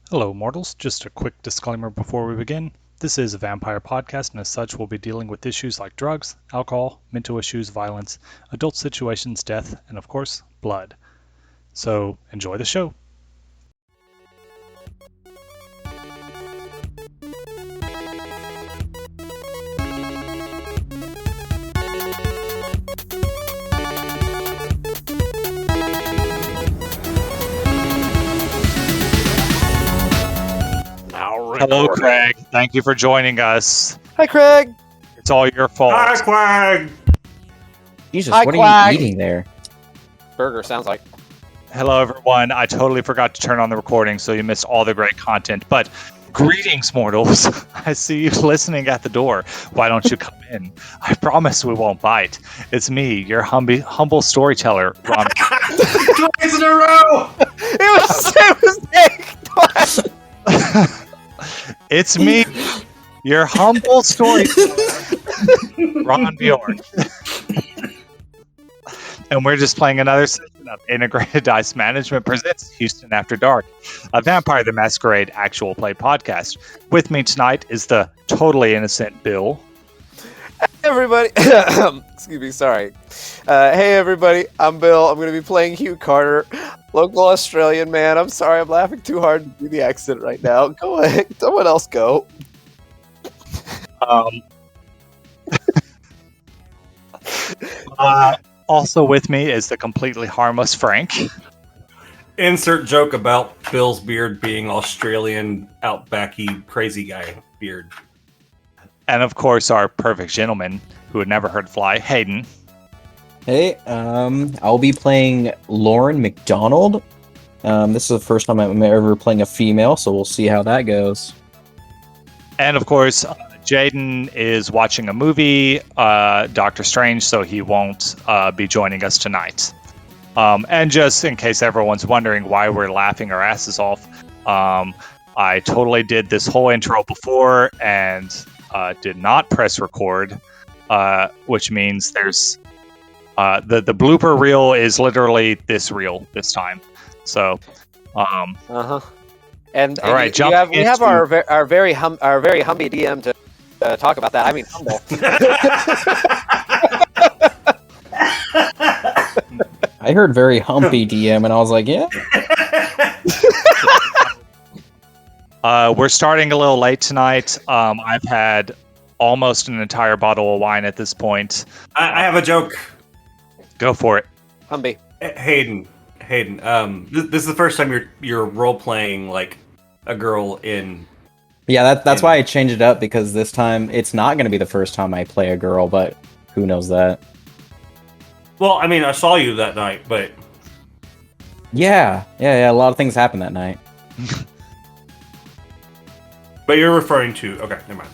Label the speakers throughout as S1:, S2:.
S1: Hello, mortals. Just a quick disclaimer before we begin. This is a vampire podcast, and as such, we'll be dealing with issues like drugs, alcohol, mental issues, violence, adult situations, death, and of course, blood. So, enjoy the show. Hello, Craig. Thank you for joining us.
S2: Hi, Craig.
S1: It's all your fault.
S3: Hi, Quag!
S4: Jesus,
S2: Hi,
S4: what
S2: Quag.
S4: are you eating there?
S2: Burger sounds like.
S1: Hello, everyone. I totally forgot to turn on the recording, so you missed all the great content. But greetings, mortals. I see you listening at the door. Why don't you come in? I promise we won't bite. It's me, your humble storyteller, Ron.
S3: Twice in a row!
S2: It was Nick.
S1: It's me, your humble storyteller, Ron Bjorn. And we're just playing another session of Integrated Dice Management presents Houston After Dark, a Vampire the Masquerade actual play podcast. With me tonight is the totally innocent Bill.
S2: Everybody, excuse me, sorry. Hey, everybody, I'm Bill. I'm going to be playing Hugh Carter, local Australian man. I'm sorry, I'm laughing too hard to do the accent right now. Go ahead, someone else go.
S1: Also with me is the completely harmless Frank.
S3: Insert joke about Bill's beard being Australian, outbacky, crazy guy beard.
S1: And of course, our perfect gentleman who had never heard fly, Hayden.
S4: Hey, I'll be playing Lauren McDonald. This is the first time I'm ever playing a female, so we'll see how that goes.
S1: And of course, Jaden is watching a movie, Doctor Strange, so he won't be joining us tonight. And just in case everyone's wondering why we're laughing our asses off, I totally did this whole intro before and did not press record, which means there's the blooper reel is literally this reel this time. So,
S2: And
S1: all right,
S2: we have our very humby DM to talk about that. I mean, humble.
S4: I heard very humpy DM, and I was like, yeah.
S1: We're starting a little late tonight. I've had almost an entire bottle of wine at this point.
S3: I have a joke.
S1: Go for it.
S2: Humby.
S3: Hayden. This is the first time you're role playing like a girl in.
S4: Yeah, that's why I changed it up, because this time it's not going to be the first time I play a girl, but who knows that?
S3: Well, I mean, I saw you that night, but
S4: Yeah, a lot of things happened that night.
S3: you're referring to okay, never mind.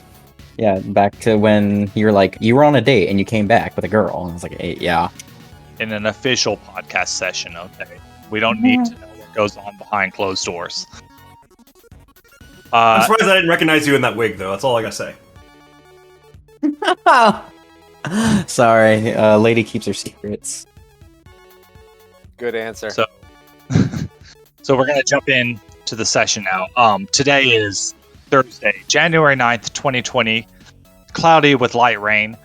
S4: Yeah, back to when you were like, you were on a date and you came back with a girl, and I was like, hey, yeah.
S1: In an official podcast session, okay? We don't need to know what goes on behind closed doors.
S3: I'm surprised I didn't recognize you in that wig, though. That's all I gotta say.
S4: Sorry, lady keeps her secrets.
S2: Good answer.
S1: So, so we're gonna jump in to the session now. Today is Thursday, January 9th, 2020. Cloudy with light rain.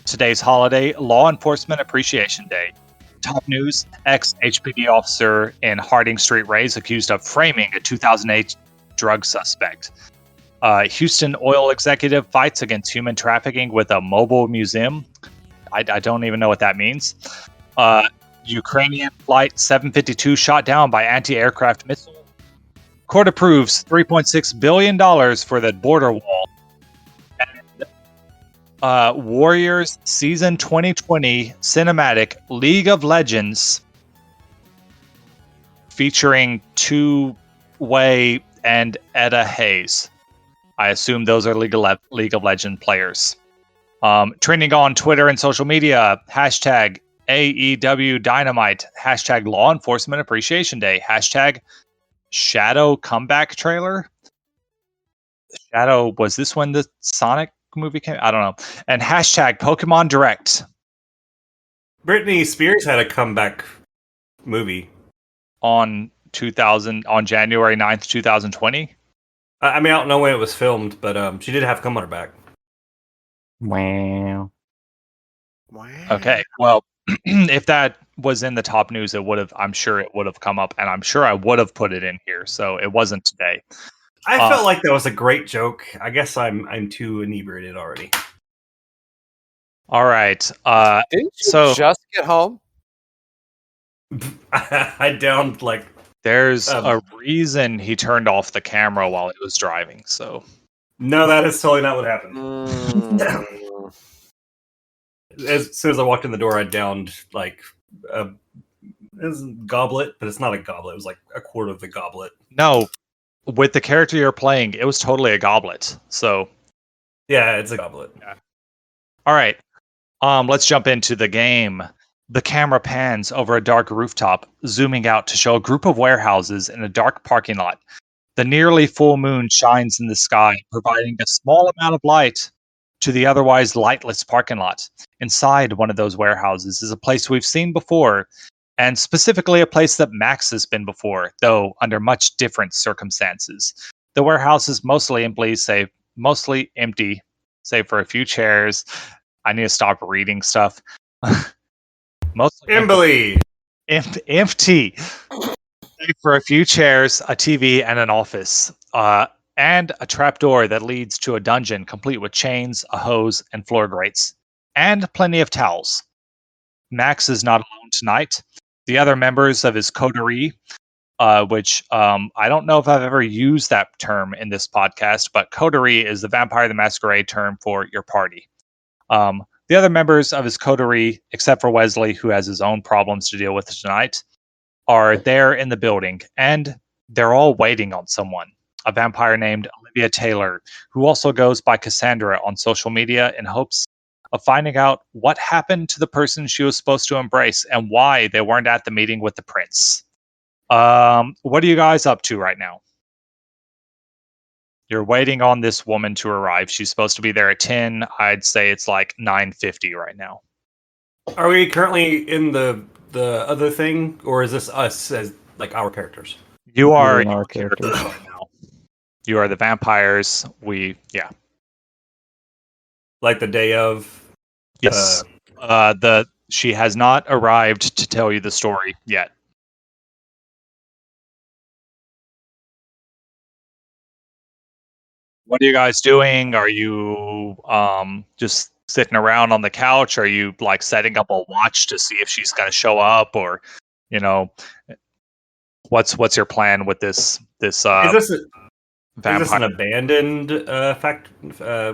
S1: Today's holiday, Law Enforcement Appreciation Day. Top news, ex-HPD officer in Harding Street Rays accused of framing a 2008 drug suspect. Houston oil executive fights against human trafficking with a mobile museum. I don't even know what that means. Ukrainian Flight 752 shot down by anti-aircraft missile. Court approves $3.6 billion for the border wall. And, Warriors Season 2020 Cinematic League of Legends featuring Two-Way and Etta Hayes. I assume those are League of Legends players. Trending on Twitter and social media, hashtag AEW Dynamite, hashtag Law Enforcement Appreciation Day, hashtag Shadow comeback trailer. Shadow, was this when the Sonic movie came? I don't know. And hashtag Pokemon Direct.
S3: Britney Spears had a comeback movie.
S1: On on January 9th, 2020.
S3: I mean, I don't know when it was filmed, but she did have cum on her back.
S4: Wow.
S2: Wow.
S1: Okay. Well, if that was in the top news, I'm sure it would have come up, and I'm sure I would have put it in here. So it wasn't today.
S3: I felt like that was a great joke. I guess I'm too inebriated already.
S1: All right.
S2: Didn't you
S1: so
S2: just get home?
S3: I downed like
S1: there's a reason he turned off the camera while he was driving. So
S3: no, that is totally not what happened.
S2: Mm.
S3: As soon as I walked in the door, I downed like a goblet, but it's not a goblet. It was like a quarter of the goblet.
S1: no, with the character you're playing, it was totally a goblet. So
S3: yeah, it's a goblet.
S1: Yeah. All right. Let's jump into the game. The camera pans over a dark rooftop, zooming out to show a group of warehouses in a dark parking lot. The nearly full moon shines in the sky, providing a small amount of light to the otherwise lightless parking lot. Inside one of those warehouses is a place we've seen before, and specifically a place that Max has been before, though under much different circumstances. The warehouse is mostly empty, save for a few chairs. I need to stop reading stuff. Mostly
S3: Emily.
S1: empty. Save for a few chairs, a TV, and an office. And a trapdoor that leads to a dungeon complete with chains, a hose, and floor grates. And plenty of towels. Max is not alone tonight. The other members of his coterie, which I don't know if I've ever used that term in this podcast, but coterie is the Vampire the Masquerade term for your party. The other members of his coterie, except for Wesley, who has his own problems to deal with tonight, are there in the building, and they're all waiting on someone. A vampire named Olivia Taylor, who also goes by Cassandra on social media in hopes of finding out what happened to the person she was supposed to embrace and why they weren't at the meeting with the prince. What are you guys up to right now? You're waiting on this woman to arrive. She's supposed to be there at 10. I'd say it's like 9:50 right now.
S3: Are we currently in the other thing, or is this us as like our characters?
S1: You are
S4: in our
S1: your characters
S4: characters.
S1: right now. You are the vampires.
S3: Like the day of.
S1: Yes. She has not arrived to tell you the story yet. What are you guys doing? Are you just sitting around on the couch? Are you like setting up a watch to see if she's going to show up, or what's your plan with this
S3: Is
S1: vampire?
S3: this an abandoned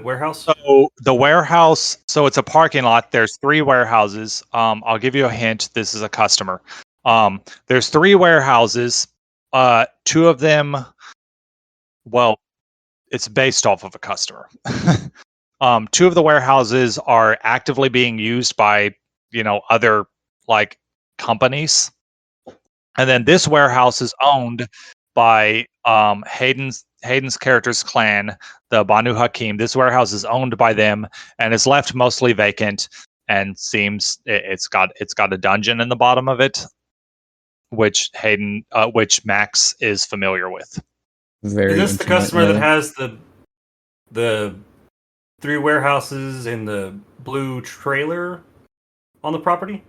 S3: warehouse?
S1: So the warehouse, so it's a parking lot. There's 3 warehouses. I'll give you a hint. This is a customer. There's 3 warehouses. 2 of them, well, it's based off of a customer. 2 of the warehouses are actively being used by, other like companies. And then this warehouse is owned by Hayden's character's clan, the Banu Hakim. This warehouse is owned by them and is left mostly vacant, and seems it's got a dungeon in the bottom of it, which Max is familiar with.
S4: Very
S3: Is this the
S4: intimate,
S3: customer that
S4: yeah.
S3: has the 3 warehouses in the blue trailer on the property?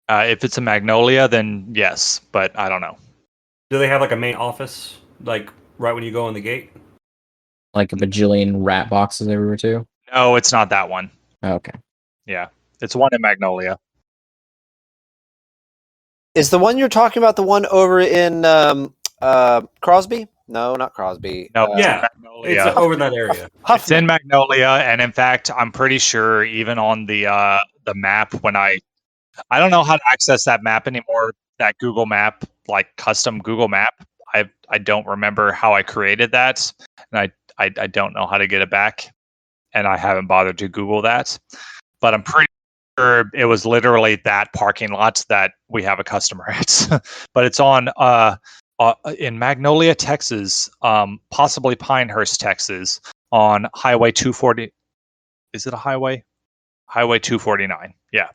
S1: If it's a Magnolia, then yes, but I don't know.
S3: Do they have like a main office, like right when you go in the gate?
S4: Like a bajillion rat boxes everywhere too?
S1: No, it's not that one.
S4: Okay.
S1: Yeah, it's one in Magnolia.
S2: Is the one you're talking about the one over in Crosby? No, not Crosby.
S1: No,
S3: Yeah,
S1: Magnolia.
S3: it's over that area.
S1: It's in Magnolia, and in fact, I'm pretty sure even on the map, when I don't know how to access that map anymore. That Google Map, like custom Google Map, I don't remember how I created that, and I don't know how to get it back, and I haven't bothered to Google that. But I'm pretty sure it was literally that parking lot that we have a customer at. But it's on in Magnolia, Texas, possibly Pinehurst, Texas, on Highway 240. Is it a highway? Highway 249. Yeah.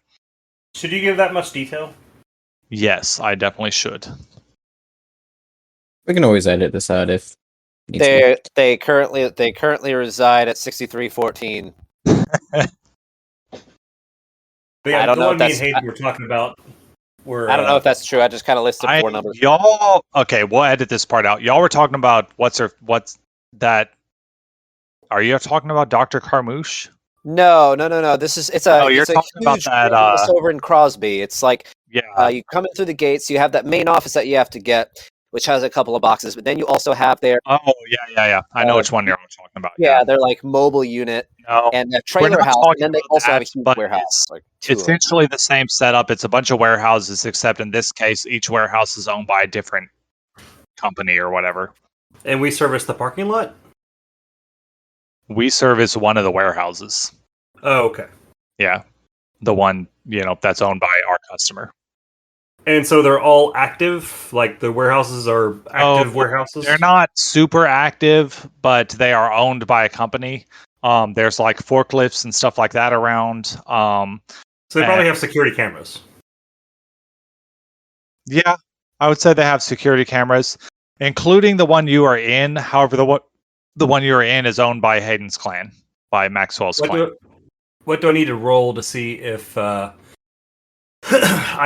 S3: Should you give that much detail?
S1: Yes, I definitely should.
S4: We can always edit this out if needs be.
S2: They currently reside at 6314.
S3: But yeah,
S2: I don't
S3: the
S2: know
S3: one
S2: if
S3: me and
S2: that's
S3: Hayden were talking about were
S2: I don't know if that's true. I just kind of listed four numbers.
S1: Y'all okay, we'll edit this part out. Y'all were talking about what's that are you talking about Dr. Carmouche?
S2: No. It's a
S1: You're talking about
S2: huge
S1: that
S2: campus over in Crosby. It's like
S1: yeah.
S2: you come in through the gates. You have that main office that you have to get, which has a couple of boxes. But then you also have their
S1: Oh yeah. I know which one you're talking about.
S2: yeah, their like mobile unit
S1: No.
S2: and a
S1: We're
S2: trailer
S1: not
S2: house, and
S1: talking
S2: then they
S1: about
S2: also have a
S1: that,
S2: huge
S1: but
S2: warehouse.
S1: it's
S2: Like two of them.
S1: essentially the same setup. It's a bunch of warehouses, except in this case, each warehouse is owned by a different company or whatever.
S3: And we service the parking lot?
S1: We service one of the warehouses.
S3: Oh, okay.
S1: Yeah. The one, that's owned by our customer.
S3: And so they're all active? Like the warehouses are active warehouses?
S1: They're not super active, but they are owned by a company. There's like forklifts and stuff like that around.
S3: So they probably have security cameras.
S1: Yeah, I would say they have security cameras, including the one you are in. However, the one you are in is owned by Hayden's clan, by Maxwell's clan.
S3: What do I need to roll to see if I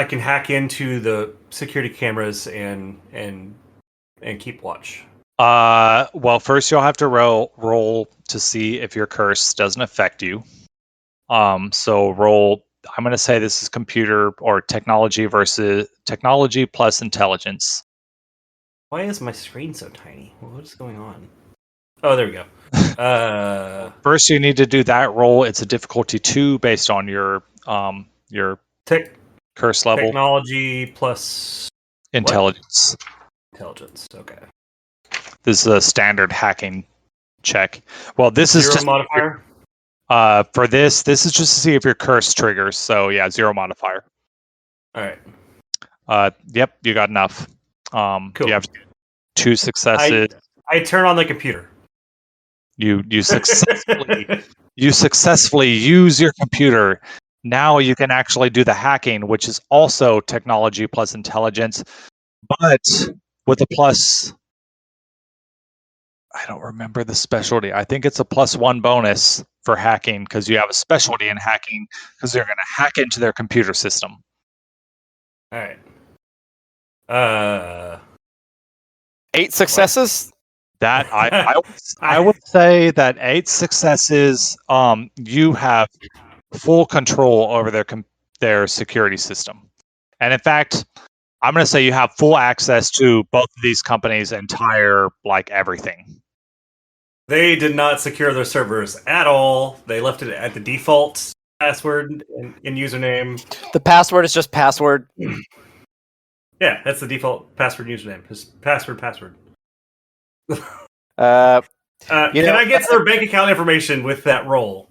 S3: can hack into the security cameras and keep watch?
S1: Well, first you'll have to roll to see if your curse doesn't affect you. So roll. I'm going to say this is computer or technology versus technology plus intelligence.
S3: Why is my screen so tiny? What is going on? Oh, there we go.
S1: First, you need to do that roll. It's a difficulty 2 based on your curse level.
S3: Technology plus
S1: intelligence.
S3: Intelligence. Okay.
S1: This is a standard hacking check. Well, this is
S3: zero modifier.
S1: For this is just to see if your curse triggers. So yeah, 0 modifier.
S3: All right.
S1: Yep, you got enough.
S3: Cool.
S1: You have 2 successes.
S3: I turn on the computer.
S1: You successfully use your computer. Now you can actually do the hacking, which is also technology plus intelligence, but with a plus. I don't remember the specialty. I think it's a +1 bonus for hacking because you have a specialty in hacking because you're going to hack into their computer system.
S3: All right.
S2: 8 successes.
S1: That I would say that 8 successes. You have full control over their security system, and in fact, I'm going to say you have full access to both of these companies' entire everything.
S3: They did not secure their servers at all. They left it at the default password and username.
S2: The password is just password.
S3: Yeah, that's the default password username. Just password.
S2: Can
S3: I get their bank account information with that roll?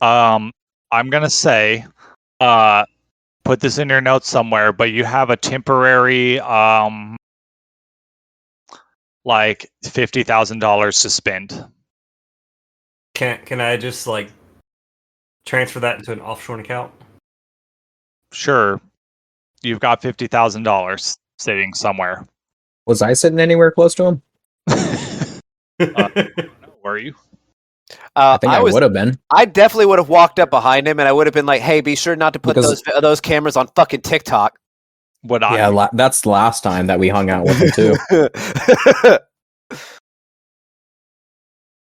S1: I'm gonna say, put this in your notes somewhere, but you have a temporary, $50,000 to spend.
S3: Can I just transfer that into an offshore account?
S1: Sure, you've got $50,000 sitting somewhere.
S4: Was I sitting anywhere close to him?
S1: Were you?
S4: I think I would have been.
S2: I definitely would have walked up behind him, and I would have been like, "Hey, be sure not to put those cameras on fucking TikTok."
S4: That's the last time that we hung out with him too.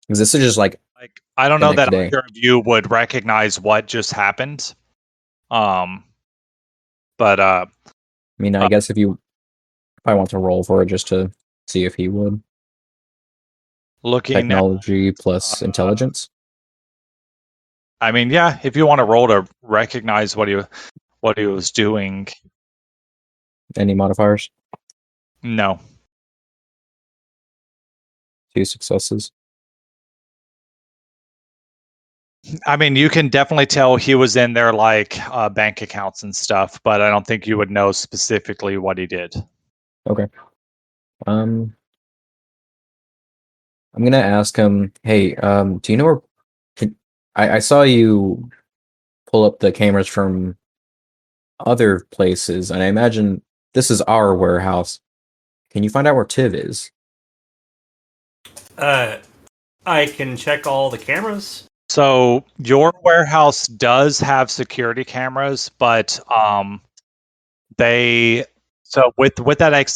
S4: Because this is just
S1: I don't know that
S4: day.
S1: either of you would recognize what just happened. But
S4: I mean, I guess if I want to roll for it just to see if he would.
S1: Looking
S4: technology plus intelligence.
S1: I mean, yeah, if you want to roll to recognize what he was doing.
S4: Any modifiers?
S1: No.
S4: 2 successes.
S1: I mean, you can definitely tell he was in their bank accounts and stuff, but I don't think you would know specifically what he did.
S4: Okay. I'm gonna ask him. Hey, do you know where? I saw you pull up the cameras from other places, and I imagine this is our warehouse. Can you find out where Tiv is?
S3: I can check all the cameras.
S1: So your warehouse does have security cameras, but they so with that eight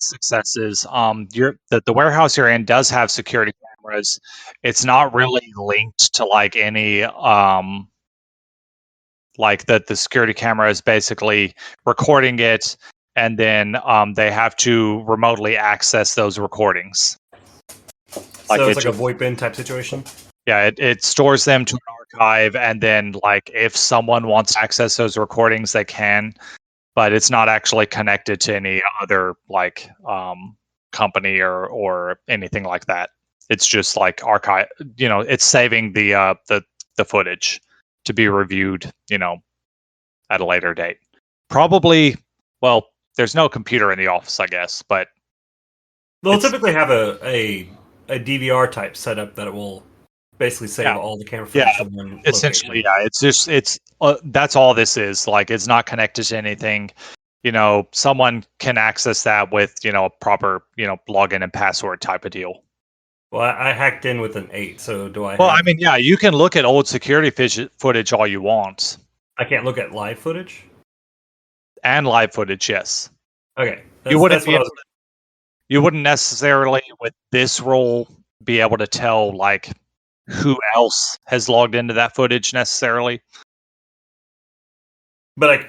S1: successes, the warehouse you're in does have security cameras. It's not really linked to like any like the security camera is basically recording it, and then they have to remotely access those recordings. Like
S3: So it's
S1: it
S3: like a VoIP in type situation.
S1: Yeah, it stores them to an archive, and then like if someone wants to access those recordings, they can, but it's not actually connected to any other like company or anything like that. It's just like archive. It's saving the footage to be reviewed. At a later date. Probably. Well, there's no computer in the office, I guess, but
S3: They'll typically have a DVR type setup that it will basically save all the camera footage from one
S1: essentially,
S3: location.
S1: it's that's all this is. Like, it's not connected to anything. Someone can access that with a proper login and password type of deal.
S3: Well, I hacked in with an 8, so do I?
S1: Well, I mean, yeah, you can look at old security footage all you want.
S3: I can't look at live footage.
S1: And live footage, yes.
S3: Okay,
S1: You wouldn't necessarily with this role be able to tell like who else has logged into that footage necessarily.
S3: But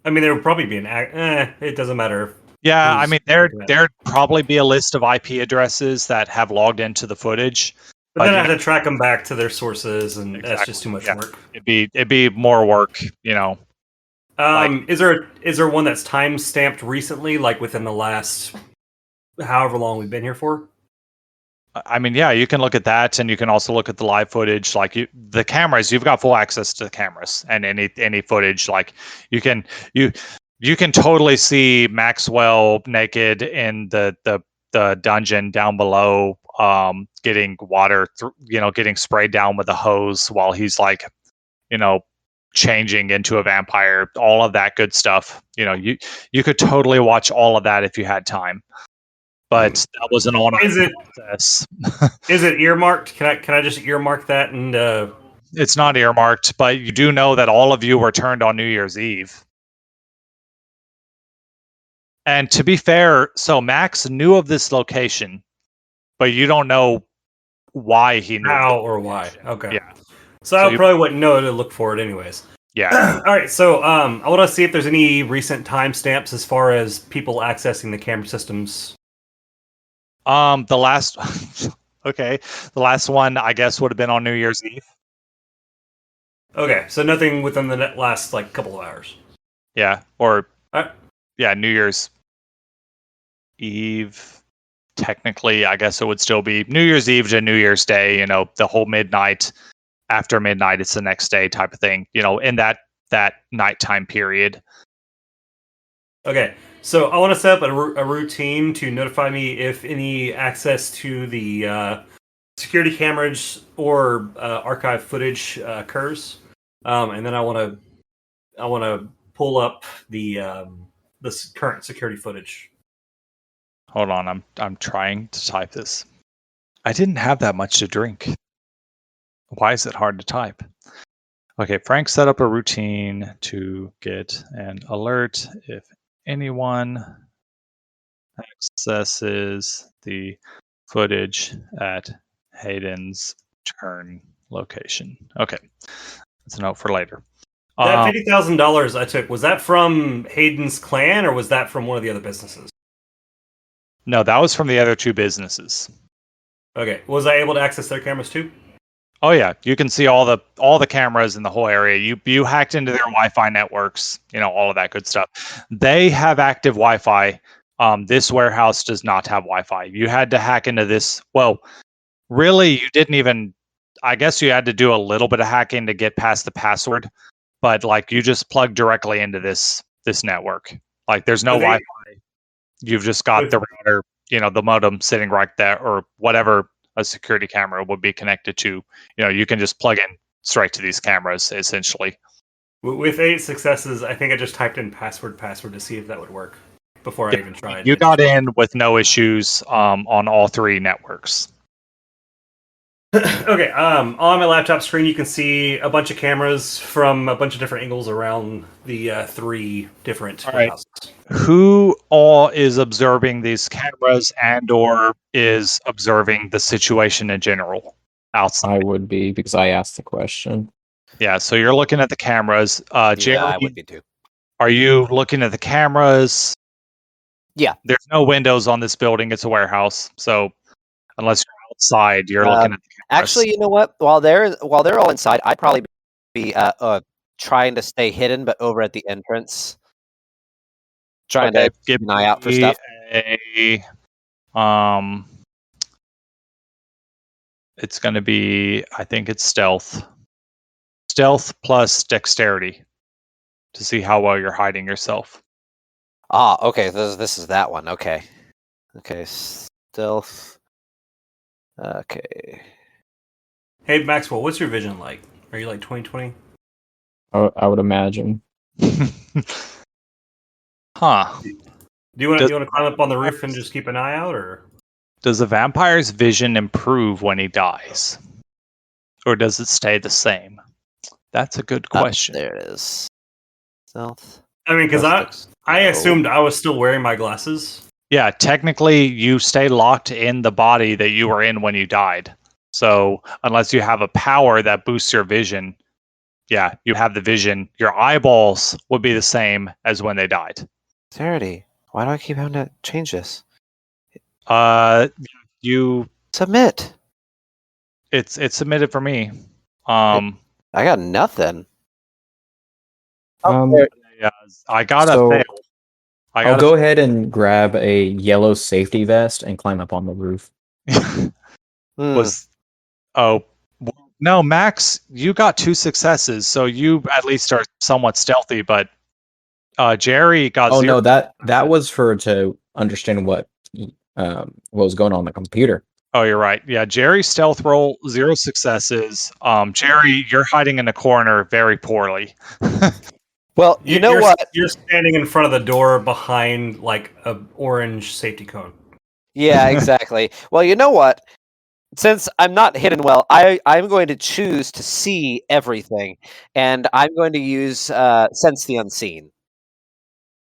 S3: I mean, there would probably be it doesn't matter.
S1: Yeah, I mean, there'd probably be a list of IP addresses that have logged into the footage.
S3: But then I have to track them back to their sources, and that's just too much work.
S1: It'd be more work,
S3: Is there one that's time stamped recently, like within the last however long we've been here for?
S1: I mean, yeah, you can look at that, and you can also look at the live footage. Like the cameras, you've got full access to the cameras and any footage. Like you can totally see Maxwell naked in the dungeon down below, getting water, getting sprayed down with a hose while he's like, changing into a vampire. All of that good stuff. You could totally watch all of that if you had time. But that was an honor.
S3: Is it earmarked? Can I just earmark that? And
S1: it's not earmarked, but you do know that all of you were turned on New Year's Eve. And to be fair, so Max knew of this location, but you don't know why he knew.
S3: How or why? Okay.
S1: Yeah.
S3: So I probably wouldn't know to look for it anyways.
S1: Yeah.
S3: All right. So I want to see if there's any recent timestamps as far as people accessing the camera systems.
S1: The last okay. The last one I guess would have been on New Year's Eve.
S3: Okay, so nothing within the last couple of hours.
S1: Yeah. Or yeah, New Year's Eve. Technically, I guess it would still be New Year's Eve to New Year's Day, the whole midnight. After midnight, it's the next day type of thing, in that nighttime period.
S3: Okay, so I want to set up a routine to notify me if any access to the security cameras or archive footage occurs, and then I want to pull up the current security footage.
S1: Hold on, I'm trying to type this. I didn't have that much to drink. Why is it hard to type? Okay, Frank set up a routine to get an alert if anyone accesses the footage at Hayden's turn location. Okay, that's a note for later.
S3: That $50,000 I took, was that from Hayden's clan or was that from one of the other businesses?
S1: No, that was from the other two businesses.
S3: Okay, was I able to access their cameras too?
S1: Oh yeah, you can see all the cameras in the whole area. You hacked into their Wi-Fi networks, all of that good stuff. They have active Wi-Fi. This warehouse does not have Wi-Fi. You had to hack into this. Well, really, you didn't even. I guess you had to do a little bit of hacking to get past the password, but you just plug directly into this network. There's no Wi-Fi. You've just got the router, the modem sitting right there, or whatever a security camera would be connected to. You can just plug in straight to these cameras, essentially.
S3: With 8 successes, I think I just typed in password to see if that would work. before I even tried.
S1: You got in with no issues on all 3 networks.
S3: Okay, on my laptop screen, you can see a bunch of cameras from a bunch of different angles around the 3 different warehouses.
S1: Who all is observing these cameras and or is observing the situation in general outside?
S4: I would be, because I asked the question.
S1: Yeah, so you're looking at the cameras. Jerry,
S2: Yeah, I would be too.
S1: are you looking at the cameras?
S2: Yeah.
S1: There's no windows on this building. It's a warehouse. So unless you're outside, you're looking at the cameras.
S2: Actually, you know what? While they're all inside, I'd probably be trying to stay hidden, but over at the entrance, trying to keep an eye out for stuff.
S1: It's going to be, I think it's stealth. Stealth plus dexterity to see how well you're hiding yourself.
S2: Ah, okay. This is that one. Okay. Okay. Stealth. Okay.
S3: Hey, Maxwell, what's your vision like? Are you like 20/20?
S4: I would imagine.
S1: Huh.
S3: Do you want to climb up on the roof and just keep an eye out, or
S1: does a vampire's vision improve when he dies, or does it stay the same? That's a good question.
S2: There it is. Stealth.
S3: I mean, because I assumed I was still wearing my glasses.
S1: Yeah, technically, you stay locked in the body that you were in when you died. So unless you have a power that boosts your vision, yeah, you have the vision. Your eyeballs would be the same as when they died.
S2: Dexterity. Why do I keep having to change this?
S1: You
S2: submit.
S1: It's submitted for me.
S2: I got nothing.
S1: Yeah, I gotta fail.
S4: I'll go ahead and grab a yellow safety vest and climb up on the roof.
S1: No, Max, you got 2 successes, so you at least are somewhat stealthy. But Jerry got 0.
S4: No, that was to understand what was going on in the computer.
S1: Oh, you're right. Yeah, Jerry's stealth roll 0 successes. Jerry, you're hiding in the corner very poorly.
S2: Well, you know what?
S3: You're standing in front of the door behind like a orange safety cone.
S2: Yeah, exactly. Well, you know what? Since I'm not hidden well, I'm going to choose to see everything, and I'm going to use sense the unseen.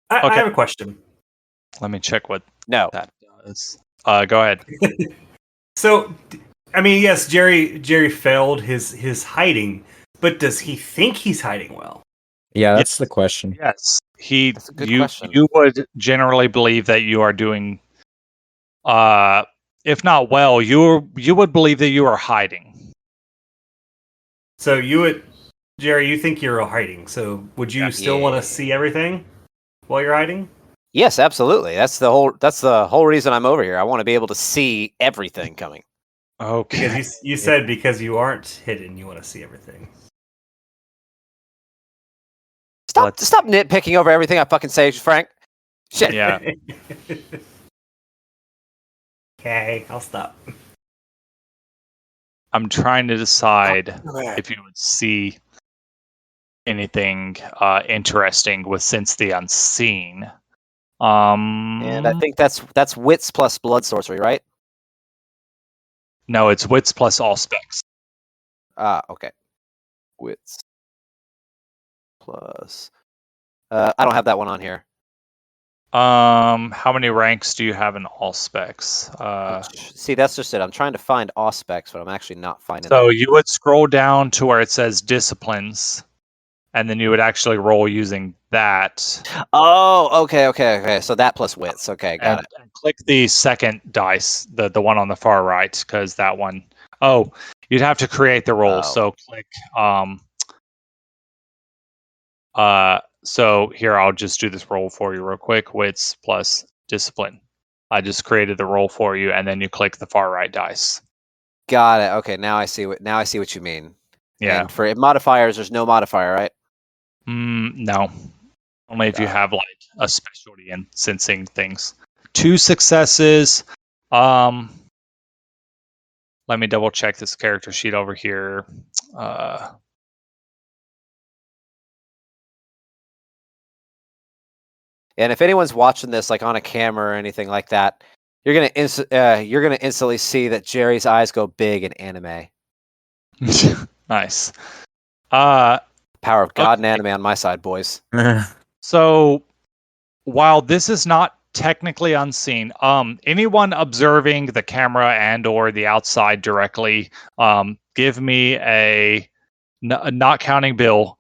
S3: I have a question.
S1: Let me check what
S2: that
S1: does. Go ahead.
S3: So, I mean, yes, Jerry failed his hiding, but does he think he's hiding well?
S4: Yeah, that's the question.
S1: Yes, that's a good question. You would generally believe that you are doing, if not well, you would believe that you are hiding.
S3: So Jerry, you think you're hiding. So would you still want to see everything while you're hiding?
S2: Yes, absolutely. That's the whole reason I'm over here. I want to be able to see everything coming.
S1: Okay.
S3: Because you said because you aren't hidden, you want to see everything.
S2: Stop nitpicking over everything I fucking say, Frank. Shit.
S1: Yeah.
S3: Okay, I'll stop.
S1: I'm trying to decide if you would see anything interesting with Sense the Unseen.
S2: And I think that's wits plus blood sorcery, right?
S1: No, it's wits plus all specs.
S2: Okay. Wits plus. I don't have that one on here.
S1: How many ranks do you have in all specs?
S2: See, that's just it. I'm trying to find all specs, but I'm actually not finding.
S1: So you would scroll down to where it says disciplines, and then you would actually roll using that.
S2: Oh, okay. So that plus wits. Okay, got it.
S1: And click the second dice, the one on the far right, because that one. Oh, you'd have to create the roll. So click. So here, I'll just do this roll for you real quick. Wits plus discipline. I just created the roll for you, and then you click the far right dice.
S2: Got it. Okay, now I see what you mean.
S1: Yeah.
S2: And for modifiers, there's no modifier, right?
S1: No. Only if you have like a specialty in sensing things. 2 successes. Let me double check this character sheet over here.
S2: And if anyone's watching this like on a camera or anything like that, you're gonna instantly see that Jerry's eyes go big in anime.
S1: Nice. Uh,
S2: Power of God and
S1: Okay.
S2: anime on my side, boys.
S1: so while this is not technically unseen, anyone observing the camera and or the outside directly, give me not counting Bill,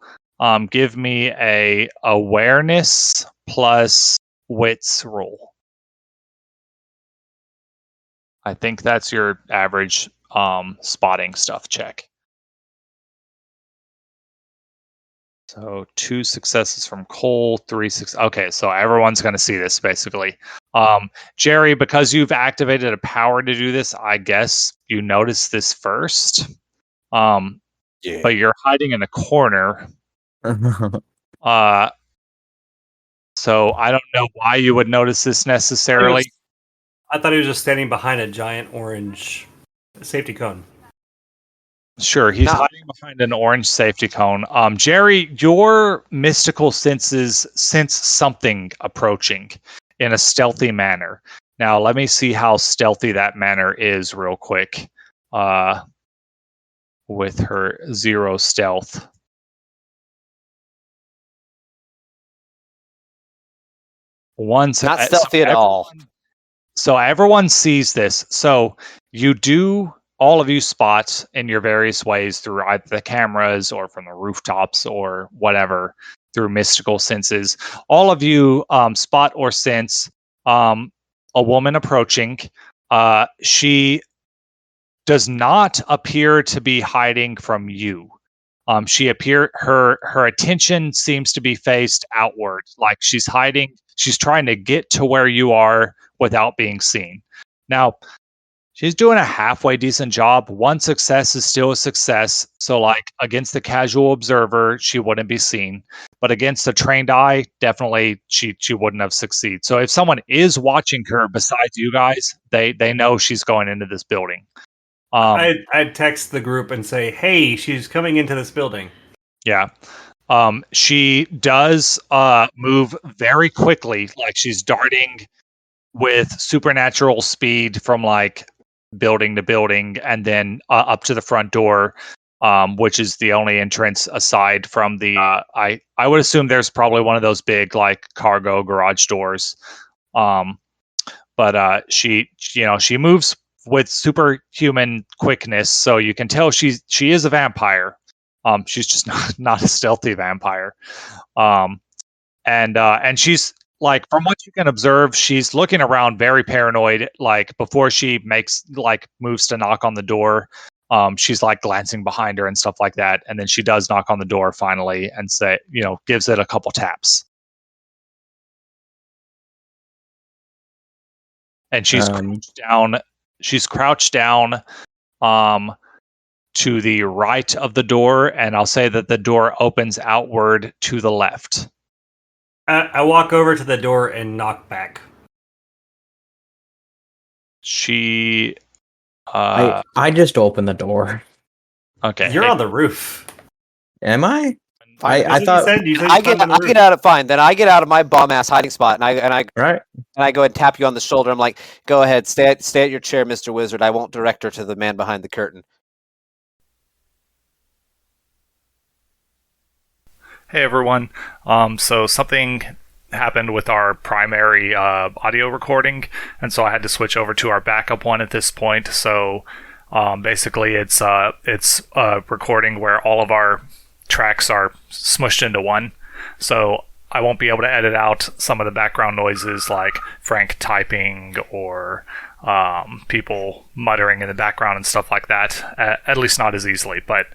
S1: give me a awareness plus wits roll. I think that's your average spotting stuff check. So 2 successes from Cole, 3 successes. Okay, so everyone's going to see this basically. Jerry, because you've activated a power to do this, I guess you notice this first.
S2: Yeah.
S1: But you're hiding in a corner. So I don't know why you would notice this necessarily.
S3: I thought he was just standing behind a giant orange safety cone.
S1: Sure, he's
S2: No.
S1: hiding behind an orange safety cone. Jerry, your mystical senses sense something approaching in a stealthy manner. Now, let me see how stealthy that manner is real quick. With her 0 stealth.
S2: Not stealthy at all.
S1: So everyone sees this. So you do, all of you spot in your various ways through either the cameras or from the rooftops or whatever, through mystical senses. All of you spot or sense a woman approaching. She does not appear to be hiding from you. Her attention seems to be faced outward, like she's hiding. She's trying to get to where you are without being seen. Now, she's doing a halfway decent job. 1 success is still a success. So, like, against the casual observer, she wouldn't be seen. But against a trained eye, definitely she wouldn't have succeeded. So if someone is watching her besides you guys, they know she's going into this building.
S3: I'd text the group and say, hey, she's coming into this building.
S1: Yeah. She does move very quickly, like she's darting with supernatural speed from like building to building and then up to the front door, which is the only entrance aside from the I would assume there's probably one of those big like cargo garage doors. But she moves with superhuman quickness, so you can tell she is a vampire. She's just not a stealthy vampire. And she's like, from what you can observe, she's looking around very paranoid. Like before she moves to knock on the door, she's like glancing behind her and stuff like that. And then she does knock on the door finally and gives it a couple taps. And she's crouched down. She's crouched down to the right of the door, and I'll say that the door opens outward to the left.
S3: I walk over to the door and knock back.
S1: She
S4: I just opened the door.
S1: Okay.
S3: You're on the roof.
S4: Am I?
S3: I thought you said
S2: I get out of fine. Then I get out of my bum ass hiding spot and I
S4: right.
S2: And I go ahead and tap you on the shoulder. I'm like, go ahead, stay at your chair, Mr. Wizard. I won't direct her to the man behind the curtain.
S1: Hey everyone. So something happened with our primary audio recording, and so I had to switch over to our backup one at this point. So basically it's a recording where all of our tracks are smushed into one. So I won't be able to edit out some of the background noises like Frank typing or people muttering in the background and stuff like that, at least not as easily. But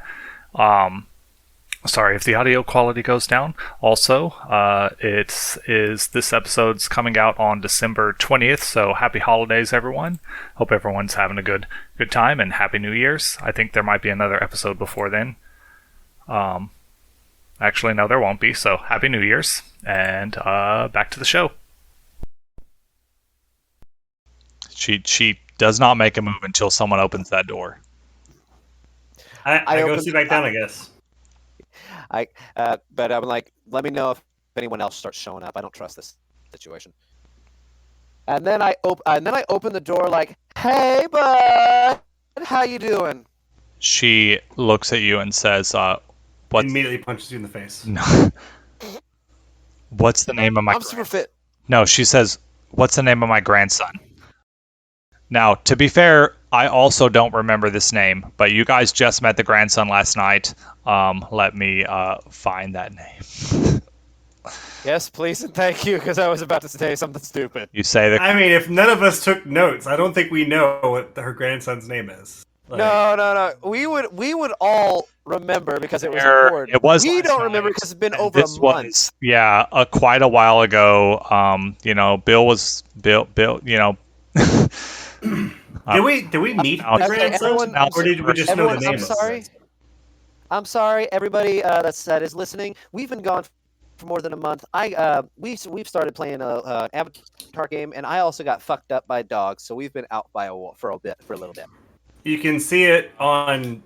S1: sorry if the audio quality goes down. Also, this episode's coming out on December 20th, so happy holidays, everyone. Hope everyone's having a good time, and happy New Year's. I think there might be another episode before then. Actually, no, there won't be, so happy New Year's, and back to the show. She does not make a move until someone opens that door.
S3: I go sit back down, I guess.
S2: But I'm like, let me know if anyone else starts showing up. I don't trust this. situation. And then I open the door like, "Hey, bud, how you doing?"
S1: She looks at you and says, "What?"
S3: Immediately punches you in the face.
S1: No. What's the name of my?
S2: I'm super fit.
S1: No, she says, "What's the name of my grandson?" Now, to be fair, I also don't remember this name, but you guys just met the grandson last night. Let me find that name.
S2: Yes, please and thank you, because I was about to say something stupid.
S1: You say that.
S3: I mean, if none of us took notes, I don't think we know what her grandson's name is. Like,
S2: No. We would all remember because it was
S1: There-
S2: important.
S1: it was
S2: We
S1: last
S2: don't remember
S1: night,
S2: because it's been
S1: and
S2: over a
S1: this
S2: month.
S1: was quite a while ago. Bill. You know,
S3: did we meet
S1: Okay,
S3: the grandson,
S2: everyone-
S3: or did we just know the
S2: everyone,
S3: name?
S2: I'm sorry. I'm sorry, everybody that is listening. We've been gone for more than a month. We've started playing a Avatar game, and I also got fucked up by dogs. So we've been out for a little bit.
S3: You can see it on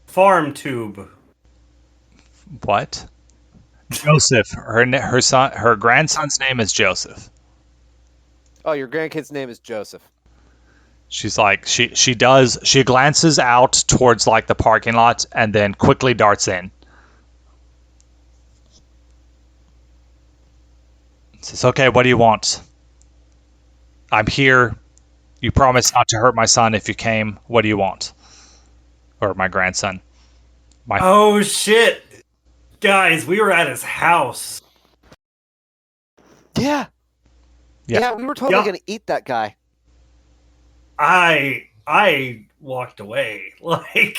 S3: FarmTube.
S1: what? Joseph. Her grandson's name is Joseph.
S2: Oh, your grandkid's name is Joseph.
S1: She's like she glances out towards like the parking lot and then quickly darts in. Says, "Okay, what do you want? I'm here. You promised not to hurt my son if you came. What do you want?" Or my grandson.
S3: Oh shit, guys, we were at his house.
S2: Yeah, we were totally gonna eat that guy.
S3: I walked away. Like,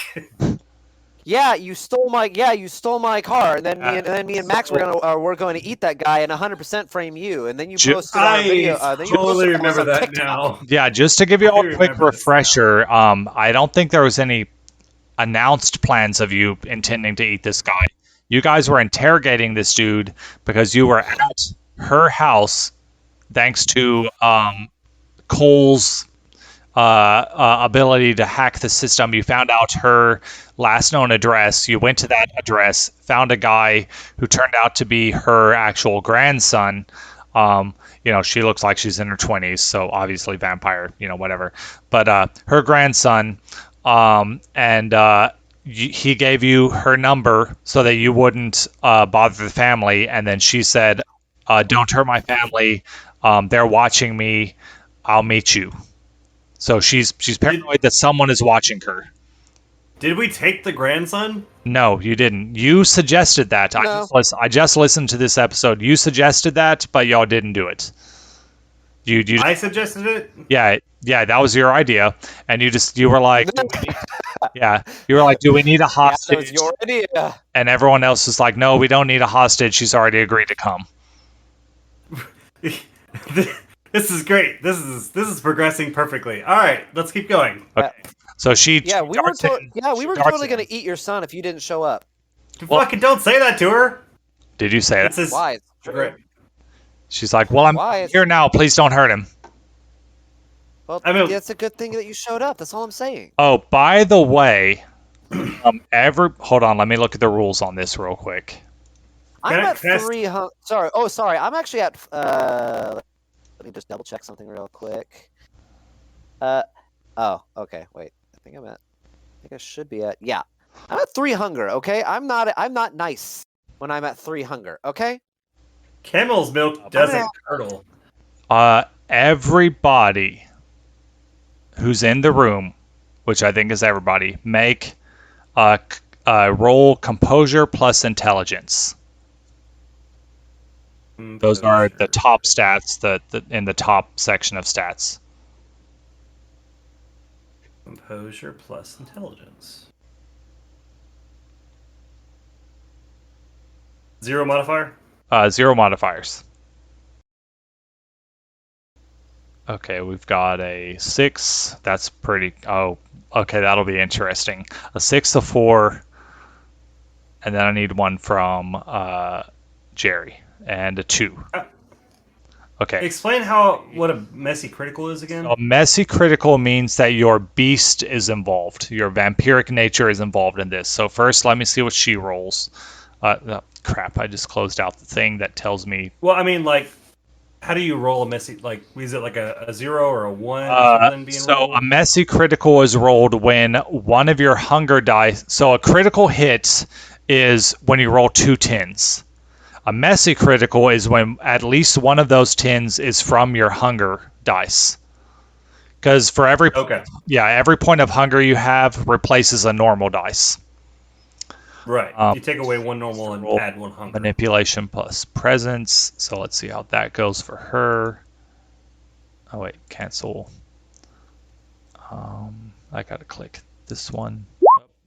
S2: Yeah, you stole my car, and then me and Max were going to eat that guy and 100% frame you, and then you posted on a video.
S3: I totally remember that
S2: TikTok.
S3: now.
S1: Yeah, just to give you all
S3: I
S1: a quick
S3: remember this
S1: refresher, I don't think there was any announced plans of you intending to eat this guy. You guys were interrogating this dude because you were at her house thanks to Cole's ability to hack the system. You found out her last known address. You went to that address, found a guy who turned out to be her actual grandson. She looks like she's in her 20s, so obviously vampire, whatever. But her grandson, he gave you her number so that you wouldn't bother the family. And then she said, "Don't hurt my family. They're watching me. I'll meet you." So she's paranoid that someone is watching her.
S3: Did we take the grandson?
S1: No, you didn't. You suggested that.
S2: No.
S1: I just listened to this episode. You suggested that, but y'all didn't do it.
S3: I suggested it.
S1: Yeah, that was your idea, and you were like, "Do we need a
S2: Yeah,
S1: hostage?"
S2: that was your idea.
S1: And everyone else was like, "No, we don't need a hostage. She's already agreed to come."
S3: This is great. This is progressing perfectly. All right, let's keep going.
S1: Okay. So we
S2: were totally going to eat your son if you didn't show up.
S3: Fucking don't say that to her.
S1: Did you say that?
S2: Why? It's true.
S3: Great.
S1: She's like, "Well, I'm here now. Please don't hurt him."
S2: Well,
S3: I mean-
S2: it's a good thing that you showed up. That's all I'm saying.
S1: Oh, by the way, hold on. Let me look at the rules on this real quick.
S2: I'm
S3: Can I-
S2: at
S3: can I-
S2: 300. Sorry. I'm actually at. Let me just double check something real quick. Oh, okay. Wait. I think I should be at. Yeah. I'm at 3 hunger. Okay. I'm not nice when I'm at 3 hunger. Okay.
S3: Camel's milk doesn't curdle.
S1: Everybody who's in the room, which I think is everybody, make roll composure plus intelligence. Those are the top stats in the top section of stats.
S3: Composure plus intelligence. 0 modifier?
S1: 0 modifiers. Okay, we've got a 6. That's pretty... Oh, okay, that'll be interesting. A 6, a 4, and then I need one from Jerry, and a 2. Okay.
S3: Explain what a messy critical is again.
S1: A messy critical means that your beast is involved. Your vampiric nature is involved in this. So first, let me see what she rolls. Crap, I just closed out the thing that tells me...
S3: Well, I mean, like, how do you roll a messy? Like, is it like a 0 or a 1 or something being
S1: So
S3: rolled?
S1: a messy critical is rolled when one of your hunger dice. So a critical hit is when you roll 2 tens. A messy critical is when at least one of those tens is from your hunger dice. Because for every every point of hunger you have replaces a normal dice.
S3: Right. You take away one normal and add one hunger.
S1: Manipulation plus presence. So let's see how that goes for her. Oh wait, cancel. I gotta click this one.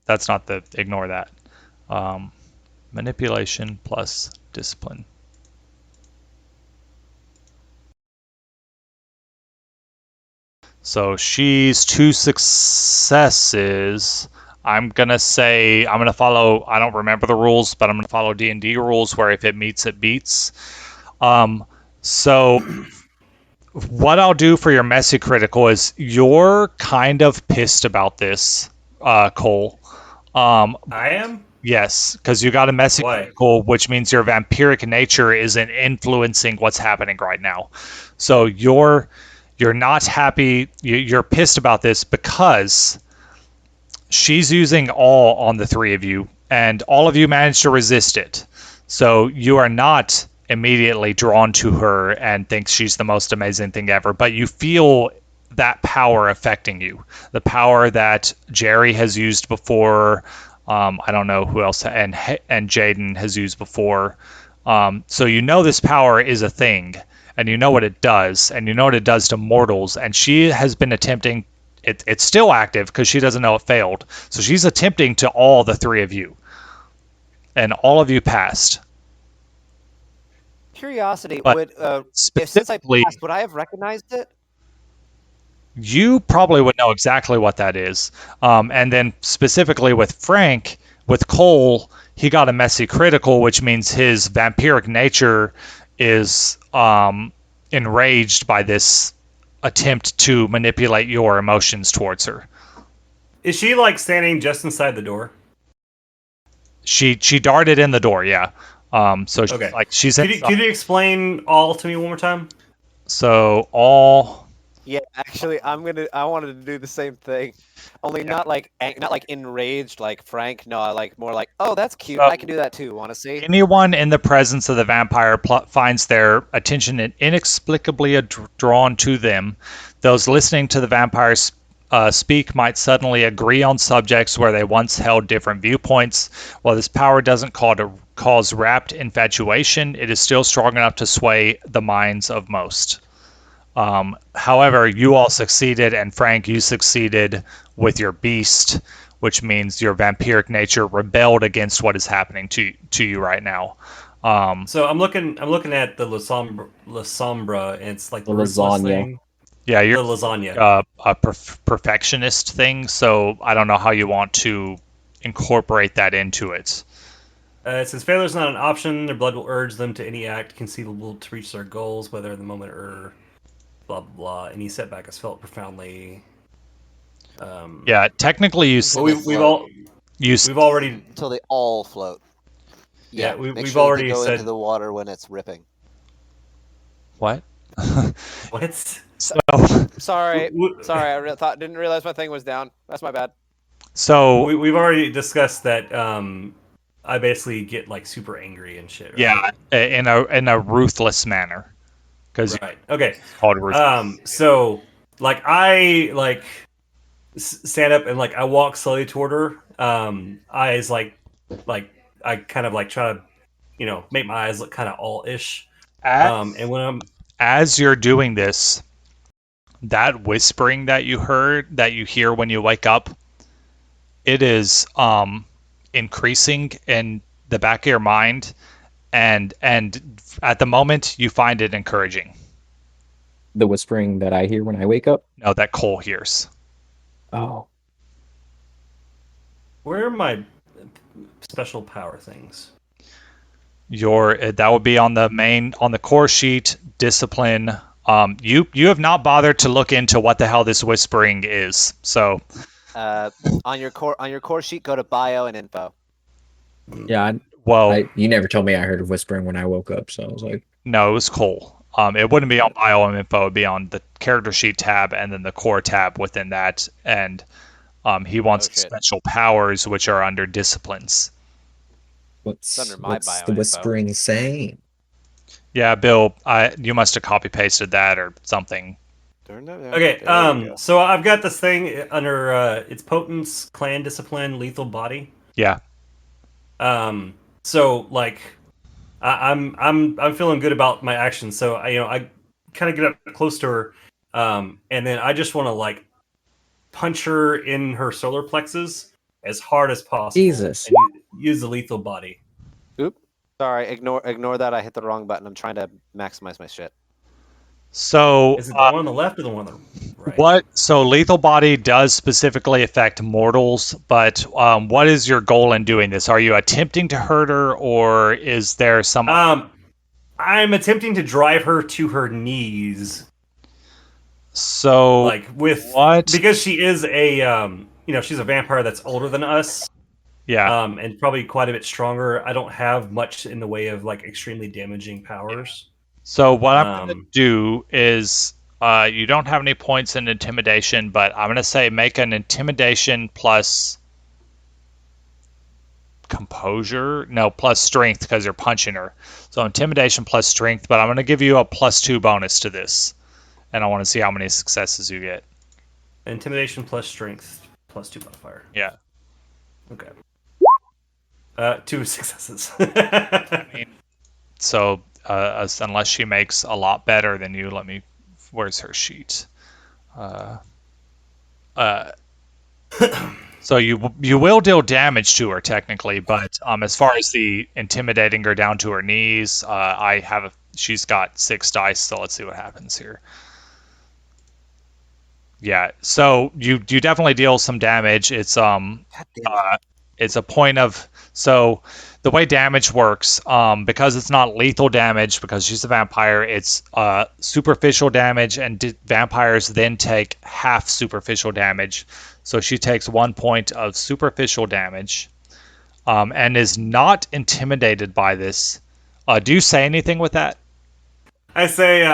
S1: That's not the. Ignore that. Manipulation plus discipline. So she's 2 successes. I'm gonna follow. I don't remember the rules, but I'm gonna follow D&D rules where if it meets, it beats. So what I'll do for your messy critical is you're kind of pissed about this, Cole.
S3: I am.
S1: Yes, because you got a messy critical, which means your vampiric nature isn't influencing what's happening right now. So you're not happy. You're pissed about this because she's using all on the three of you, and all of you managed to resist it. So you are not immediately drawn to her and think she's the most amazing thing ever, but you feel that power affecting you. The power that Jerry has used before. I don't know who else, and Jaden has used before. So you know this power is a thing, and you know what it does, and you know what it does to mortals. And she has been attempting. It's still active because she doesn't know it failed. So she's attempting to all the three of you, and all of you passed.
S2: Curiosity,
S1: But
S2: since I passed, would I have recognized it?
S1: You probably would know exactly what that is. And then specifically with Frank, with Cole, he got a messy critical, which means his vampiric nature is enraged by this attempt to manipulate your emotions towards her.
S3: Is she like standing just inside the door?
S1: She darted in the door, yeah. So
S3: okay.
S1: She's
S3: could you explain all to me one more time?
S1: So all.
S2: Yeah, actually, I wanted to do the same thing, only not like enraged like Frank. No, like more like, oh, that's cute. I can do that too. Want to see?
S1: Anyone in the presence of the vampire finds their attention inexplicably drawn to them. Those listening to the vampires speak might suddenly agree on subjects where they once held different viewpoints. While this power doesn't cause rapt infatuation, it is still strong enough to sway the minds of most. However, you all succeeded, and Frank, you succeeded with your beast, which means your vampiric nature rebelled against what is happening to you right now.
S3: So I'm looking at the La Sombra, and it's like the
S4: lasagna
S3: thing.
S1: Yeah, you're
S3: the lasagna.
S1: A perfectionist thing. So I don't know how you want to incorporate that into it.
S3: It says failure is not an option. Their blood will urge them to any act conceivable to reach their goals, whether in the moment or blah blah blah. Any setback is felt profoundly.
S1: Yeah, technically
S3: we've already
S2: until they all float.
S3: Yeah,
S2: we've
S3: sure already
S2: they go
S3: said
S2: into the water when it's ripping.
S1: What?
S3: What?
S1: So
S2: sorry, I didn't realize my thing was down. That's my bad.
S1: So
S3: we've already discussed that. I basically get like super angry and shit. Right?
S1: Yeah, in a ruthless manner.
S3: Right. Okay.
S1: Called ruthless.
S3: So like I stand up and like I walk slowly toward her. Eyes like I kind of like try to, make my eyes look kind of all-ish. And when
S1: as you're doing this, that whispering that you hear when you wake up, it is increasing in the back of your mind, and at the moment you find it encouraging.
S4: The whispering that I hear when I wake up?
S1: No, that Cole hears.
S4: Oh.
S3: Where are my special power things?
S1: That would be on the core sheet, discipline. You have not bothered to look into what the hell this whispering is. So
S2: on your core sheet, go to bio and info.
S4: Yeah.
S1: Well,
S4: you never told me I heard whispering when I woke up, so I was like,
S1: no, it was Cole. It wouldn't be on bio info. It'd be on the character sheet tab and then the core tab within that. And he wants
S2: shit.
S1: special powers, which are under disciplines.
S2: It's under my
S4: What's
S2: bio
S4: the
S2: info.
S4: whispering saying?
S1: Yeah, Bill, you must have copy pasted that or something.
S3: Okay, so I've got this thing under it's Potence, Clan Discipline, Lethal Body.
S1: Yeah.
S3: So like, I'm feeling good about my actions. So I kind of get up close to her, and then I just want to like punch her in her solar plexus as hard as possible.
S4: Jesus.
S3: And use the Lethal Body.
S2: Oop. Sorry, ignore that. I hit the wrong button. I'm trying to maximize my shit.
S1: So
S3: Is it the one on the left or the one on the right?
S1: what? So lethal body does specifically affect mortals, but what is your goal in doing this? Are you attempting to hurt her, or is there some?
S3: I'm attempting to drive her to her knees.
S1: So
S3: Like with
S1: what?
S3: Because she is a she's a vampire that's older than us.
S1: Yeah.
S3: And probably quite a bit stronger. I don't have much in the way of like extremely damaging powers.
S1: So what I'm going to do is, you don't have any points in intimidation, but I'm going to say make an intimidation plus composure. No, plus strength because you're punching her. So intimidation plus strength, but I'm going to give you a +2 bonus to this, and I want to see how many successes you get.
S3: Intimidation plus strength +2 modifier.
S1: Yeah.
S3: Okay. 2 successes.
S1: I mean, so unless she makes a lot better than you, where's her sheet? So you will deal damage to her technically, but as far as the intimidating her down to her knees, she's got 6 dice, so let's see what happens here. Yeah, so you definitely deal some damage. It's a point of, so the way damage works, because it's not lethal damage, because she's a vampire, it's superficial damage, and vampires then take half superficial damage. So she takes 1 point of superficial damage, and is not intimidated by this. Do you say anything with that?
S3: I say,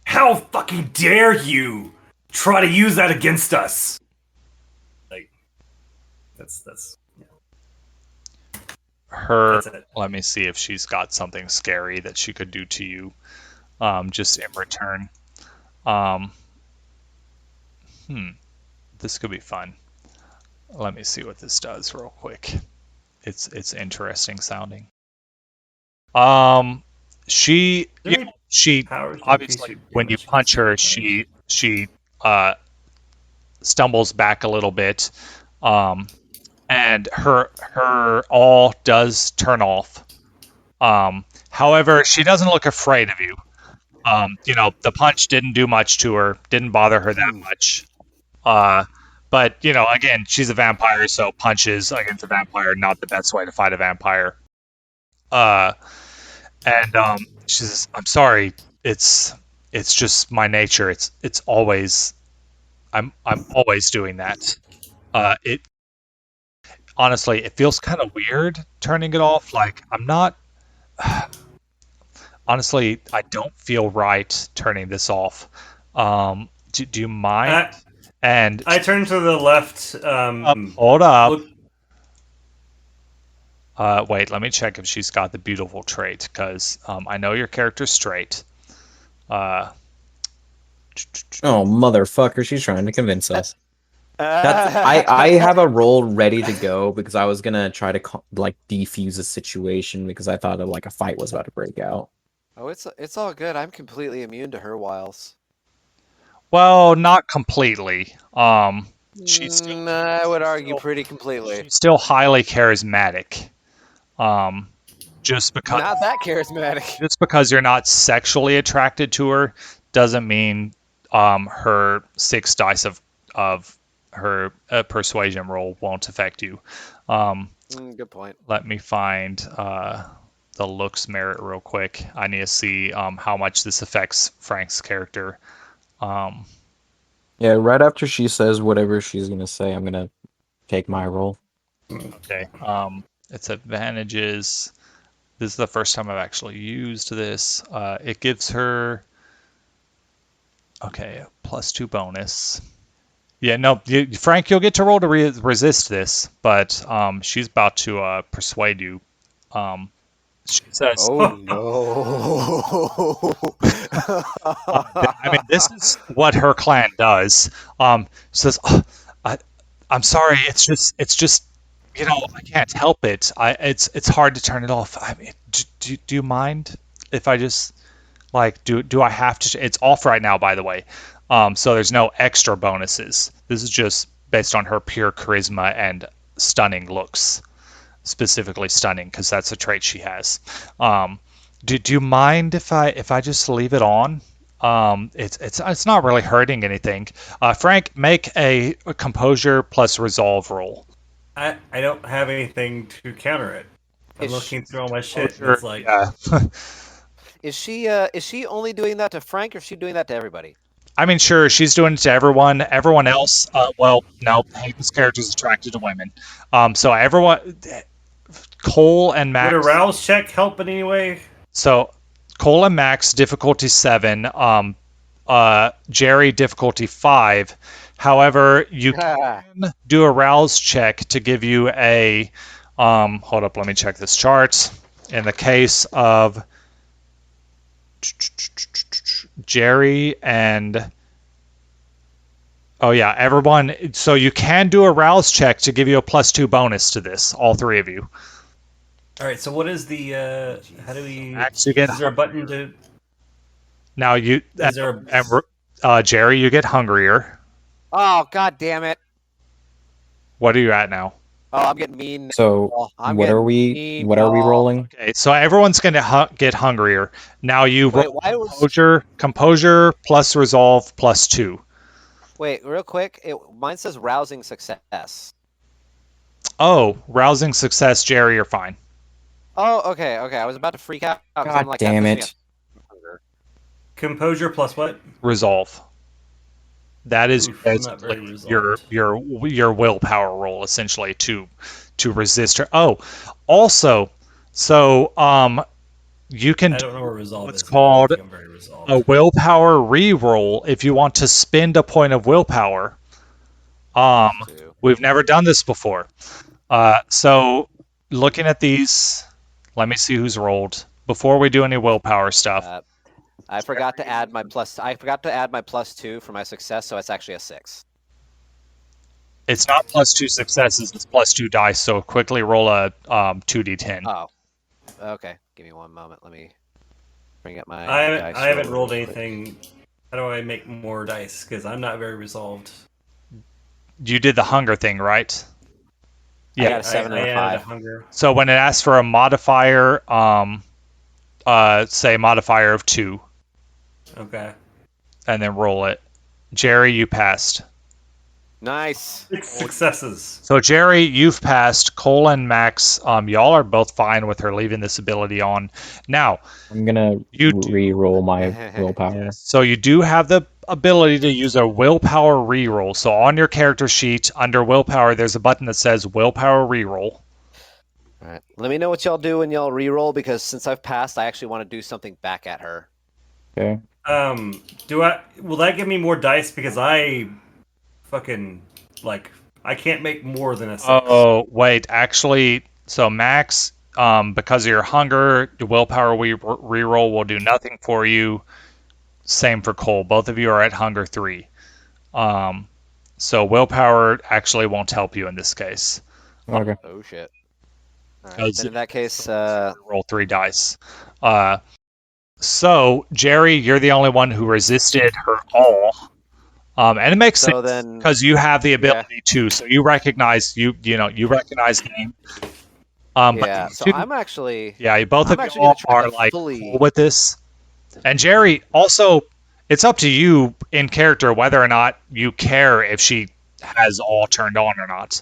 S3: how fucking dare you try to use that against us? Like, that's yeah. That's it.
S1: Let me see if she's got something scary that she could do to you, just in return. This could be fun. Let me see what this does real quick. It's interesting sounding. She obviously when you punch her, she stumbles back a little bit, and her all does turn off. However, she doesn't look afraid of you. The punch didn't do much to her, didn't bother her that much. But again, she's a vampire, so punches against a vampire not the best way to fight a vampire. She says, "I'm sorry. It's just my nature. It's always I'm always doing that. It honestly, it feels kind of weird turning it off. Like I'm not. Honestly, I don't feel right turning this off. Do you mind?" And
S3: I turn to the left.
S1: Hold up. Wait, let me check if she's got the beautiful trait, because I know your character's straight.
S4: Oh, motherfucker, she's trying to convince us. I have a roll ready to go because I was gonna try to defuse a situation because I thought a fight was about to break out.
S2: Oh, it's all good. I'm completely immune to her wiles.
S1: Well, not completely. She's still,
S2: I would argue pretty completely.
S1: She's still highly charismatic. Just because
S2: not that charismatic.
S1: Just because you're not sexually attracted to her doesn't mean her 6 dice of her persuasion roll won't affect you.
S2: Good point.
S1: Let me find the looks merit real quick. I need to see how much this affects Frank's character.
S4: Yeah, right after she says whatever she's gonna say, I'm gonna take my roll.
S1: Okay. It's advantages. This is the first time I've actually used this. It gives her, okay, +2 bonus. Yeah, no, Frank, you'll get to roll to resist this, but she's about to persuade you. She says,
S2: Oh no!
S1: I mean, this is what her clan does. Says, oh, I'm sorry. It's just, I can't help it. It's hard to turn it off. I mean, do you mind if I just do I have to? It's off right now, by the way. So there's no extra bonuses. This is just based on her pure charisma and stunning looks, specifically stunning, because that's a trait she has. Do you mind if I just leave it on? It's not really hurting anything. Frank, make a composure plus resolve roll.
S3: I don't have anything to counter it. I'm
S2: Is
S3: looking through all my shit. And
S1: Composure,
S3: it's like,
S1: yeah.
S2: Is she only doing that to Frank, or is she doing that to everybody?
S1: I mean, sure, she's doing it to everyone. Everyone else, well, no, Hayden's character is attracted to women. So everyone, Cole and Max.
S3: would a rouse check help in any way?
S1: So Cole and Max difficulty 7, Jerry difficulty 5. However, you can do a rouse check to give you a. Hold up, let me check this chart. In the case of Jerry and everyone. So you can do a rouse check to give you a +2 bonus to this. All three of you.
S3: All right. So what is the? How do we?
S1: Max, you get.
S3: Is there a button to?
S1: Now you.
S3: Is there a,
S1: Jerry, you get hungrier.
S2: Oh, god damn it!
S1: What are you at now?
S2: Oh, I'm getting mean.
S4: So
S2: I'm
S4: what
S2: getting
S4: are we?
S2: mean,
S4: What are we
S2: y'all.
S4: rolling?
S1: Okay, so everyone's going to get hungrier. Now you
S2: Wait,
S1: roll
S2: why was?
S1: composure plus resolve +2.
S2: Wait, real quick. Mine says rousing success.
S1: Oh, rousing success, Jerry, you're fine.
S2: Oh, okay. I was about to freak out. 'cause
S4: God
S2: I'm like,
S4: damn
S2: that puts
S4: it.
S2: me at hunger.
S3: composure plus what?
S1: Resolve. That is
S3: Oof, I'm not very resolved.
S1: your willpower roll essentially to resist her. Oh, also, so you can
S3: I don't know what resolve
S1: what's
S3: is.
S1: called
S3: I don't think I'm very resolved.
S1: a willpower re-roll if you want to spend a point of willpower. We've never done this before. So looking at these, let me see who's rolled before we do any willpower stuff.
S2: I forgot to add my +2 for my success, so it's actually a 6.
S1: It's not +2 successes; it's +2 dice. So quickly roll a 2d10.
S2: Oh, okay. Give me one moment. Let me bring up my.
S3: I haven't rolled anything. How do I make more dice? Because I'm not very resolved.
S1: You did the hunger thing, right?
S2: I got a 7 and a
S3: I added
S2: 5.
S3: hunger.
S1: So when it asks for a modifier, say modifier of 2,
S3: Okay.
S1: and then roll it. Jerry, you passed.
S2: Nice.
S3: 6 successes.
S1: So Jerry, you've passed. Cole and Max, y'all are both fine with her leaving this ability on. Now,
S4: I'm gonna re-roll my willpower.
S1: so you do have the ability to use a willpower reroll. So on your character sheet, under willpower, there's a button that says willpower reroll.
S2: All right. Let me know what y'all do when y'all re-roll, because since I've passed, I actually want to do something back at her.
S4: Okay.
S3: Will that give me more dice? Because I fucking I can't make more than a 6.
S1: Oh, wait, actually, so Max, because of your hunger, your willpower reroll will do nothing for you. Same for Cole. Both of you are at hunger 3. So willpower actually won't help you in this case.
S4: Okay.
S2: Oh shit. All right. Then in that case,
S1: roll 3 dice. So Jerry, you're the only one who resisted her all. And it makes
S2: So
S1: sense
S2: then-
S1: because you have the ability to. So you recognize you recognize game.
S2: yeah.
S1: But
S2: So
S1: you-
S2: I'm actually.
S1: both
S2: I'm
S1: of
S2: actually
S1: you all
S2: gonna try
S1: are
S2: to
S1: like
S2: fully-
S1: cool with this. And Jerry, also, it's up to you in character whether or not you care if she has all turned on or not.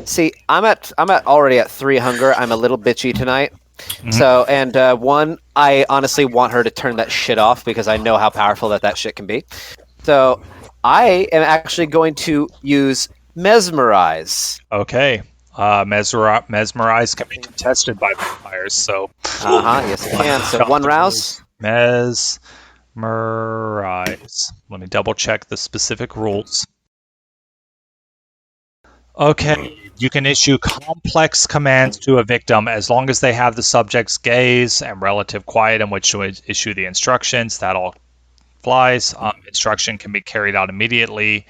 S2: See, I'm already at 3 hunger. I'm a little bitchy tonight.
S1: Mm-hmm.
S2: So, and one, I honestly want her to turn that shit off because I know how powerful that shit can be. So, I am actually going to use mesmerize.
S1: Okay. Mesmerize can be contested by vampires, so.
S2: Yes, it can. So one rouse.
S1: Mesmerize. Let me double check the specific rules. Okay, you can issue complex commands to a victim as long as they have the subject's gaze and relative quiet in which to issue the instructions. That all flies. Instruction can be carried out immediately.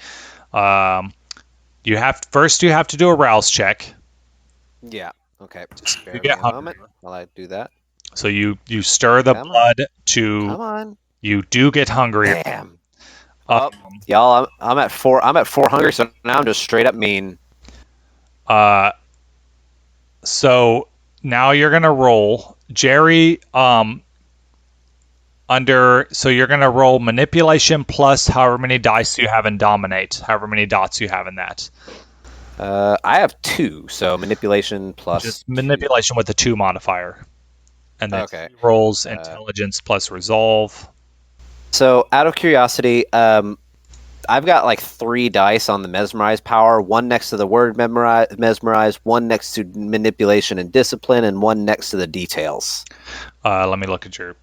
S1: You have to do a rouse check.
S2: Yeah. Okay. Bear
S1: You
S2: with
S1: get
S2: me a
S1: hungry.
S2: moment while I do that.
S1: So you stir the blood to.
S2: Come on.
S1: You do get hungry.
S2: Damn. Y'all, I'm at 4. I'm at 4 hungry, so now I'm just straight up mean.
S1: So now you're gonna roll, Jerry. So you're gonna roll manipulation plus however many dice you have in dominate, however many dots you have in that.
S2: I have 2, so manipulation plus.
S1: Just manipulation with the 2 modifier, and then
S2: Okay.
S1: he rolls intelligence plus resolve.
S2: So out of curiosity, I've got like 3 dice on the mesmerize power. 1 next to the word mesmerize, 1 next to manipulation and discipline, and 1 next to the details.
S1: Let me look at your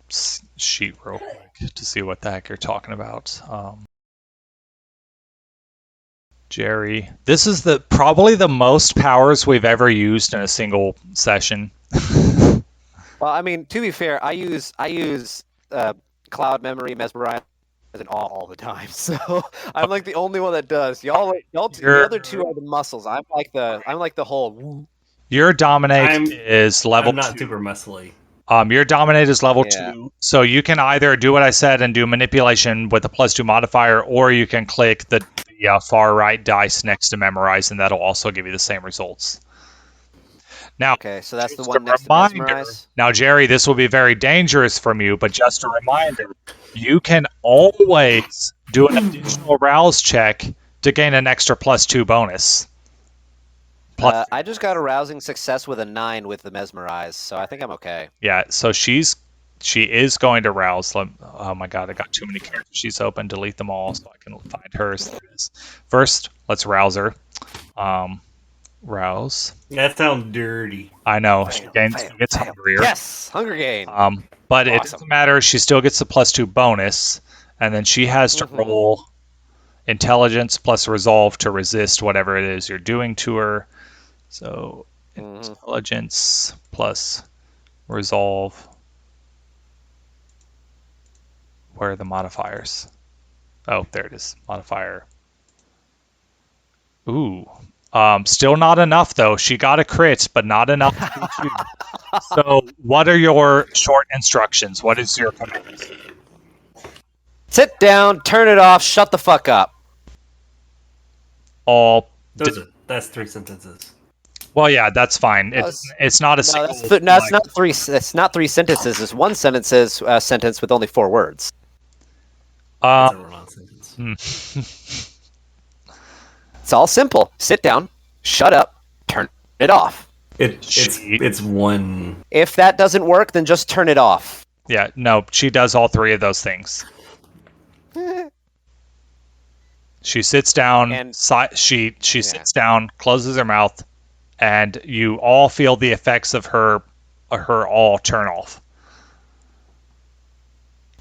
S1: sheet real quick to see what the heck you're talking about. Jerry, this is probably the most powers we've ever used in a single session.
S2: Well, I mean, to be fair, I use cloud memory, mesmerize, and all the time. So I'm like the only one that does. Y'all, the other 2 are the muscles. I'm like the whole.
S1: Your dominate is level 2.
S3: I'm not super muscly.
S1: Your dominate is level 2, so you can either do what I said and do manipulation with a +2 modifier, or you can click the far right dice next to memorize, and that'll also give you the same results. Now,
S2: okay, so that's the one next to mesmerize.
S1: Now, Jerry, this will be very dangerous from you, but just a reminder: you can always do an additional rouse check to gain an extra +2 bonus.
S2: I just got a rousing success with a 9 with the mesmerize, so I think I'm okay.
S1: Yeah, so she is going to rouse. Oh my god, I got too many characters she's open. Delete them all so I can find hers. First, let's rouse her. Rouse.
S3: That sounds dirty.
S1: I know. She gets hungrier.
S2: Yes, hunger gain.
S1: But it doesn't matter. She still gets the +2 bonus, and then she has to roll intelligence plus resolve to resist whatever it is you're doing to her. So intelligence plus resolve. Where are the modifiers? Oh, there it is. Modifier. Ooh. Still not enough though. She got a crit, but not enough to beat you. So what are your short instructions? What is your command?
S2: Sit down, turn it off, shut the fuck up.
S3: That's 3 sentences.
S1: Well, yeah, that's fine. It's not a single.
S2: It's not 3. It's not 3 sentences. It's 1 sentence with only 4 words.
S3: That's a run-on sentence.
S2: It's all simple. Sit down, shut up, turn it off.
S3: It's 1.
S2: If that doesn't work, then just turn it off.
S1: Yeah, no, she does all 3 of those things. She sits down.
S2: And
S1: she sits down, closes her mouth, and you all feel the effects of her all turn off.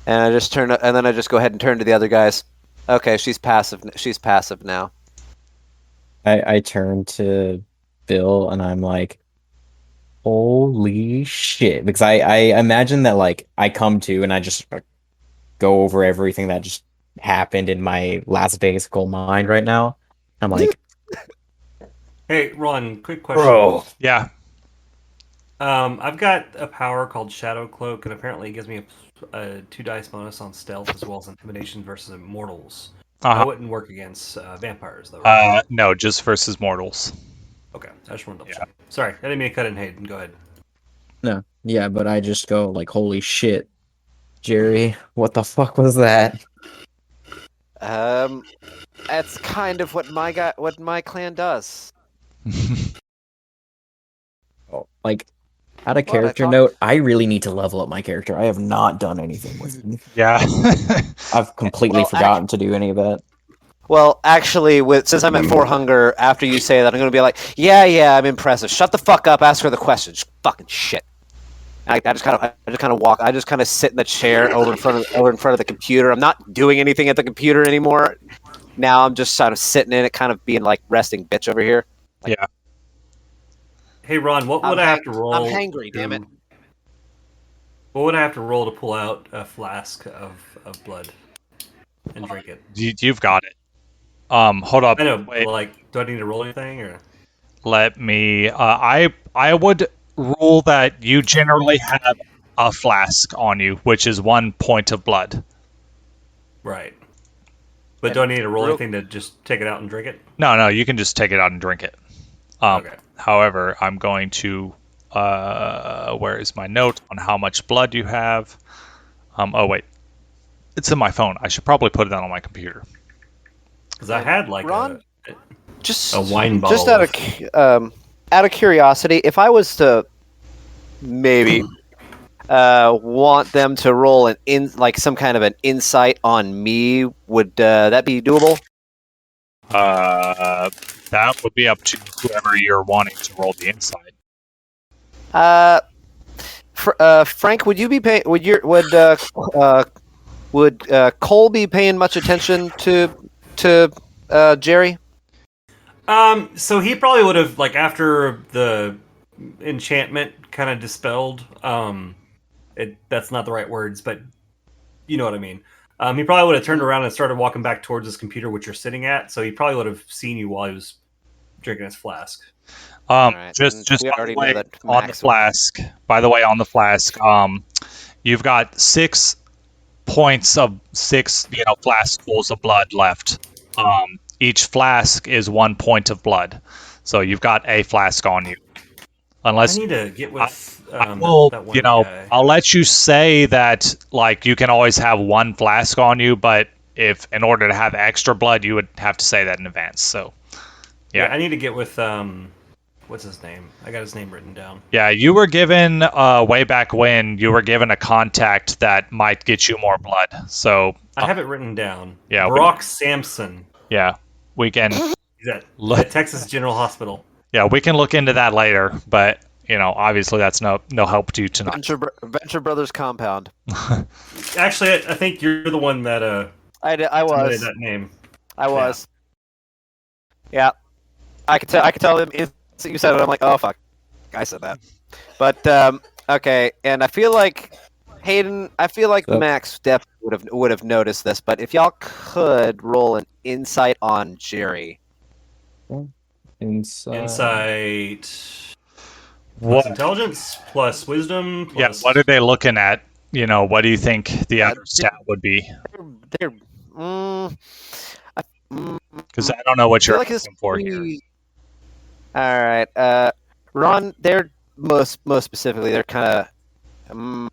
S2: And I just then I just go ahead and turn to the other guys. Okay, she's passive. She's passive now.
S4: I turn to Bill and I'm like, holy shit. Because I imagine that like I come to and I just go over everything that just happened in my lackadaisical mind right now. I'm like,
S3: hey, Ron, quick question.
S4: bro.
S1: Yeah.
S3: I've got a power called Shadow Cloak, and apparently it gives me a 2 dice bonus on stealth as well as intimidation versus mortals. That wouldn't work against vampires, though, right?
S1: No, just versus mortals.
S3: Okay, I just want to double check. Sorry, I didn't mean to cut in, Hayden. Go ahead.
S4: No, yeah, but I just go like, holy shit, Jerry, what the fuck was that?
S2: That's kind of what my clan does.
S4: Oh, like, out of character note, I really need to level up my character. I have not done anything with him.
S1: Yeah.
S4: I've completely forgotten to do any of that.
S2: Well, actually, since I'm at 4 hunger, after you say that, I'm going to be like, yeah, I'm impressive. Shut the fuck up. Ask her the questions. Fucking shit. I just kind of walk. I just kind of sit in the chair over in front of the computer. I'm not doing anything at the computer anymore. Now I'm just sort of sitting in it, kind of being like resting bitch over here.
S1: Yeah.
S3: Hey Ron, what would I have to roll?
S2: I'm hangry, damn it.
S3: What would I have to roll to pull out a flask of blood and drink it?
S1: You've got it. Hold up.
S3: I know.
S1: Wait.
S3: Like, do I need to roll anything or?
S1: Let me. I would rule that you generally have a flask on you, which is 1 point of blood.
S3: Right. But do I need to roll anything to just take it out and drink it?
S1: No, you can just take it out and drink it.
S3: Okay.
S1: However, I'm going to. Where is my note on how much blood you have? Oh wait, it's in my phone. I should probably put it on my computer.
S3: Because I had like
S2: Ron?
S3: a wine bottle.
S2: Just out of curiosity, if I was to maybe want them to roll like some kind of an insight on me, would that be doable?
S1: That would be up to whoever you're wanting to roll the insight.
S2: Frank, would you be paying? Would Cole be paying much attention to Jerry?
S3: So he probably would have, like, after the enchantment kind of dispelled. That's not the right words, but you know what I mean. He probably would have turned around and started walking back towards his computer, which you're sitting at. So he probably would have seen you while he was drinking his flask.
S2: Right,
S1: just
S2: we
S1: by
S2: already
S1: the way,
S2: know that
S1: on the flask. By the way, on the flask, you've got 6 points of 6, flaskfuls of blood left. Each flask is 1 point of blood, so you've got a flask on you. Unless
S3: I need to get with
S1: that one
S3: guy.
S1: I'll let you say that, like, you can always have 1 flask on you, but if in order to have extra blood, you would have to say that in advance. So, yeah,
S3: I need to get with what's his name? I got his name written down.
S1: Yeah, you were given way back when you were given a contact that might get you more blood. So
S3: I have it written down.
S1: Yeah,
S3: Brock Sampson.
S1: Yeah, we can.
S3: He's at Texas General Hospital.
S1: Yeah, we can look into that later, but obviously that's no help to you tonight.
S2: Venture Brothers Compound.
S3: Actually, I think you're the one that
S2: I was
S3: that name.
S2: I was. Yeah, I could tell them if you said it. I'm like, oh fuck, I said that. But okay, and I feel like Hayden. I feel like Max definitely would have noticed this. But if y'all could roll an insight on Jerry.
S3: Insight. Plus intelligence, plus wisdom. Plus...
S1: Yeah, what are they looking at? What do you think the other stat would be? Because I don't know what you're looking for here.
S2: All right, Ron. They're most specifically. They're kind of.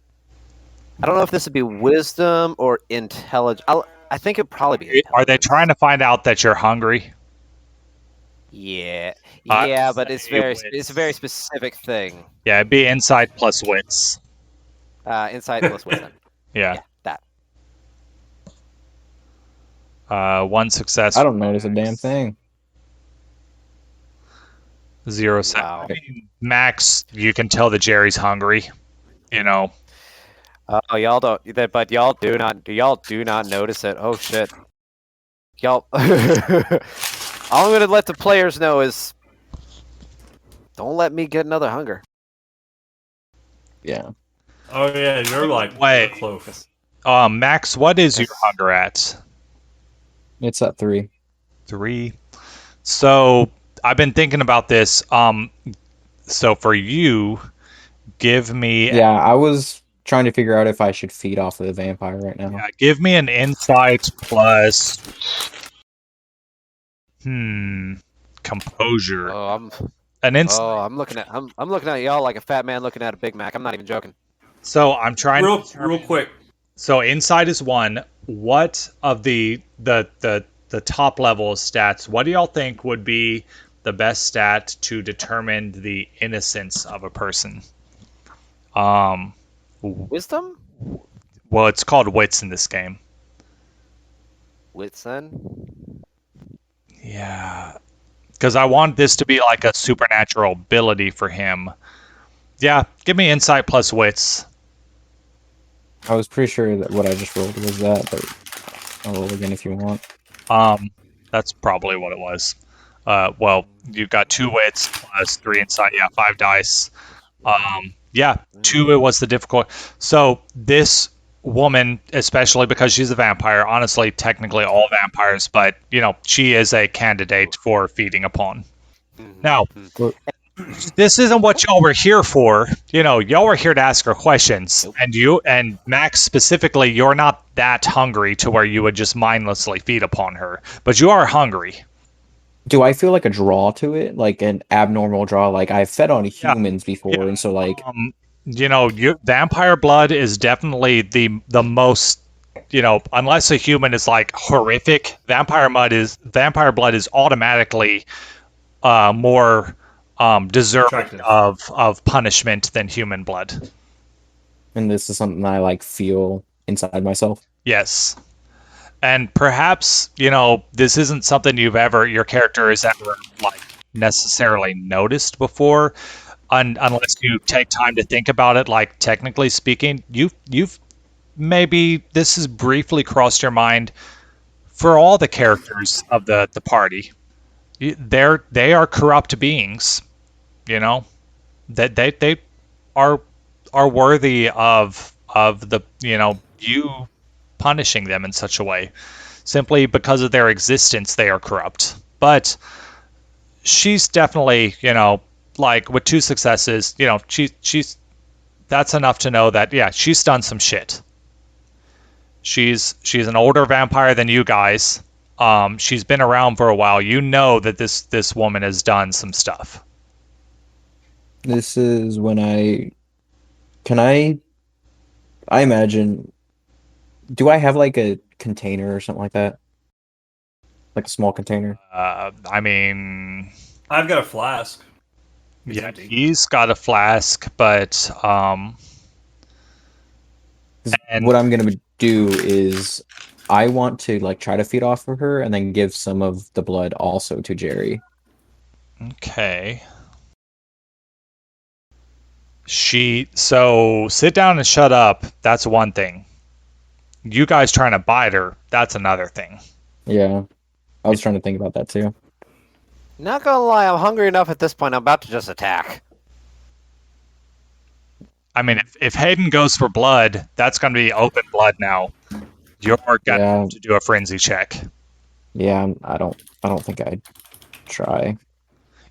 S2: I don't know if this would be wisdom or intelligence. I think it'd probably be.
S1: Are they trying to find out that you're hungry?
S2: Yeah, but it's a very specific thing.
S1: Yeah, it'd be insight plus wits.
S2: Insight plus wisdom.
S1: Yeah,
S2: that.
S1: 1 success.
S4: I don't notice a damn thing.
S1: 0 set.
S2: Wow.
S1: Max, you can tell that Jerry's hungry.
S2: Oh, y'all don't. But y'all do not notice it. Oh shit. Y'all. All I'm gonna let the players know is, don't let me get another hunger.
S4: Yeah.
S3: Oh yeah, you're like
S1: wait.
S3: Close.
S1: Max, what is your hunger at?
S4: It's at 3.
S1: 3. So I've been thinking about this. So for you, give me.
S4: Yeah, I was trying to figure out if I should feed off of the vampire right now.
S1: Yeah, give me an insight plus. Composure.
S2: Oh,
S1: An insight.
S2: I'm looking at y'all like a fat man looking at a Big Mac. I'm not even joking.
S1: So I'm trying
S3: real quick.
S1: So insight is 1. What of the top level stats? What do y'all think would be the best stat to determine the innocence of a person?
S2: Wisdom?
S1: Well, it's called wits in this game.
S2: Wits then?
S1: Yeah. Because I want this to be like a supernatural ability for him. Yeah, give me insight plus wits.
S4: I was pretty sure that what I just rolled was that, but I'll roll again if you want.
S1: That's probably what it was. Well, you've got 2 wits plus 3 insight. Yeah, 5 dice. Yeah, 2 it was the difficult. So this woman, especially because she's a vampire, honestly, technically all vampires, but she is a candidate for feeding upon. Now, this isn't what y'all were here for. Y'all were here to ask her questions, and Max specifically, you're not that hungry to where you would just mindlessly feed upon her, but you are hungry.
S4: Do I feel like a draw to it, like an abnormal draw? Like I've fed on humans before, and so like
S1: vampire blood is definitely the most. Unless a human is like horrific, vampire blood is automatically more deserving of punishment than human blood.
S4: And this is something I like feel inside myself.
S1: Yes. And perhaps, this isn't something your character has ever like necessarily noticed before, unless you take time to think about it. Like technically speaking, you've maybe this has briefly crossed your mind for all the characters of the party. They are corrupt beings, that they are worthy of the you punishing them in such a way. Simply because of their existence, they are corrupt. But she's definitely, like with 2 successes, she's that's enough to know that she's done some shit. She's an older vampire than you guys. She's been around for a while. You know that this woman has done some stuff.
S4: This is when I imagine, do I have like a container or something like that? Like a small container?
S1: I mean,
S3: I've got a flask.
S1: He's got a flask, but
S4: and what I'm gonna do is I want to like try to feed off of her and then give some of the blood also to Jerry.
S1: Okay. So sit down and shut up. That's one thing. You guys trying to bite her, that's another thing.
S4: Yeah. I was trying to think about that too.
S2: Not gonna lie, I'm hungry enough at this point. I'm about to just attack.
S1: I mean, if Hayden goes for blood, that's going to be open blood now. You're going to have to do a frenzy check.
S4: Yeah, I don't think I'd try.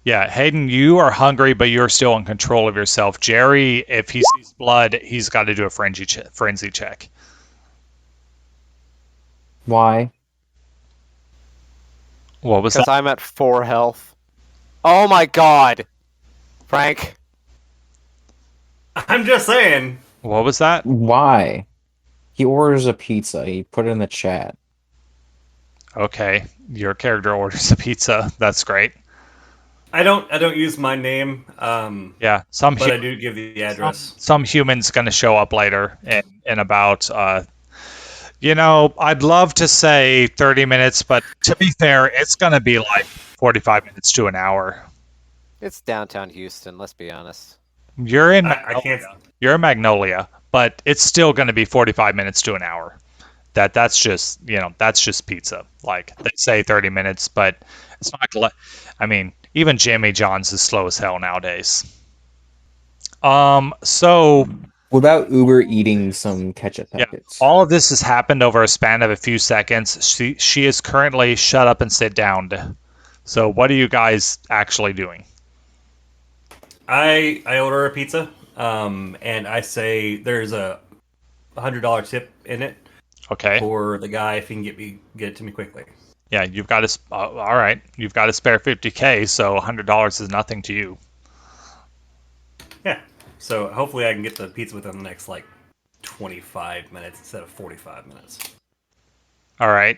S1: Yeah, Hayden, you are hungry, but you're still in control of yourself. Jerry, if he sees blood, he's got to do a frenzy check.
S4: Why?
S1: What was that?
S2: Because I'm at 4 health. Oh my god! Frank.
S3: I'm just saying.
S1: What was that?
S4: Why? He orders a pizza. He put it in the chat.
S1: Okay, your character orders a pizza. That's great.
S3: I don't use my name.
S1: Yeah,
S3: but I do give the address.
S1: Some human's going to show up later in about I'd love to say 30 minutes, but to be fair, it's going to be like 45 minutes to an hour.
S2: It's downtown Houston, let's be honest.
S1: You're in Magnolia. You're in Magnolia, but it's still going to be 45 minutes to an hour. That's just pizza. Like they say 30 minutes, but it's not. I mean, even Jimmy John's is slow as hell nowadays. So
S4: what about Uber eating some ketchup packets?
S1: Yeah, all of this has happened over a span of a few seconds. She is currently shut up and sit down. So what are you guys actually doing?
S3: I order a pizza, and I say there's a $100 tip in it.
S1: Okay.
S3: For the guy if he can get it to me quickly.
S1: Yeah, you've got to. All right, you've got to spare $50K, so $100 is nothing to you.
S3: Yeah. So hopefully I can get the pizza within the next 25 minutes instead of 45 minutes.
S1: All right.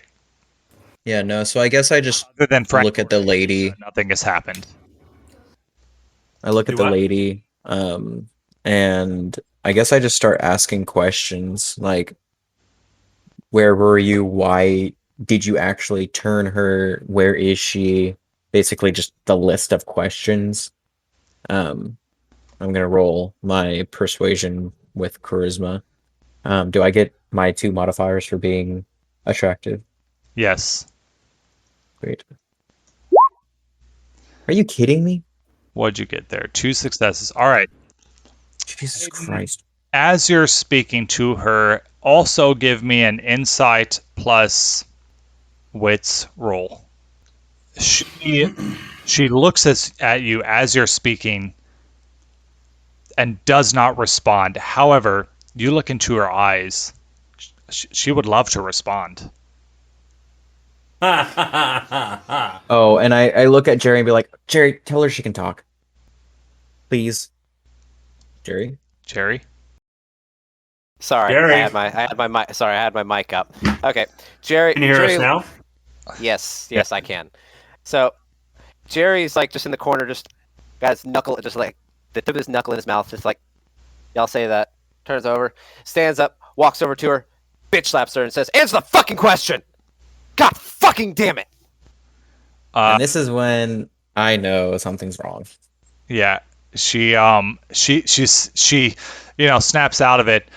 S4: Yeah, no. So I guess I just look at the lady.
S1: Nothing has happened.
S4: I look at the lady, and I guess I just start asking questions like, where were you? Why did you actually turn her? Where is she? Basically, just the list of questions. I'm gonna roll my persuasion with charisma. Do I get my 2 modifiers for being attractive?
S1: Yes.
S4: Great. Are you kidding me?
S1: What'd you get there? 2 successes. All right.
S4: Jesus Christ.
S1: As you're speaking to her, also give me an insight plus wits roll. She looks at you as you're speaking and does not respond. However, you look into her eyes. She would love to respond.
S4: Oh, and I look at Jerry and be like, Jerry, tell her she can talk. Please. Jerry?
S1: Jerry?
S2: Sorry,
S3: Jerry.
S2: I had my mic. Sorry, I had my mic up. Okay, Jerry.
S3: Can you hear
S2: Jerry,
S3: us now?
S2: Yes, I can. So, Jerry's like just in the corner, just got his knuckle, just like the tip of his knuckle in his mouth, just like y'all say that. Turns over, stands up, walks over to her, bitch slaps her, and says, "Answer the fucking question! God fucking damn it!"
S4: And this is when I know something's wrong.
S1: Yeah, she snaps out of it,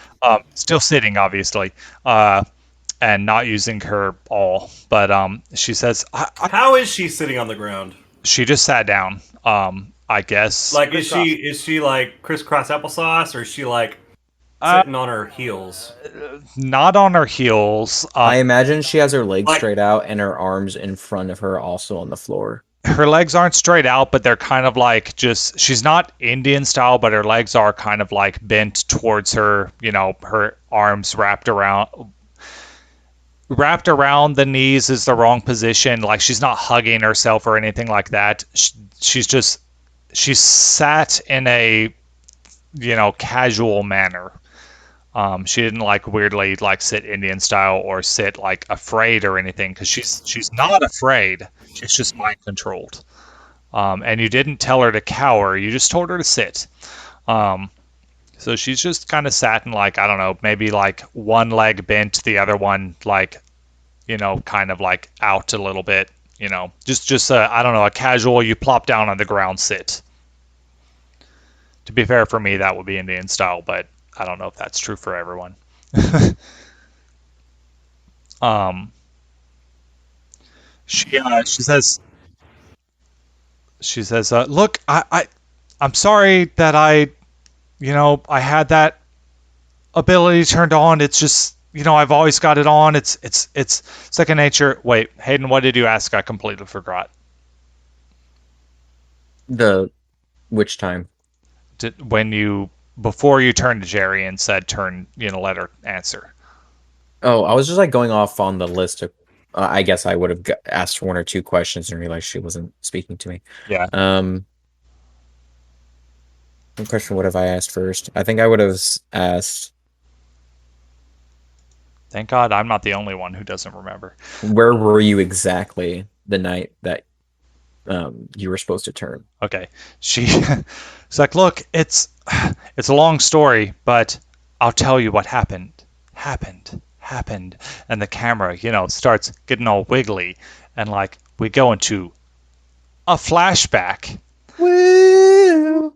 S1: still sitting obviously, and not using her all, but she says,
S3: How is she sitting on the ground?
S1: she just sat down. I guess.
S3: Like, is she like crisscross applesauce, or is she like sitting on her heels?
S1: Not on her heels.
S4: I imagine she has her legs
S3: Like-
S4: straight out and her arms in front of her also on the floor.
S1: Her legs aren't straight out, but they're kind of like just. She's not Indian style, but her legs are kind of like bent towards her. Her arms wrapped around the knees is the wrong position. Like she's not hugging herself or anything like that. She's sat in a casual manner. She didn't like weirdly like sit Indian style or sit like afraid or anything, because she's not afraid. She's just mind controlled. And you didn't tell her to cower. You just told her to sit. So she's just kind of sat and like, I don't know, maybe like one leg bent, the other one like, kind of like out a little bit, just I don't know, a casual, you plop down on the ground sit. To be fair, for me, that would be Indian style, but I don't know if that's true for everyone. She says, look, I'm sorry that I had that ability turned on. It's just, I've always got it on. It's second nature. Wait, Hayden, what did you ask? I completely forgot.
S4: Which time?
S1: Before you turned to Jerry and said, let her answer.
S4: Oh, I was just like going off on the list of. I guess I would have asked 1 or 2 questions and realized she wasn't speaking to me.
S1: Yeah.
S4: What question would have I asked first? I think I would have asked.
S1: Thank God I'm not the only one who doesn't remember.
S4: Where were you exactly the night that you were supposed to turn?
S1: Okay. She's like, look, it's a long story, but I'll tell you what happened. And the camera, starts getting all wiggly, and like we go into a flashback.
S4: Woo!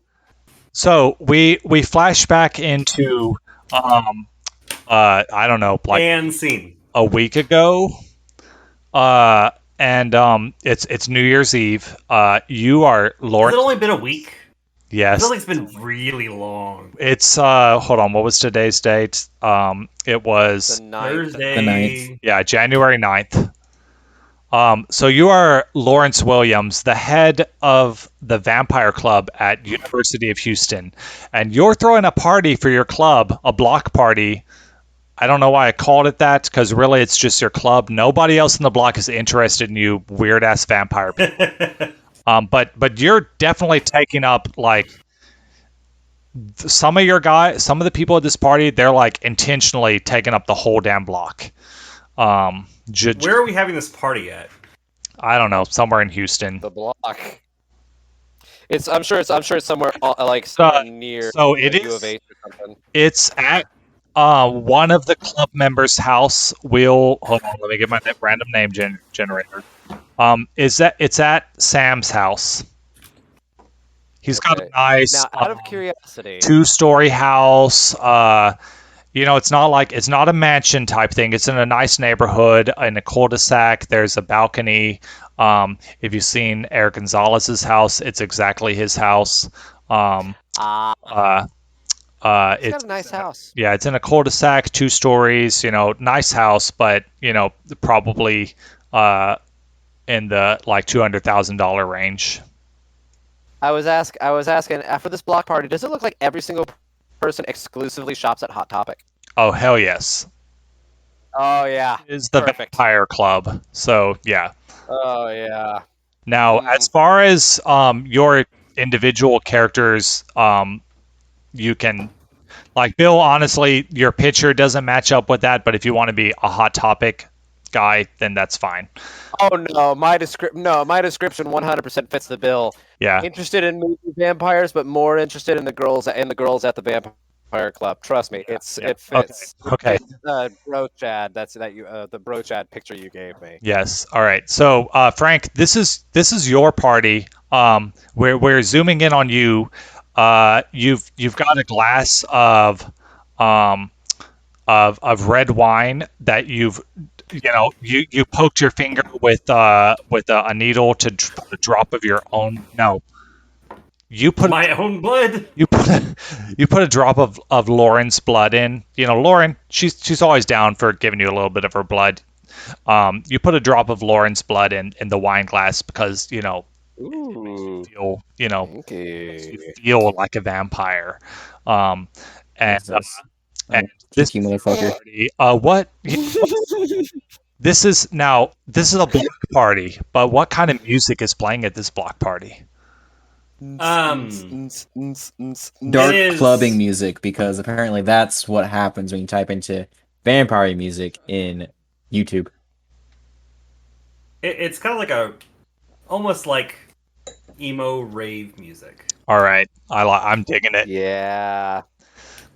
S1: So we flash back into I don't know, like
S3: And scene.
S1: a week ago. And it's New Year's Eve. You are Lord.
S3: Has it only been a week? I
S1: Yes.
S3: feel like it's been really long.
S1: It's hold on, what was today's date? It was
S2: The ninth.
S3: Thursday.
S4: The 9th.
S1: yeah, January 9th. So you are Lawrence Williams, the head of the Vampire Club at University of Houston, and you're throwing a party for your club, a block party. I don't know why I called it that, because really it's just your club. Nobody else in the block is interested in you, weird ass vampire people. But you're definitely taking up like some of the people at this party. They're like intentionally taking up the whole damn block.
S3: Where are we having this party at?
S1: I don't know, somewhere in Houston.
S2: The block. I'm sure it's somewhere like somewhere near
S1: So it
S2: U
S1: is.
S2: of H or something.
S1: It's at one of the club members' house will hold on. Let me get my random name generator. It's at Sam's house. He's got a
S2: Okay.
S1: nice
S2: Now, out of curiosity,
S1: 2-story house. It's not a mansion type thing. It's in a nice neighborhood in a cul-de-sac. There's a balcony. If you've seen Eric Gonzalez's house, it's exactly his house.
S2: he's
S1: It's
S2: got a nice house.
S1: yeah, it's in a cul-de-sac, 2 stories. Nice house, but probably in the like $200,000 range.
S2: I was asking after this block party, does it look like every single person exclusively shops at Hot Topic?
S1: Oh hell yes!
S2: Oh yeah,
S1: Is the
S2: perfect.
S1: Vampire Club. So yeah.
S2: Oh yeah.
S1: Now, as far as your individual characters, you can like Bill. Honestly, your picture doesn't match up with that. But if you want to be a Hot Topic guy, then that's fine.
S2: Oh no, my description 100% fits the bill.
S1: Yeah.
S2: Interested in movie vampires, but more interested in the girls at the Vampire Club. Trust me, it fits.
S1: Okay.
S2: Bro Chad, the Bro Chad picture you gave me.
S1: Yes. All right. So, Frank, this is your party. We're zooming in on you. You've got a glass of red wine that you poked your finger with a needle to put a drop of your own. No. You put
S3: My own blood.
S1: You put a drop of Lauren's blood in. Lauren, she's always down for giving you a little bit of her blood. You put a drop of Lauren's blood in the wine glass because
S2: Ooh.
S1: you feel like a vampire. And this
S4: motherfucker.
S1: party, this is a block party, but what kind of music is playing at this block party?
S4: Dark
S3: It is-
S4: clubbing music, because apparently that's what happens when you type into vampire music in YouTube.
S3: It's kind of like almost like emo rave music.
S1: All right, I'm digging it.
S2: Yeah.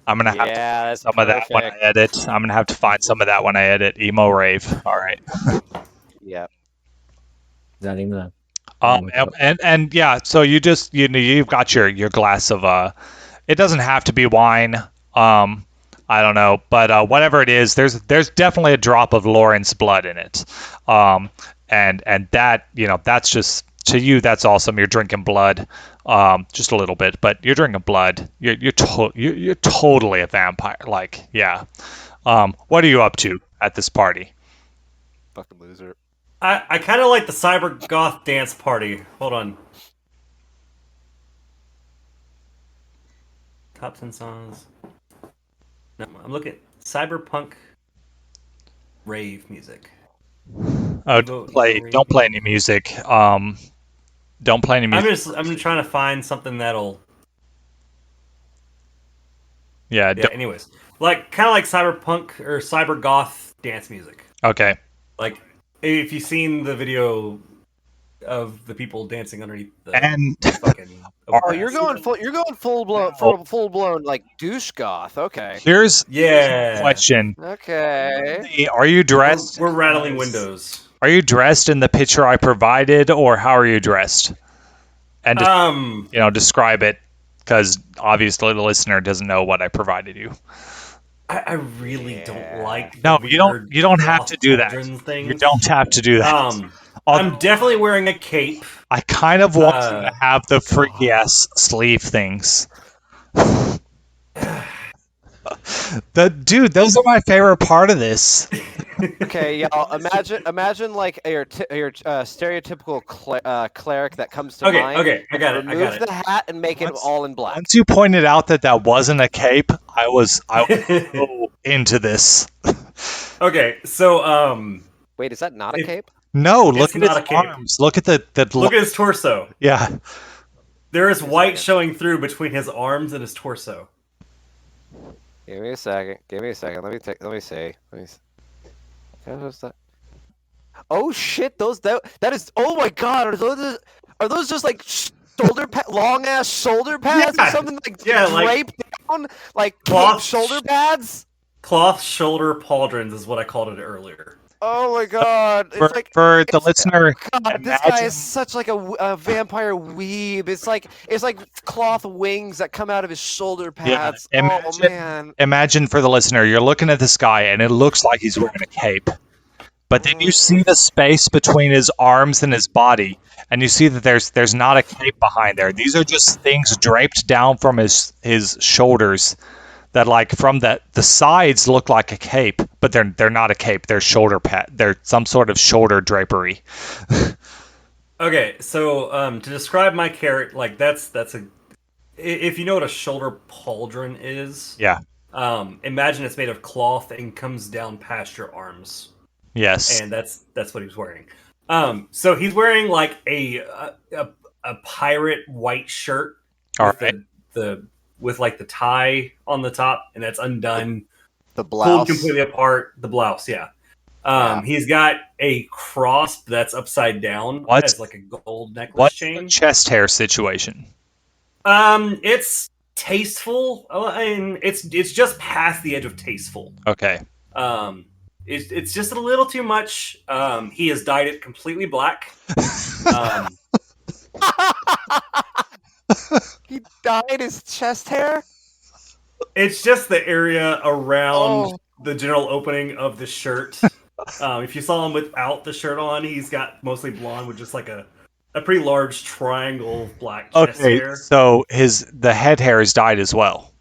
S1: I'm gonna have to
S2: that's
S1: some of that when I edit. I'm gonna have to find some of that when I edit. Emo rave. All right.
S2: Yeah.
S4: Is that even that?
S1: And yeah, so you've got your glass of it doesn't have to be wine. I don't know, but whatever it is, there's definitely a drop of Lauren's blood in it. And that, that's just, to you, that's awesome. You're drinking blood, just a little bit, but you're drinking blood. You're totally a vampire. Like, yeah. What are you up to at this party?
S2: Fucking loser.
S3: I kind of like the cyber goth dance party. Hold on. Top 10 songs. No, I'm looking at cyberpunk rave music.
S1: Oh, don't play any music. Don't play any music.
S3: I'm just trying to find something that'll.
S1: Yeah.
S3: Anyways, kind of like cyberpunk or cyber goth dance music.
S1: Okay.
S3: Like, if you've seen the video of the people dancing underneath the fucking.
S2: Oh, you're going full blown like douche goth. Okay.
S1: Here's
S3: Yeah.
S1: a question.
S2: Okay.
S1: Are you dressed?
S3: We're rattling windows.
S1: Are you dressed in the picture I provided, or how are you dressed? And describe it, because obviously the listener doesn't know what I provided you.
S3: I really don't like.
S1: No,
S3: the
S1: you don't.
S3: weird
S1: You don't have to do that.
S3: things.
S1: You don't have to do that.
S3: I'm definitely wearing a cape.
S1: I kind of want you to have the freaky ass sleeve things. Dude, those are my favorite part of this.
S2: Okay, y'all. Imagine like your stereotypical cleric that comes to mind.
S3: Okay, I got it.
S2: Remove the hat and make it all in black.
S1: Once you pointed out that wasn't a cape, I was so into this.
S3: Okay, so
S2: Wait, is that not a cape?
S1: No, look
S3: It's
S1: at
S3: not
S1: his
S3: a cape.
S1: arms. Look at
S3: look at his torso.
S1: Yeah.
S3: There is white showing through between his arms and his torso.
S2: Give me a second. Let me see. What's that? Oh shit! That is. Oh my god! Are those just like long ass shoulder pads or something like draped down like
S3: cloth
S2: shoulder pads?
S3: cloth shoulder pauldrons is what I called it earlier.
S2: Oh my god!
S1: For,
S2: It's like
S1: for the listener,
S2: God, this guy is such like a vampire weeb. It's like cloth wings that come out of his shoulder pads. Oh man!
S1: imagine for the listener, you're looking at this guy and it looks like he's wearing a cape. But then you see the space between his arms and his body, and you see that there's not a cape behind there. These are just things draped down from his shoulders that, like, from the sides look like a cape, but they're not a cape. They're shoulder pad. They're some sort of shoulder drapery.
S3: Okay, so to describe my character, like that's a. If you know what a shoulder pauldron is,
S1: Yeah.
S3: Imagine it's made of cloth and comes down past your arms.
S1: Yes.
S3: And that's what he's wearing. So he's wearing like a pirate white shirt with the with like the tie on the top, and that's undone.
S2: The blouse
S3: pulled completely apart. The blouse, yeah. He's got a cross that's upside down. As like a gold necklace chain.
S1: What's the chest hair situation?
S3: It's tasteful. And it's just past the edge of tasteful.
S1: Okay.
S3: It's just a little too much. He has dyed it completely black.
S2: He dyed his chest hair?
S3: It's just the area around the general opening of the shirt. If you saw him without the shirt on, he's got mostly blonde with just like a pretty large triangle black chest hair.
S1: So the head hair is dyed as well?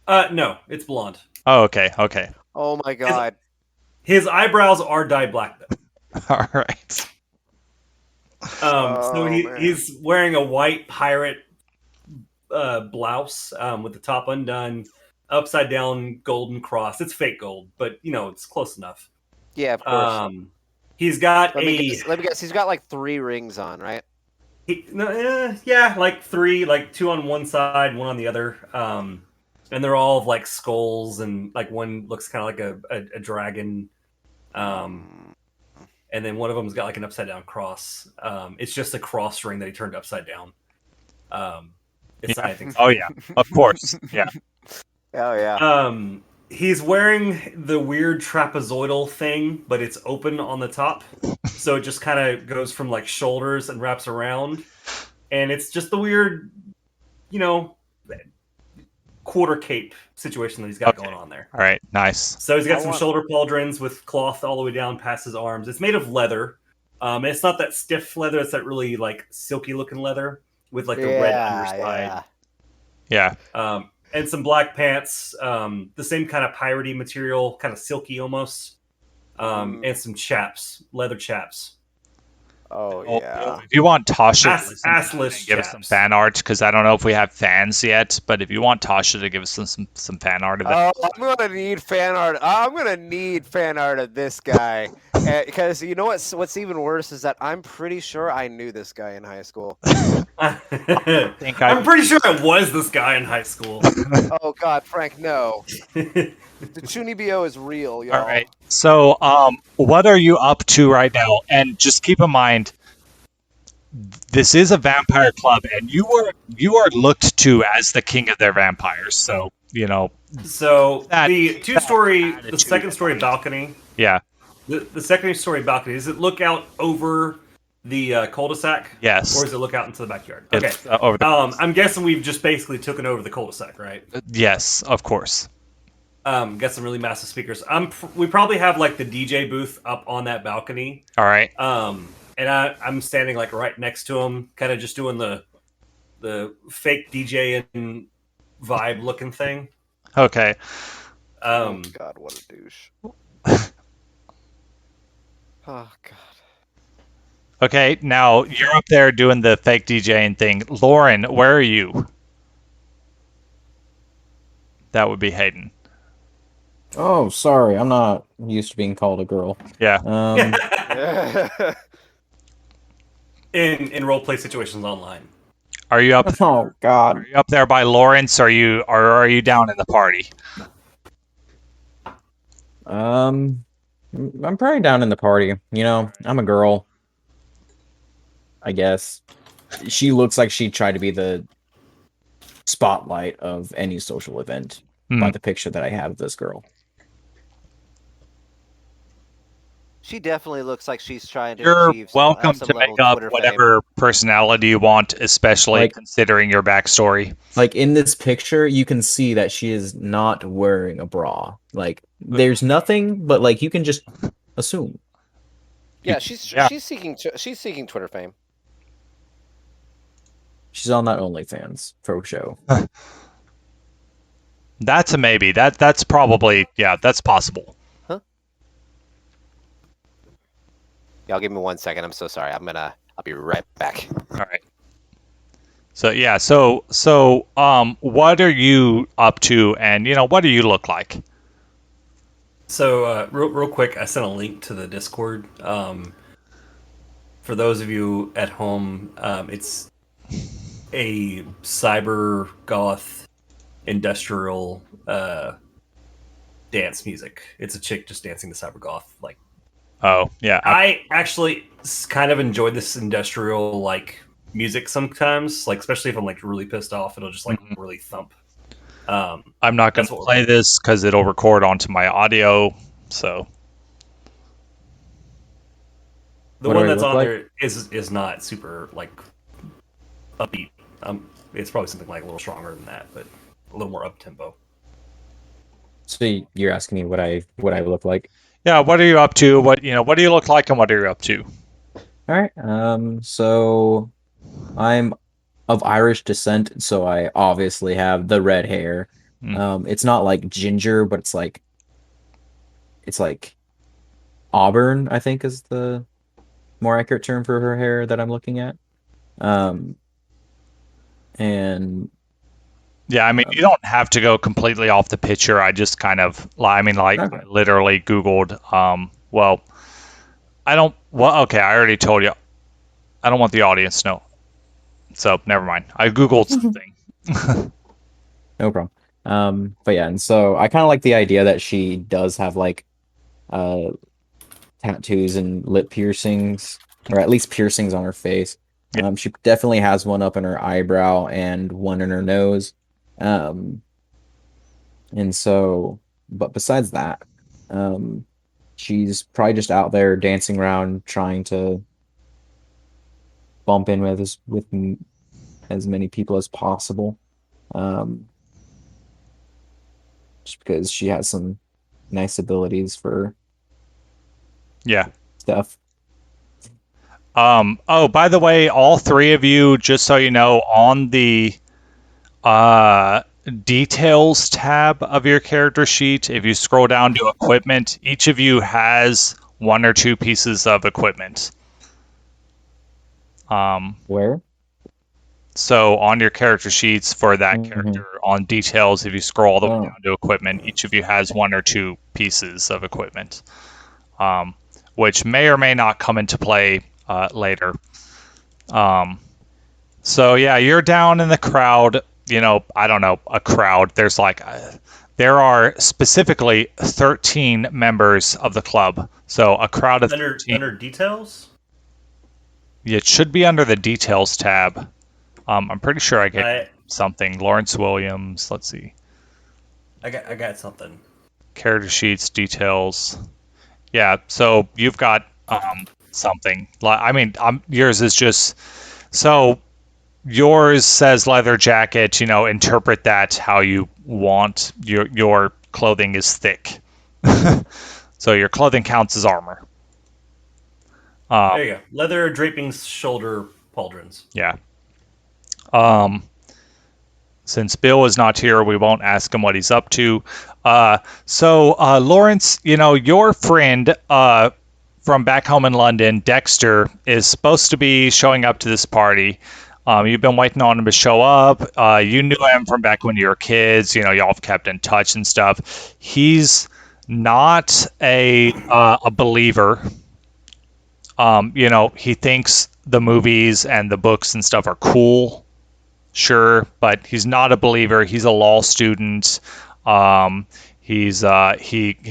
S3: No, it's blonde.
S1: Oh, okay.
S2: Oh my god.
S3: His eyebrows are dyed black, though.
S1: All right.
S3: So he's wearing a white pirate blouse with the top undone, upside down golden cross. It's fake gold, but it's close enough.
S2: Yeah, of course.
S3: He's got
S2: let me guess. He's got like 3 rings on, right?
S3: Yeah, like 3, like 2 on one side, 1 on the other. And they're all of like skulls, and like one looks kind of like a dragon. And then one of them's got like an upside down cross. It's just a cross ring that he turned upside down. It's not anything.
S1: Oh yeah, of course. Yeah.
S2: Oh yeah.
S3: He's wearing the weird trapezoidal thing, but it's open on the top, so it just kind of goes from like shoulders and wraps around, and it's just the weird, quarter cape situation that he's got going on there.
S1: All right, nice.
S3: So he's got some shoulder pauldrons with cloth all the way down past his arms. It's made of leather. It's not that stiff leather. It's that really like silky looking leather with like the red underside.
S1: Yeah.
S3: And some black pants. The same kind of piratey material, kind of silky almost. And some chaps, leather chaps.
S2: Oh yeah.
S1: If you want Tasha
S3: assless
S1: to give us some fan art, because I don't know if we have fans yet, but if you want Tasha to give us some fan art of that.
S2: I'm gonna need fan art. I'm gonna need fan art of this guy, because you know what's even worse is that I'm pretty sure I knew this guy in high school.
S3: I'm pretty sure I was this guy in high school.
S2: Oh God, Frank, no. The Chunibyo is real, y'all.
S1: All right. So, what are you up to right now? And just keep in mind, this is a vampire club, and you are looked to as the king of their vampires. So,
S3: So the second story balcony.
S1: Yeah.
S3: The second story balcony, does it look out over the cul-de-sac?
S1: Yes.
S3: Or does it look out into the backyard? Okay.
S1: Over
S3: I'm guessing we've just basically taken over the cul-de-sac, right?
S1: Yes, of course.
S3: Got some really massive speakers. We probably have like the DJ booth up on that balcony.
S1: All right.
S3: And I'm standing like right next to him, kind of just doing the fake DJ and vibe looking thing.
S1: Okay.
S2: Oh God, what a douche. Oh God.
S1: Okay, now you're up there doing the fake DJing thing. Lauren, where are you? That would be Hayden.
S4: Oh, sorry. I'm not used to being called a girl.
S1: Yeah.
S3: In roleplay situations online.
S1: Are you up?
S4: Oh God.
S1: Are you up there by Lawrence? Or are you down in the party?
S4: I'm probably down in the party. I'm a girl. I guess. She looks like she'd try to be the spotlight of any social event by the picture that I have of this girl.
S2: She definitely looks like she's trying to
S1: You're
S2: achieve
S1: welcome
S2: some
S1: to
S2: level
S1: make
S2: of
S1: up
S2: Twitter fame.
S1: whatever personality you want, especially
S4: Like-
S1: considering your backstory.
S4: Like in this picture, you can see that she is not wearing a bra. Like there's nothing, but like you can just assume.
S2: Yeah,
S1: Yeah.
S2: she's seeking Twitter fame.
S4: She's on that OnlyFans for show.
S1: That's a maybe. That's probably, yeah, that's possible.
S2: Huh? Y'all give me 1 second. I'm so sorry. I'll be right back.
S1: All right. So yeah, so what are you up to, and what do you look like?
S3: So, real quick, I sent a link to the Discord. For those of you at home, it's a cyber goth industrial dance music. It's a chick just dancing to cyber goth. Like,
S1: Oh yeah,
S3: I actually kind of enjoy this industrial music sometimes. Like, especially if I'm really pissed off, it'll just really thump.
S1: I'm not going
S3: that's
S1: to
S3: what
S1: play this because it'll record onto my audio. So
S3: The
S4: What do
S3: one
S4: I
S3: that's
S4: look
S3: on
S4: like?
S3: there is not super upbeat. It's probably something a little stronger than that, but a little more up tempo.
S4: So you're asking me what I look like?
S1: yeah, what are you up to? What do you look like, and what are you up to?
S4: All right. So I'm of Irish descent, so I obviously have the red hair. It's not like ginger, but it's like auburn, I think is the more accurate term for her hair that I'm looking at. And
S1: Yeah, I mean, you don't have to go completely off the picture. I just kind of, I
S4: Okay.
S1: literally Googled. Well, I don't. Well, okay, I already told you. I don't want the audience to know. So never mind. I Googled something.
S4: no problem. But yeah, and so I kind of like the idea that she does have uh tattoos and lip piercings, or at least piercings on her face.
S1: Yeah.
S4: She definitely has one up in her eyebrow and one in her nose. And so, but besides that, she's probably just out there dancing around trying to bump in with as many people as possible. Just because she has some nice abilities for
S1: Yeah.
S4: stuff.
S1: Oh, by the way, all three of you, just so you know, on the details tab of your character sheet, if you scroll down to equipment, each of you has one or two pieces of equipment.
S4: Where?
S1: So on your character sheets for that character, on details, if you scroll all the way
S4: Oh.
S1: down to equipment, each of you has one or two pieces of equipment, which may or may not come into play later. So yeah, you're down in the crowd. I don't know, a crowd. There's there are specifically 13 members of the club. So a crowd of 13.
S3: Under details.
S1: It should be under the details tab. I'm pretty sure I get
S3: I
S1: something. Lawrence Williams. Let's see.
S3: got something.
S1: Character sheets, details. Yeah. So you've got something. I mean, yours is just so. Yours says leather jacket. Interpret that how you want. Your clothing is thick, so your clothing counts as armor.
S3: There you go. Leather drapings, shoulder pauldrons.
S1: Yeah. Since Bill is not here, we won't ask him what he's up to. So Lawrence, your friend from back home in London, Dexter, is supposed to be showing up to this party. You've been waiting on him to show up. You knew him from back when you were kids. Y'all have kept in touch and stuff. He's not a believer. He thinks the movies and the books and stuff are cool. Sure, but he's not a believer. He's a law student. He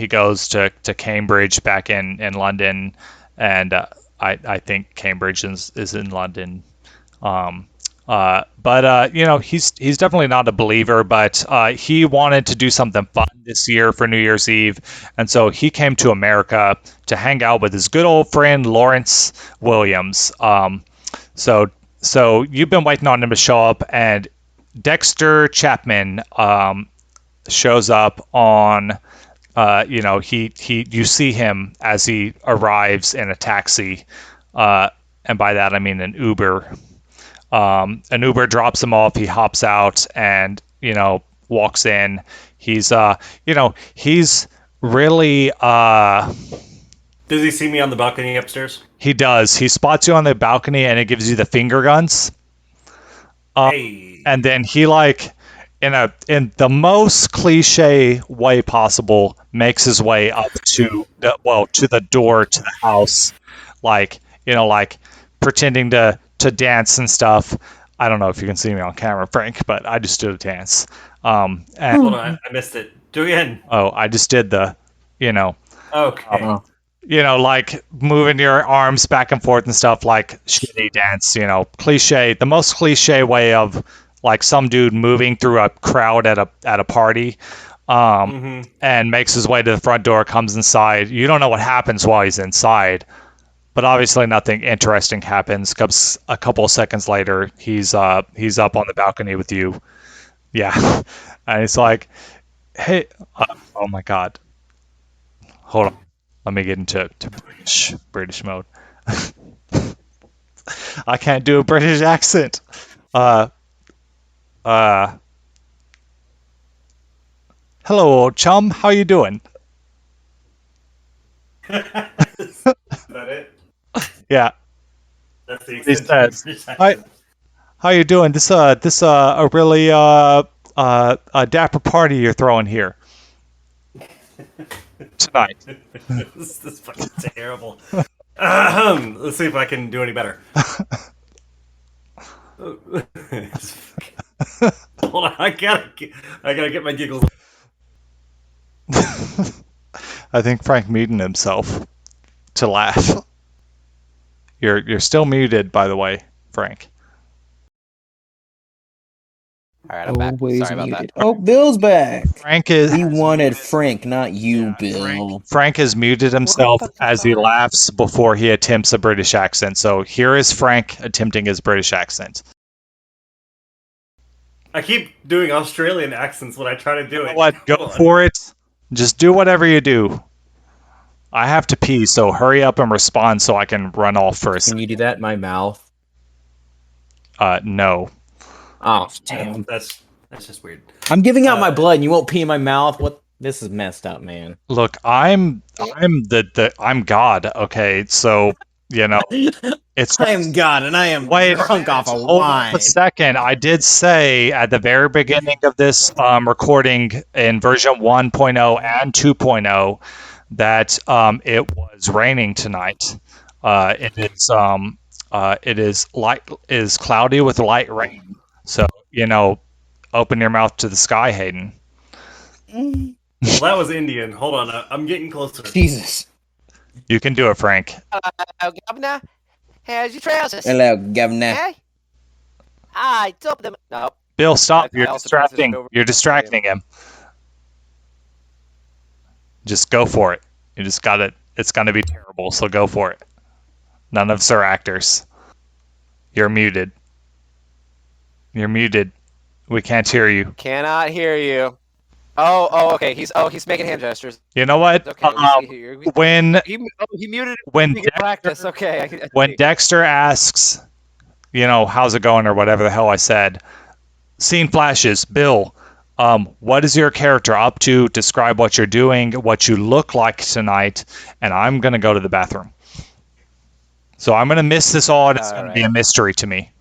S1: goes to Cambridge back in London, and I think Cambridge is in London. But he's definitely not a believer, but he wanted to do something fun this year for New Year's Eve, and so he came to America to hang out with his good old friend Lawrence Williams. So you've been waiting on him to show up, and Dexter Chapman shows up on. You see him as he arrives in a taxi, and by that I mean an Uber. An Uber drops him off. He hops out and walks in. He's he's really
S3: Does he see me on the balcony upstairs?
S1: he does. He spots you on the balcony and it gives you the finger guns.
S3: Hey.
S1: And then he in the most cliche way possible makes his way up to the door to the house, like pretending to dance and stuff. I don't know if you can see me on camera, Frank, but I just did a dance. And
S3: Hold on, I missed it. Do it again.
S1: I just did the
S3: Okay.
S1: like moving your arms back and forth and stuff, like shitty dance, cliche, the most cliche way of like some dude moving through a crowd at a party, and makes his way to the front door, comes inside. You don't know what happens while he's inside, but obviously nothing interesting happens. Comes a couple of seconds later, he's up on the balcony with you. Yeah, and it's like, hey, oh my god, hold on. Let me get into British mode. I can't do a British accent. Hello, old chum. How you doing?
S3: Is that it?
S1: Yeah.
S3: That's the
S1: He
S3: extent.
S1: says, "Hi, how you doing? This a really a dapper party you're throwing here tonight."
S3: This is fucking terrible. Let's see if I can do any better. Hold on, I gotta get my giggles.
S1: I think Frank muted himself to laugh. You're still muted, by the way, Frank.
S2: All right, I'm back.
S4: Always
S2: Sorry about
S4: muted. Oh, Bill's back.
S1: Frank is
S4: We wanted Frank, not you,
S3: Yeah,
S4: Bill.
S1: Frank has muted himself
S2: What the
S1: as he
S2: fuck?
S1: laughs before he attempts a British accent. So here is Frank attempting his British accent.
S3: I keep doing Australian accents when I try to do
S1: You
S3: it.
S1: know what? Go
S3: Hold on.
S1: for it. Just do whatever you do. I have to pee, so hurry up and respond so I can run off first.
S4: Can you do that in my mouth?
S1: No.
S4: Oh, damn.
S3: That's just weird.
S4: I'm giving out my blood and you won't pee in my mouth? What? This is messed up, man.
S1: Look, I'm God. Okay, so it's.
S4: I am God and I am drunk off of
S1: Hold
S4: wine.
S1: on a second. I did say at the very beginning of this recording in version 1.0 and 2.0 that it was raining tonight. It is cloudy with light rain. So open your mouth to the sky, Hayden.
S3: Well, that was Indian. Hold on, I'm getting closer.
S4: Jesus.
S1: You can do it, Frank.
S2: Governor, here's your trousers.
S4: Hello, Governor.
S2: Hey? I took them. No.
S1: Bill, stop!
S2: I
S1: You're
S2: also
S1: distracting.
S2: transitioned over
S1: You're
S2: to
S1: distracting him. Just go for it. You just got it. It's going to be terrible, so go for it. None of us are actors. You're muted. You're muted. We can't hear you.
S2: Cannot hear you. Oh, okay. He's making hand gestures.
S1: You know what?
S2: Okay. we see here.
S1: He
S2: muted.
S1: when
S2: We can practice. Okay. I
S1: when
S2: see.
S1: Dexter asks, how's it going or whatever the hell I said, scene flashes. Bill, what is your character up to? Describe what you're doing, what you look like tonight, and I'm gonna go to the bathroom. So I'm gonna miss this all, and it's gonna be a mystery to me.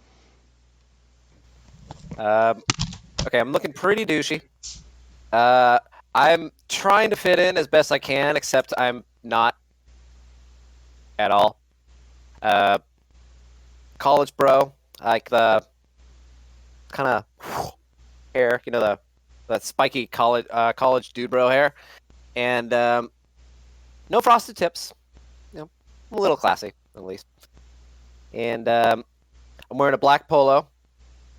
S2: Okay, I'm looking pretty douchey. I'm trying to fit in as best I can, except I'm not at all. College bro, like the kind of hair, the spiky college dude bro hair, and no frosted tips. I'm a little classy at least, and I'm wearing a black polo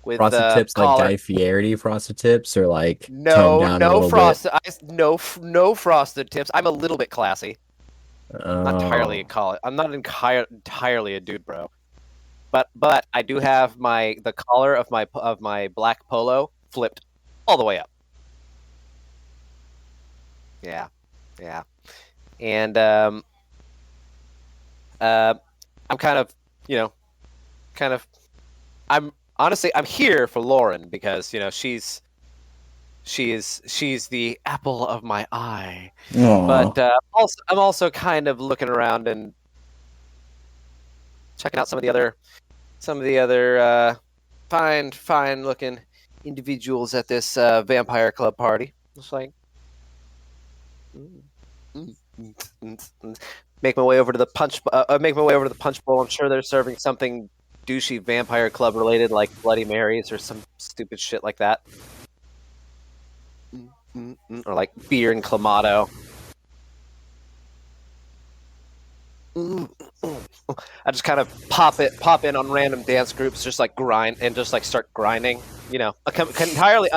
S2: with
S4: Frosted tips like
S2: collar.
S4: Guy Fieri frosted tips, or like toned
S2: No,
S4: down a
S2: no
S4: little
S2: frosted. No frosted tips. I'm a little bit classy.
S4: bit.
S2: Not entirely a college. I'm not entirely a dude, bro. But I do have the collar of my black polo flipped all the way up. Yeah, and I'm kind of, I'm honestly I'm here for Lauren because she's the apple of my eye.
S4: Aw.
S2: But I'm also kind of looking around and checking out some of the other fine looking individuals at this vampire club party. Just like make my way over to the punch bowl. I'm sure they're serving something douchey vampire club related, like Bloody Marys or some stupid shit like that, or like beer and clamato. I just kind of pop in on random dance groups, just like grind and just like start grinding. Entirely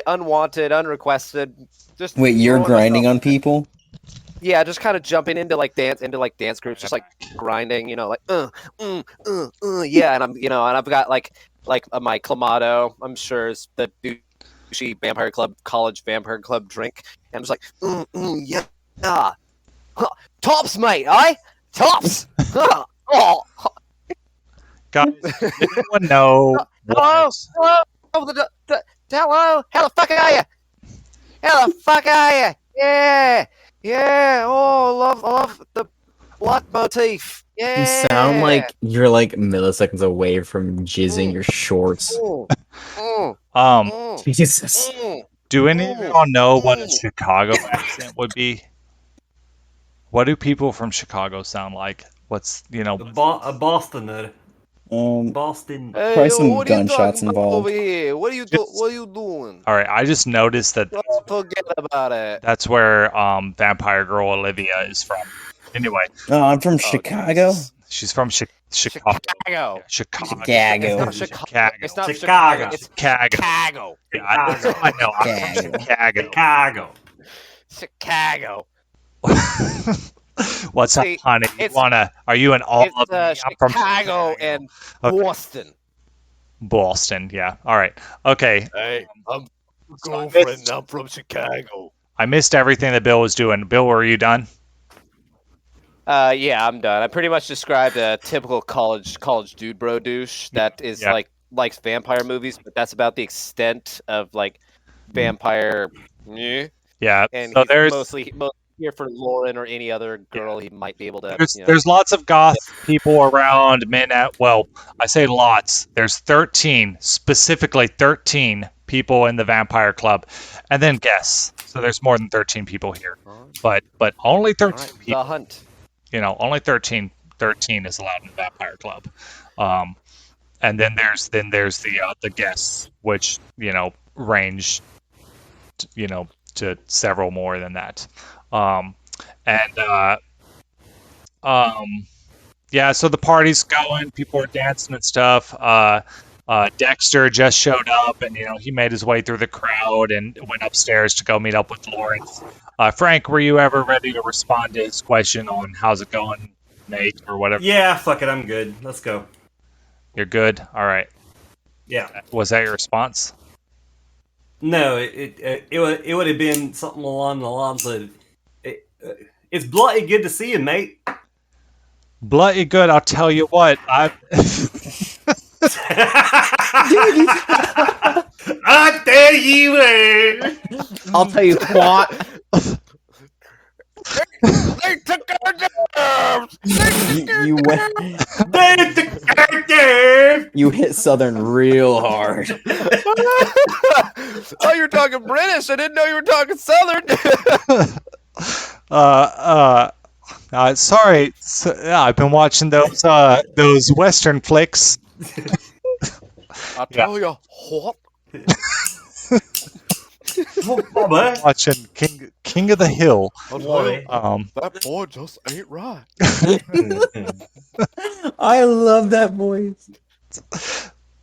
S2: unwanted, unrequested. Just
S4: Wait, you're
S2: throwing
S4: grinding
S2: myself-
S4: on people?
S2: Yeah, just kind of jumping into dance groups, just like grinding. Yeah, and I've got like my clamato. I'm sure is the douchey college vampire club drink, and I'm just like, yeah, tops, mate, eh? Tops. Oh.
S1: Guys, does anyone know
S2: Hello?
S1: what?
S2: Hello? Hello? How the fuck are you? How the fuck are you? Yeah. Yeah. Oh, I love the blood motif. Yeah.
S4: You sound like you're like milliseconds away from jizzing your shorts. Jesus.
S1: Do any of y'all know what a Chicago accent would be? What do people from Chicago sound like? What's
S3: A Bostoner. Boston.
S2: Hey,
S4: Probably some
S2: what are you
S4: gunshots
S2: talking about
S4: involved.
S2: over here? What are you doing?
S1: all right? I just noticed that
S2: Don't forget about it.
S1: that's where vampire girl Olivia is from. Anyway,
S4: Oh, I'm from Chicago.
S2: Jesus.
S1: she's from Chicago.
S2: Chicago.
S1: Chicago.
S4: Chicago.
S2: It's not Chicago. It's not
S3: Chicago.
S2: It's
S1: Chicago.
S2: Chicago.
S1: Yeah, I know. I'm from Chicago.
S2: Chicago.
S1: What's up,
S2: See,
S1: honey? Are you an all of me? I'm from
S2: Chicago and
S1: Okay.
S2: Boston.
S1: Boston. Yeah. All right. Okay.
S2: Hey, I'm
S1: So I missed-
S2: I'm from Chicago.
S1: I missed everything that Bill was doing. Bill, were you done?
S2: Yeah, I'm done. I pretty much described a typical college dude bro douche that is
S1: Yeah.
S2: likes vampire movies, but that's about the extent of like vampire.
S1: Yeah.
S2: And
S1: So
S2: he's
S1: there's
S2: mostly here for Lauren or any other girl he might be able to.
S1: there's lots of goth people around. I say lots. There's 13, specifically 13 people in the vampire club, and then guests. So there's more than 13 people here, but only 13
S2: All right,
S1: people.
S2: the hunt.
S1: Only 13 is allowed in the vampire club. And then there's the guests, which range to several more than that. Yeah, so the party's going, people are dancing and stuff. Dexter just showed up, and he made his way through the crowd and went upstairs to go meet up with Lawrence. Frank, were you ever ready to respond to his question on how's it going, Nate, or whatever?
S3: Yeah, fuck it, I'm good. Let's go.
S1: You're good. All right.
S3: Yeah.
S1: Was that your response?
S3: No, it would have been something along the lines of, "It's bloody good to see you, mate."
S1: Bloody good. I'll tell you what.
S3: I tell you what.
S2: I'll tell you what. They took our jobs.
S4: You went.
S3: They took our jobs.
S4: You hit Southern real hard.
S2: Oh, you're talking British. I didn't know you were talking Southern.
S1: Sorry. I've been watching those Western flicks.
S2: I'll tell you what.
S1: Watching King of the Hill.
S3: Boy.
S2: That boy just ain't right.
S4: I love that voice.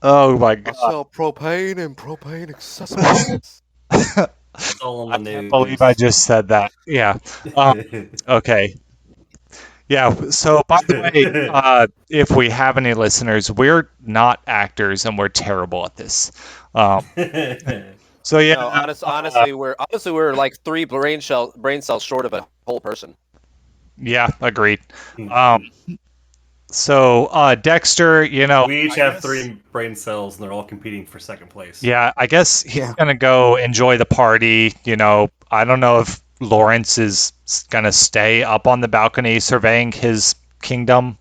S1: Oh my
S2: I
S1: god.
S2: sell propane and propane accessories.
S3: It's all
S1: I
S3: on the
S1: can't
S3: news.
S1: believe I just said that. Yeah. Okay. Yeah. So, by the way, if we have any listeners, we're not actors and we're terrible at this. Um, so yeah.
S2: No, honestly, we're like 3 brain cells short of a whole person.
S1: Yeah. Agreed. Um, so Dexter,
S3: we each
S1: I
S3: have
S1: guess-
S3: 3 brain cells, and they're all competing for second place.
S1: Yeah, I guess he's
S4: Yeah.
S1: gonna go enjoy the party. I don't know if Lawrence is gonna stay up on the balcony surveying his kingdom,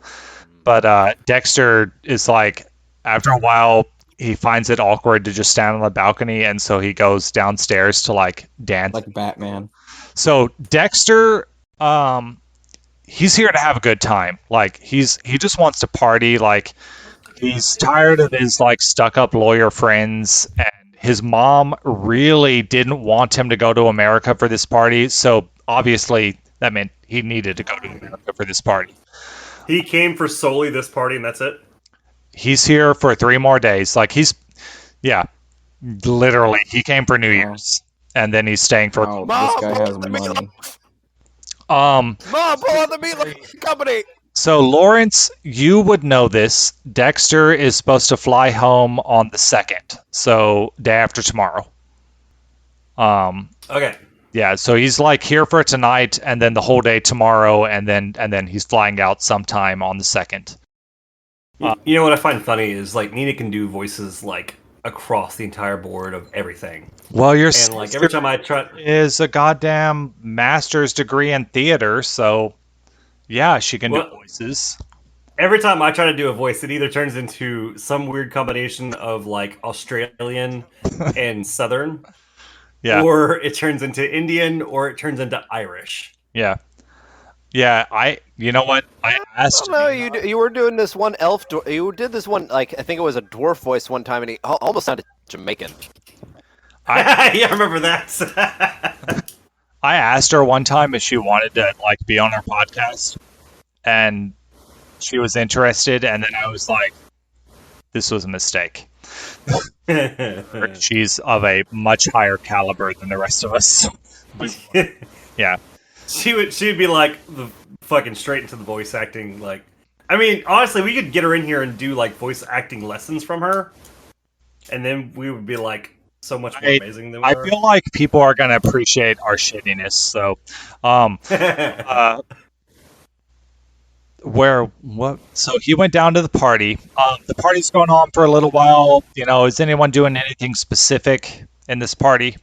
S1: but Dexter is like, after a while, he finds it awkward to just stand on the balcony, and so he goes downstairs to like dance.
S4: Like Batman.
S1: So Dexter, he's here to have a good time. Like he just wants to party. Like he's tired of his like stuck-up lawyer friends, and his mom really didn't want him to go to America for this party. So obviously that meant he needed to go to America for this party.
S3: He came for solely this party, and that's it.
S1: He's here for 3 more days. Like literally, he came for New Year's, and then he's staying for.
S4: Oh,
S2: Mom,
S4: this guy has
S2: pull the meat
S4: money.
S2: Mom, pull out the meat company.
S1: So Lawrence, you would know this. Dexter is supposed to fly home on the 2nd, so day after tomorrow.
S3: Okay.
S1: Yeah, so he's like here for tonight, and then the whole day tomorrow, and then he's flying out sometime on the 2nd.
S3: You know what I find funny is like Nina can do voices like across the entire board of everything.
S1: Well, your
S3: And like every time I try,
S1: is a goddamn master's degree in theater, so yeah, she can do voices.
S3: every time I try to do a voice, it either turns into some weird combination of like Australian and Southern,
S1: Yeah,
S3: or it turns into Indian, or it turns into Irish.
S1: yeah. You know what? I asked.
S2: No, you were doing this one elf. You did this one, like, I think it was a dwarf voice one time, and he almost sounded Jamaican.
S3: Yeah, I remember that.
S1: I asked her one time if she wanted to like be on our podcast, and she was interested, and then I was like, this was a mistake. She's of a much higher caliber than the rest of us. Yeah.
S3: She'd be like the fucking straight into the voice acting. Like, I mean, honestly, we could get her in here and do like voice acting lessons from her, and then we would be like so much more amazing than we
S1: I
S3: are.
S1: feel like people are gonna appreciate our shittiness. So, So he went down to the party. The party's going on for a little while. Is anyone doing anything specific in this party?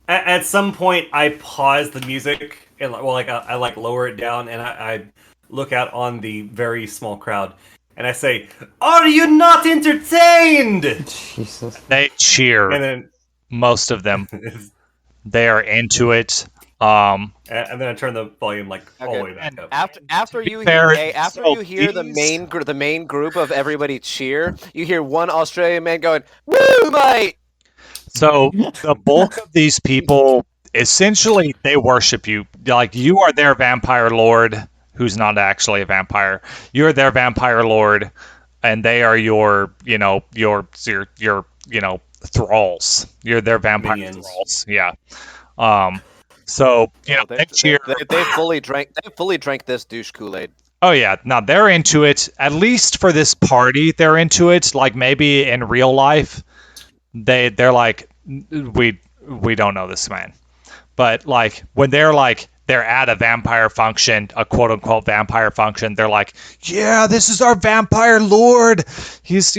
S3: At some point, I pause the music and I like lower it down, and I look out on the very small crowd, and I say, "Are you not entertained?"
S4: Jesus.
S1: They cheer.
S3: And then
S1: Most of them. They are into it.
S3: and then I turn the volume like all the way back up.
S2: After
S1: be
S2: you
S1: fair,
S2: hear the main group of everybody cheer, you hear one Australian man going, "Woo, mate!"
S1: So the bulk of these people, essentially, they worship you. Like, you are their vampire lord, who's not actually a vampire. You're their vampire lord, and they are your thralls. You're their vampire
S3: Minions.
S1: thralls. Yeah. So they cheer.
S2: They fully drank this douche Kool-Aid.
S1: Oh yeah, now they're into it. At least for this party, they're into it. Like maybe in real life, they're like, we don't know this man, but like when they're at a vampire function, a quote unquote vampire function, they're like, yeah, this is our vampire lord. He's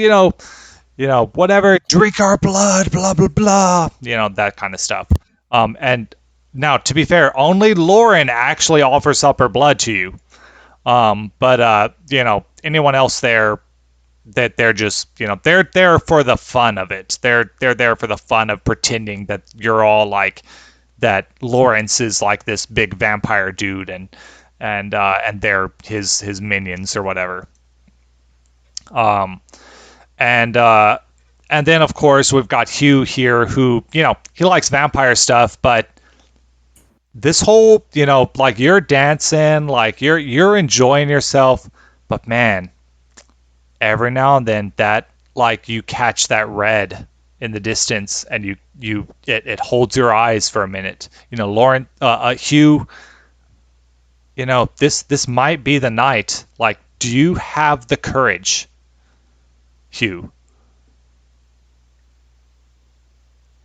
S1: whatever, drink our blood, blah blah blah. That kind of stuff. And now to be fair, only Lauren actually offers up her blood to you. But anyone else there, that they're just, they're there for the fun of it. They're there for the fun of pretending that you're all like, that Lawrence is like this big vampire dude, and they're his minions or whatever. And then of course we've got Hugh here, who he likes vampire stuff, but this whole like you're dancing, like you're enjoying yourself, but man, every now and then that like you catch that red in the distance, and it holds your eyes for a minute. Lauren, Hugh. This might be the night. Like, do you have the courage, Hugh?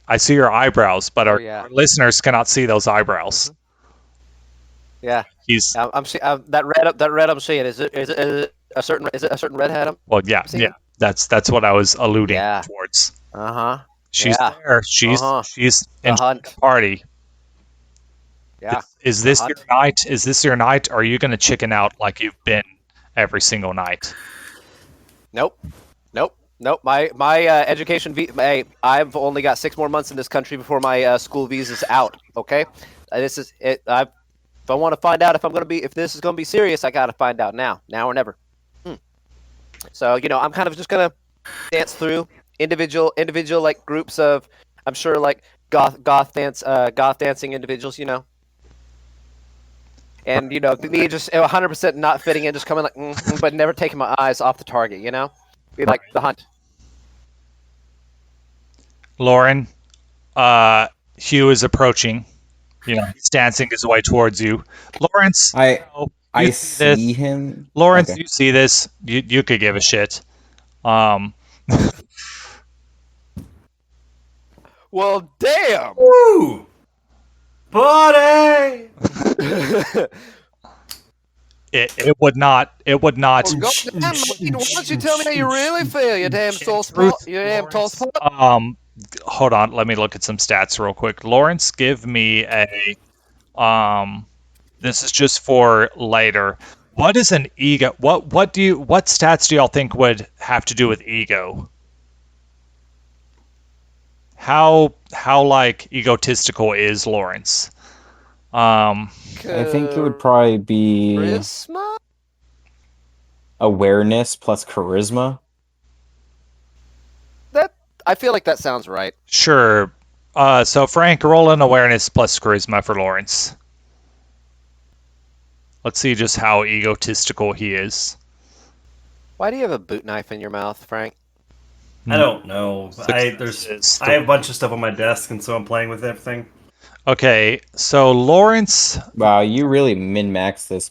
S1: I see your eyebrows, but our listeners cannot see those eyebrows.
S2: Mm-hmm. Yeah,
S1: he's.
S2: I'm seeing that red. I'm seeing. Is it a certain red hat?
S1: Well, yeah. That's what I was alluding towards. She's there. She's in the party.
S2: Yeah.
S1: Is this your night? Is this your night? Or are you going to chicken out like you've been every single night?
S2: Nope. My education I've only got 6 more months in this country before my school visa's out. Okay, this is it. If I want to find out if this is gonna be serious, I gotta find out now or never. So I'm kind of just gonna dance through individual like groups of, I'm sure, like goth dancing individuals, and me just 100% not fitting in, just coming like, but never taking my eyes off the target, be like the hunt.
S1: Lauren, Hugh is approaching. He's dancing his way towards you. Lawrence,
S4: I see him.
S1: Lawrence, okay. You see this? You could give a shit.
S2: Well, damn!
S3: Woo! Buddy!
S1: It would not.
S2: Well, why don't you tell me how you really feel, you damn tall spot?
S1: Hold on. Let me look at some stats real quick. Lawrence, give me a. This is just for later. What is an ego? What stats do y'all think would have to do with ego? How like egotistical is Lawrence?
S4: I think it would probably be
S2: charisma?
S4: Awareness plus charisma.
S2: I feel like that sounds right.
S1: Sure. So Frank, roll an awareness plus charisma for Lawrence. Let's see just how egotistical he is.
S2: Why do you have a boot knife in your mouth, Frank?
S3: I don't know. I have a bunch of stuff on my desk, and so I'm playing with everything.
S1: Okay, so Lawrence...
S4: Wow, you really min-maxed this.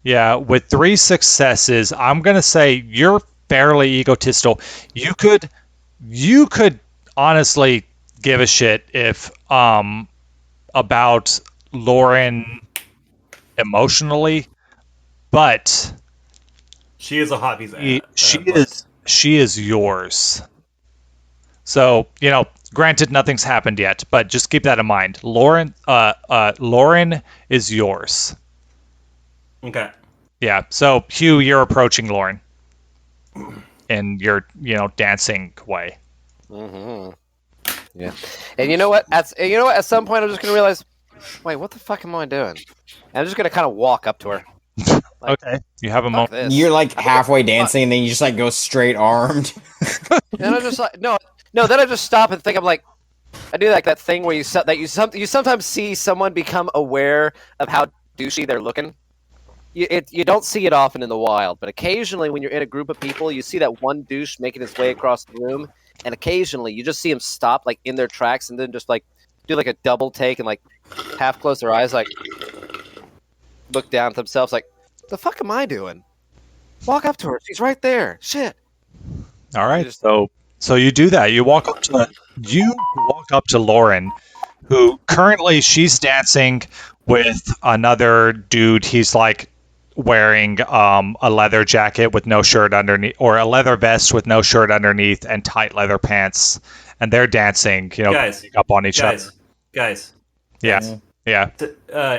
S1: Yeah, with 3 successes, I'm going to say you're fairly egotistical. You could honestly give a shit if about Lauren emotionally, but
S3: she is a hot piece of
S1: she is yours. So, granted nothing's happened yet, but just keep that in mind. Lauren is yours.
S3: Okay.
S1: Yeah. So, Hugh, you're approaching Lauren in your, dancing way.
S2: Mm-hmm. Yeah. And you know what? At some point I'm just gonna realize, wait, what the fuck am I doing? And I'm just gonna kind of walk up to her. Like,
S1: okay. You have a moment.
S4: You're like halfway dancing, and then you just like go straight armed.
S2: And I'm just like, no. Then I just stop and think. I'm like, I do like that thing where you sometimes see someone become aware of how douchey they're looking. You don't see it often in the wild, but occasionally when you're in a group of people, you see that one douche making his way across the room, and occasionally you just see him stop like in their tracks and then just like do like a double take and like half close their eyes, like look down at themselves like, the fuck am I doing? Walk up to her. She's right there. Shit.
S1: All right. So you do that. You walk up to Lauren, who currently she's dancing with another dude. He's like wearing a leather jacket with no shirt underneath, or a leather vest with no shirt underneath, and tight leather pants. And they're dancing,
S3: guys,
S1: up on each other.
S3: Guys.
S1: Yeah. Yeah.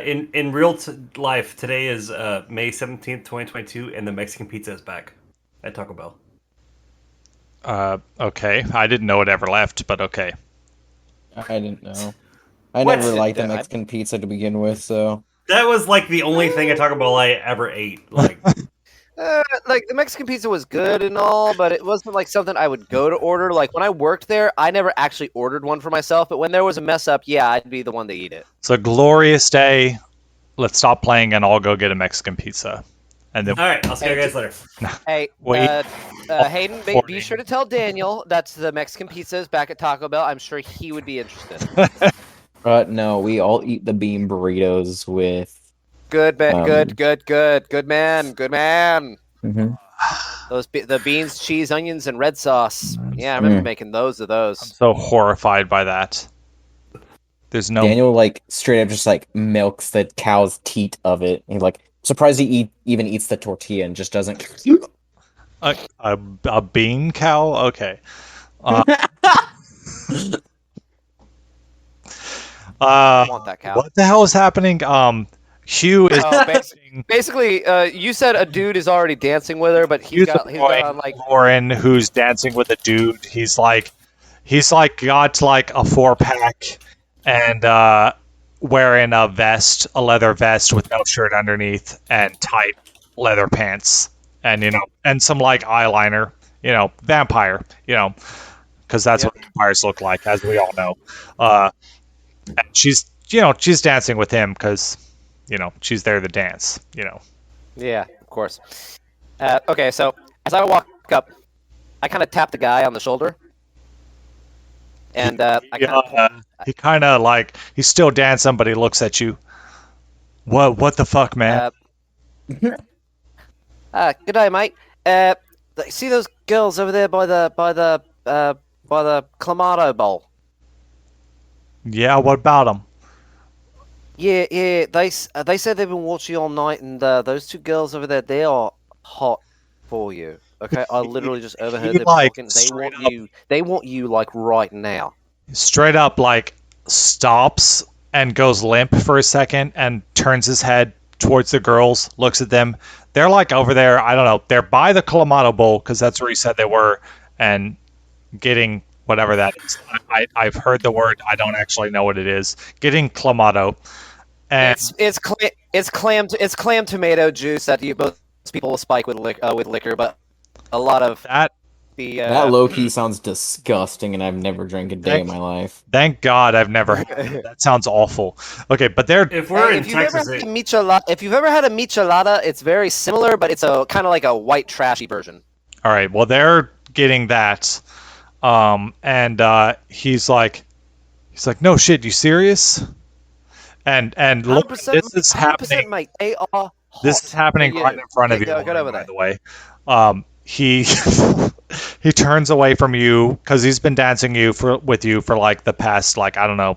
S3: In real life, today is May 17th, 2022, and the Mexican pizza is back at Taco Bell.
S1: Okay. I didn't know it ever left, but okay.
S4: I didn't know. I never liked the Mexican pizza to begin with, so...
S3: That was like the only thing at Taco Bell I ever ate. Like
S2: the Mexican pizza was good and all, but it wasn't like something I would go to order. Like when I worked there, I never actually ordered one for myself, but when there was a mess up, yeah, I'd be the one to eat it.
S1: It's a glorious day. Let's stop playing and I'll go get a Mexican pizza. and then
S3: All right, I'll see you guys later.
S2: Hey,
S1: Wait.
S2: Hayden, be
S1: Recording.
S2: sure to tell Daniel that's the Mexican pizzas back at Taco Bell. I'm sure he would be interested.
S4: No, we all eat the bean burritos with.
S2: Good man,
S4: Um,
S2: good man.
S4: mhm.
S2: The beans, cheese, onions, and red sauce. Yeah, I remember making those.
S1: I'm so horrified by that. There's no
S4: Daniel like straight up just like milks the cow's teat of it. He's like surprised he even eats the tortilla and just doesn't.
S1: a bean cow. Okay.
S2: I want that cow.
S1: What the hell is happening? Hugh is
S2: Basically, you said a dude is already dancing with her, but he's got on like
S1: Lauren, who's dancing with a dude. He's like got like a 4-pack and wearing a vest, a leather vest with no shirt underneath, and tight leather pants, and and some like eyeliner. Vampire. Because that's what vampires look like, as we all know. And she's dancing with him because she's there to dance.
S2: Yeah, of course. Okay, so as I walk up, I kind of tap the guy on the shoulder, and
S1: he kind of like he's still dancing, but he looks at you. What the fuck, man?
S2: Good day, mate. See those girls over there by the Clamato Bowl?
S1: Yeah, what about them?
S2: Yeah. They said they've been watching you all night, and those two girls over there, they are hot for you. Okay, I literally just overheard them talking. They want you like right now.
S1: Straight up, like stops and goes limp for a second and turns his head towards the girls, looks at them. They're like over there. I don't know. They're by the Clamato Bowl because that's where he said they were, and getting whatever that is. I've heard the word. I don't actually know what it is. Getting Clamato. And
S2: it's clam tomato juice that both people will spike with liquor, but a lot of
S1: that
S4: low key sounds disgusting, and I've never drank a day in my life.
S1: Thank God I've never had it. That sounds awful. Okay, but
S3: if we're in Texas,
S2: if you've ever had a michelada, it's very similar, but it's a kind of like a white trashy version.
S1: All right, well they're getting that, and he's like, no shit, you serious? And look, this is happening.
S2: Mate, they are hot.
S1: This is happening right in front of you. By the way, he he turns away from you because he's been dancing with you for like the past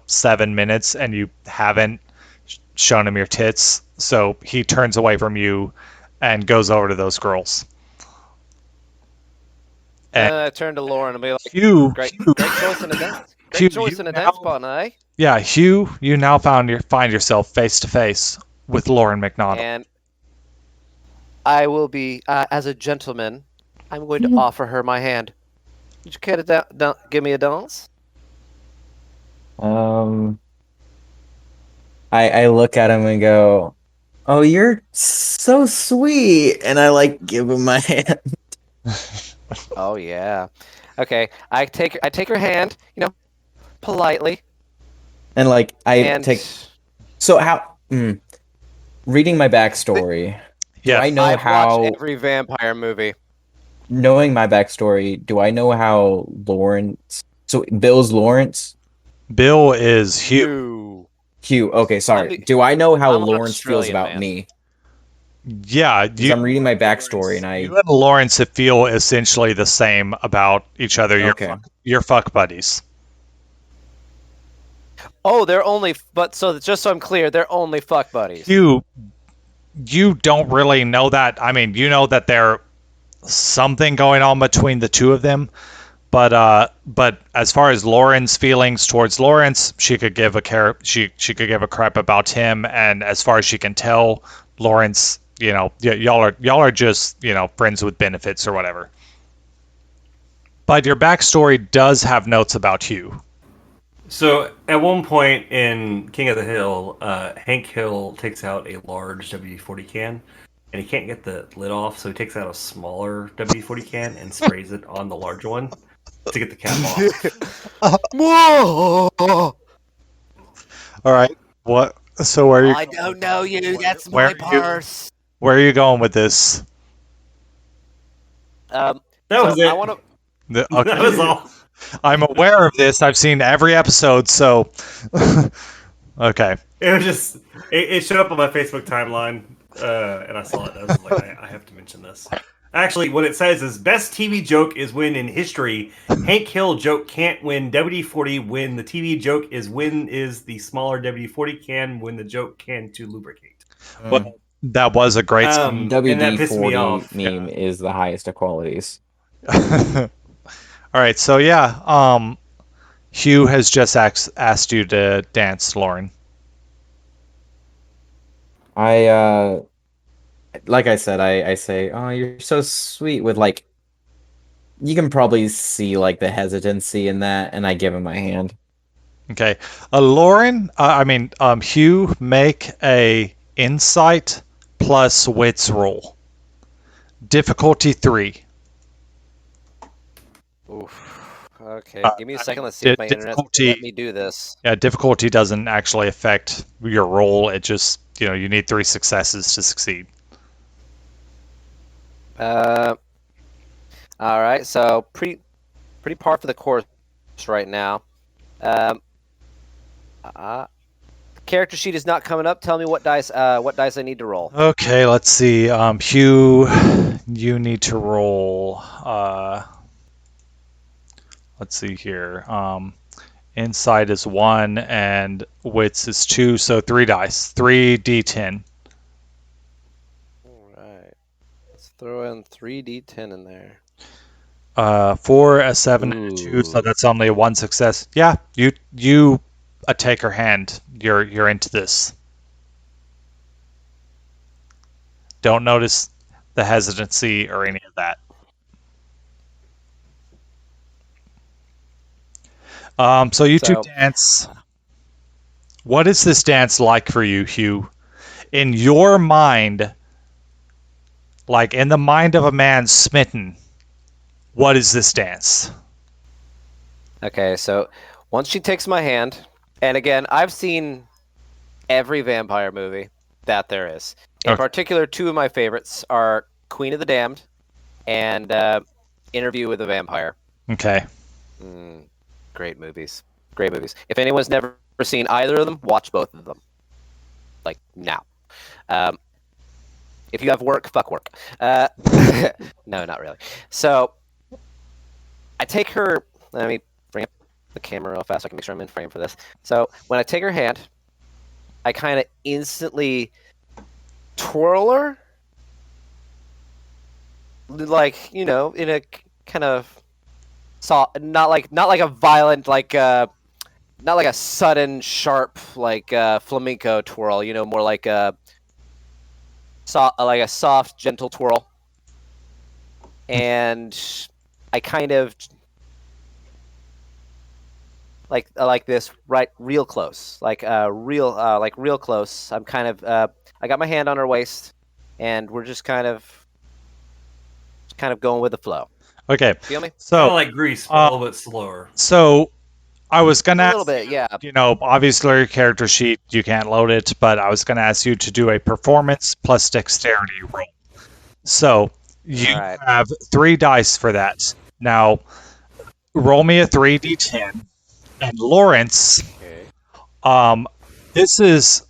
S1: 7 minutes, and you haven't shown him your tits. So he turns away from you and goes over to those girls.
S2: And I turn to Lauren and be like,
S1: Hugh,
S2: great choice in a dance. Great choice in a dance partner, eh?
S1: Yeah, Hugh, you now find yourself face to face with Lauren McNaughton.
S2: And I will be, as a gentleman, I'm going to offer her my hand. Would you care to give me a dance?
S4: I look at him and go, "Oh, you're so sweet," and I give him my hand.
S2: Oh yeah. Okay, I take her hand, politely.
S4: And take. So how? Reading my backstory.
S1: Yeah,
S4: I know
S2: I've
S4: how.
S2: watched every vampire movie.
S4: Knowing my backstory, do I know how Lawrence? So Bill's Lawrence.
S1: Bill is Hugh.
S4: Hugh. Okay, sorry. Do I know how
S2: I'm an
S4: Lawrence feels
S2: Australian
S4: about
S2: man.
S4: me?
S1: Yeah,
S4: I'm reading my backstory, and
S1: you and Lawrence feel essentially the same about each other. You're fuck buddies.
S2: Oh, so just so I'm clear, they're only fuck buddies.
S1: You don't really know that. I mean, you know that there's something going on between the two of them, but as far as Lauren's feelings towards Lawrence, she could give a crap about him, and as far as she can tell, Lawrence, y'all are just friends with benefits or whatever. But your backstory does have notes about Hugh.
S3: So at one point in King of the Hill, Hank Hill takes out a large WD-40 can, and he can't get the lid off, so he takes out a smaller WD-40 can and sprays it on the large one to get the cap off.
S2: Whoa!
S1: All right. What? So where are you?
S2: I don't know you. That's my purse.
S1: Where are you going with this?
S3: That was it.
S2: I want to.
S3: That was all.
S1: I'm aware of this. I've seen every episode, so okay.
S3: It was just it showed up on my Facebook timeline, and I saw it. I was like, I have to mention this. Actually, what it says is best TV joke is when in history Hank Hill joke can't win WD-40 when the TV joke is when is the smaller WD-40 can when the joke can to lubricate.
S1: Well, that was a great
S3: And that pissed me
S4: WD-40
S3: off.
S4: meme is the highest of qualities.
S1: All right, so yeah, Hugh has just asked you to dance, Lauren.
S4: Like I said, I say, oh, you're so sweet with like, you can probably see like the hesitancy in that, and I give him my hand.
S1: Okay, Hugh, make a insight plus wits roll. Difficulty 3.
S2: Oof. Okay, give me a
S1: I
S2: second.
S1: mean,
S2: Let's see if my internet's
S1: difficulty-
S2: let me do this.
S1: Yeah, difficulty doesn't actually affect your roll. It just, you need 3 successes to succeed.
S2: All right, so pretty par for the course right now. Character sheet is not coming up. Tell me what dice I need to roll.
S1: Okay, let's see. Hugh, you need to roll. Let's see here. Insight is 1 and wits is 2, so 3 dice. 3d10.
S2: All right, let's throw in 3d10 in there.
S1: 4, a 7, and a 2, so
S2: Ooh.
S1: that's only 1 success. Yeah, you take her hand. You're into this. Don't notice the hesitancy or any of that. So you two dance. What is this dance like for you, Hugh? In your mind, like in the mind of a man smitten, what is this dance?
S2: Okay, so once she takes my hand, and again, I've seen every vampire movie that there is. In particular, 2 of my favorites are Queen of the Damned and Interview with a Vampire.
S1: Okay.
S2: Great movies. Great movies. If anyone's never seen either of them, watch both of them. Like, now. If you have work, fuck work. No, not really. So, I take her... Let me bring up the camera real fast so I can make sure I'm in frame for this. So, when I take her hand, I kind of instantly twirl her. Like, in a kind of... not like a violent, not like a sudden, sharp, flamenco twirl. More like a soft, gentle twirl. And I kind of like this, right, real close, real close. I'm kind of I got my hand on her waist, and we're just kind of going with the flow.
S1: Okay.
S2: Feel me?
S1: So,
S3: Kind of like Grease, but a little bit slower.
S1: So, I was gonna
S2: A
S1: ask,
S2: little bit, yeah.
S1: obviously your character sheet, you can't load it, but I was gonna ask you to do a performance plus dexterity roll. So, you
S2: Alright.
S1: have 3 dice for that. Now, roll me a 3d10. And Lawrence,
S2: Okay.
S1: this is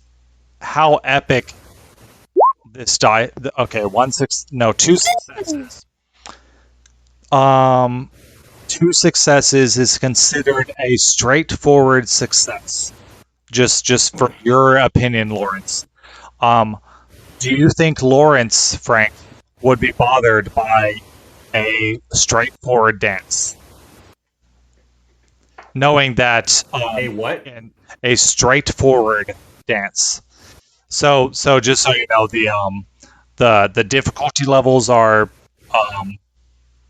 S1: how epic this die. Okay, 2 successes. 2 successes is considered a straightforward success. Just for your opinion, Lawrence. Do you think Lawrence, Frank, would be bothered by a straightforward dance? Knowing that
S3: A what?
S1: a straightforward dance. So just so you know, the difficulty levels are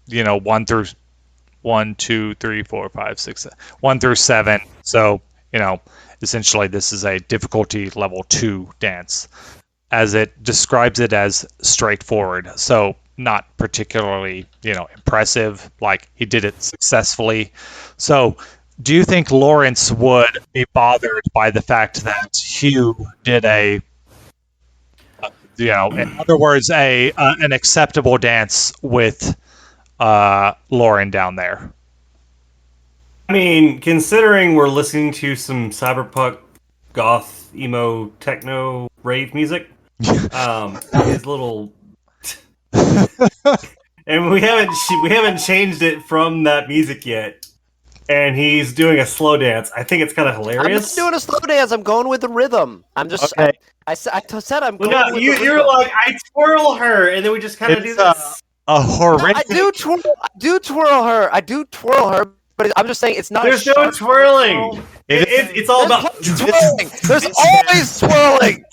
S1: 1 through 1, 2, 3, 4, 5, 6, 1 through 7. So, essentially this is a difficulty level 2 dance, as it describes it as straightforward. So not particularly, impressive, like he did it successfully. So do you think Lawrence would be bothered by the fact that Hugh did a in other words, an acceptable dance with Lauren down there.
S3: I mean, considering we're listening to some cyberpunk, goth, emo, techno, rave music, his little, and we haven't changed it from that music yet. And he's doing a slow dance. I think it's kind of
S2: I'm
S3: hilarious.
S2: not doing a slow dance. I'm going with the rhythm. I'm just.
S1: Okay.
S2: I said I'm
S3: Well,
S2: going
S3: no,
S2: with
S3: you,
S2: the rhythm.
S3: you're like, I twirl her, and then we just kind of do
S1: It's,
S3: this.
S1: A horrific.
S2: I do twirl her. But I'm just saying it's not.
S3: There's
S2: a
S3: no
S2: sharp
S3: twirling.
S2: twirl.
S3: It's all
S2: There's
S3: about
S2: twirling. There's always twirling.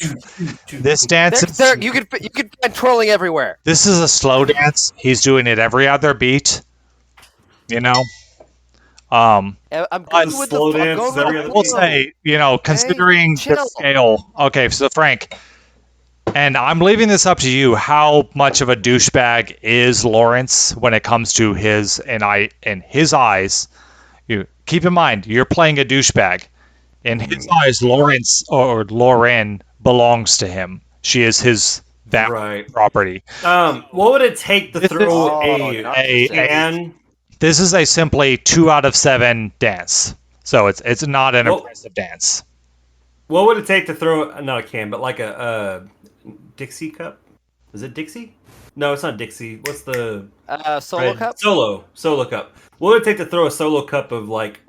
S1: This dance is,
S2: You can find twirling everywhere.
S1: this is a slow dance. He's doing it every other beat. You know.
S2: I'm
S1: But
S2: going with
S3: slow
S2: the. I'm
S3: dance
S2: going
S3: is
S2: with
S3: every
S2: the
S3: other
S1: we'll
S2: flow.
S1: say, considering the
S2: chill.
S1: scale. Okay, so Frank, and I'm leaving this up to you. How much of a douchebag is Lawrence when it comes to in his eyes? You keep in mind you're playing a douchebag. In his eyes, Lawrence or Lauren belongs to him. She is his
S3: right.
S1: property.
S3: What would it take to
S1: This
S3: throw
S1: is
S3: a can?
S1: This is a simply 2 out of 7 dance. So it's not an impressive dance.
S3: What would it take to throw not a can, but like a Dixie cup? Is it Dixie? No, it's not Dixie. What's the
S2: Solo
S3: red-
S2: cup.
S3: Solo cup. What would it take to throw a solo cup of like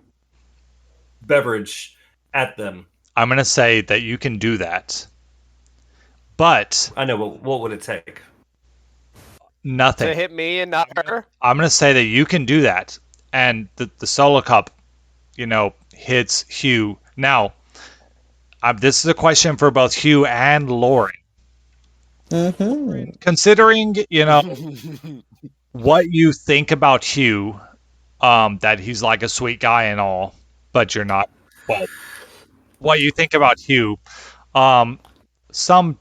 S3: beverage at them?
S1: I'm going to say that you can do that. But
S3: I know, but what would it take?
S1: nothing.
S2: To hit me and not her.
S1: I'm going to say that you can do that. And the solo cup, hits Hugh. Now, this is a question for both Hugh and Lauren.
S4: Mm-hmm.
S1: Considering, what you think about Hugh, that he's like a sweet guy and all, but you're not. Well, what you think about Hugh, some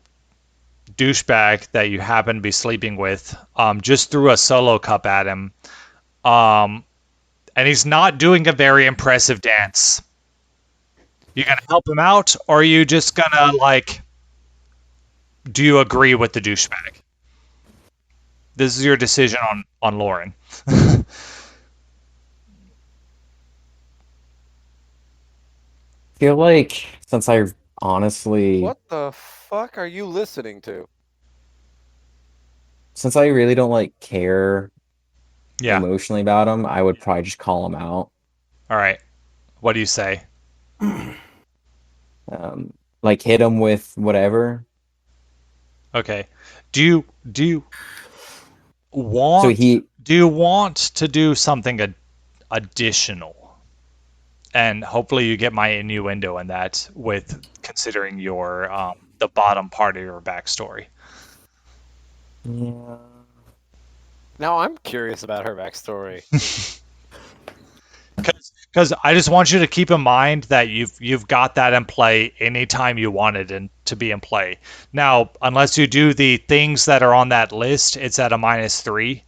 S1: douchebag that you happen to be sleeping with, just threw a solo cup at him, and he's not doing a very impressive dance. You gonna help him out, or are you just gonna do you agree with the douchebag? This is your decision on Lauren.
S4: Feel like since I honestly,
S2: What the fuck are you listening to?
S4: since I really don't care
S1: Yeah.
S4: emotionally about him, I would probably just call him out.
S1: All right. What do you say?
S4: Hit him with whatever.
S1: Okay. Do you want to do something additional? And hopefully you get my innuendo in that with considering your the bottom part of your backstory.
S4: Yeah.
S2: Now I'm curious about her backstory.
S1: Because I just want you to keep in mind that you've got that in play anytime you want it to be in play. Now, unless you do the things that are on that list, it's at a -3,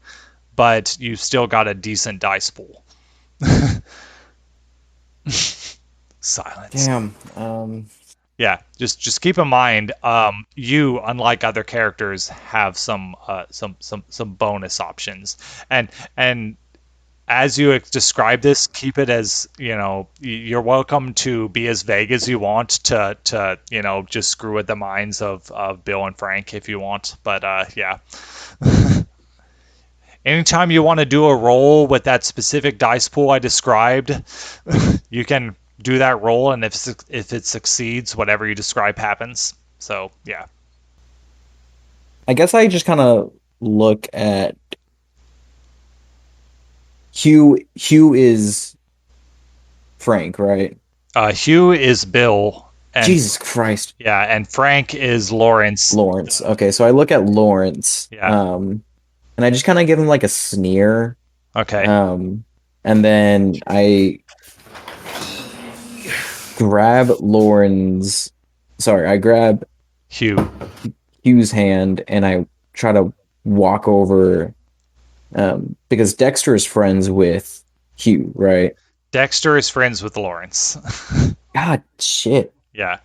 S1: but you've still got a decent dice pool. Silence.
S4: Damn.
S1: Yeah, just keep in mind, you, unlike other characters, have some bonus options, and as you describe this, keep it as you're welcome to be as vague as you want to just screw with the minds of Bill and Frank if you want, but yeah. Anytime you want to do a roll with that specific dice pool I described, you can do that roll, and if it succeeds, whatever you describe happens. So yeah.
S4: I guess I just kind of look at Hugh. Hugh is Frank, right?
S1: Hugh is Bill. And,
S4: Jesus Christ.
S1: Yeah, and Frank is Lawrence.
S4: Lawrence. Okay, so I look at Lawrence.
S1: Yeah.
S4: And I just kind of give him a sneer.
S1: Okay.
S4: And then I grab I grab Hugh's hand and I try to walk over, because Dexter is friends with Hugh, right?
S1: Dexter is friends with Lawrence.
S4: God, shit.
S1: Yeah.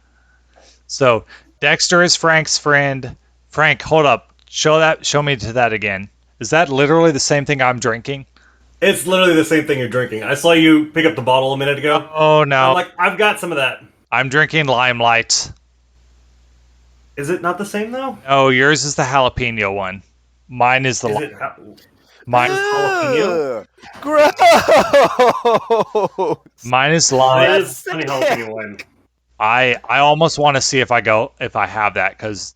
S1: So Dexter is Frank's friend. Frank, hold up. Show me to that again. Is that literally the same thing I'm drinking?
S3: It's literally the same thing you're drinking. I saw you pick up the bottle a minute ago.
S1: Oh no.
S3: I'm like, I've got some of that.
S1: I'm drinking Limelight.
S3: Is it not the same though?
S1: Oh, yours is the jalapeno one. Mine is the
S3: Is
S1: lime.
S3: it?
S1: Mine,
S3: jalapeno?
S2: Gross.
S1: mine is
S3: Oh,
S1: lime.
S3: it is honey jalapeno one.
S1: I almost want to see if I have that because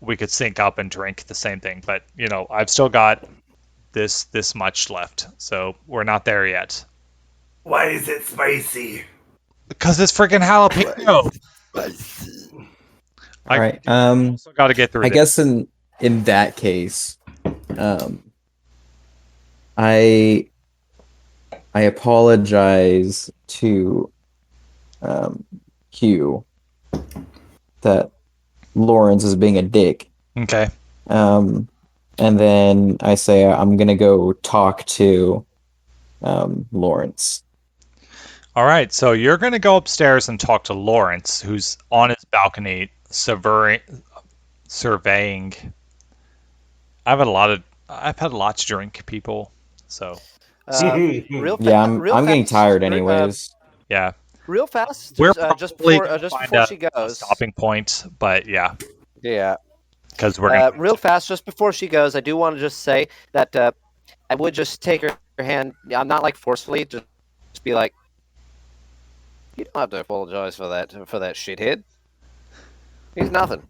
S1: we could sync up and drink the same thing. But I've still got this much left, so we're not there yet.
S3: Why is it spicy?
S1: Because it's freaking jalapeno.
S4: All right.
S1: Also got to get through.
S4: I guess in that case, I apologize to Hugh that Lawrence is being a dick.
S1: Okay.
S4: And then I say I'm gonna go talk to Lawrence.
S1: All right, so you're going to go upstairs and talk to Lawrence, who's on his balcony surveying. I've had a lot to drink, people. So
S2: Real
S4: Yeah,
S2: real
S4: I'm getting
S2: fast,
S4: tired anyways.
S1: yeah,
S2: real fast.
S1: we're
S2: Just
S1: probably
S2: before
S1: gonna find
S2: she
S1: a
S2: goes.
S1: stopping point, but yeah,
S2: Yeah.
S1: because we're gonna
S2: Real fast, just before she goes, I do want to just say that I would just take her hand. I'm not like forcefully, just be like, you don't have to apologize for that shithead. He's nothing.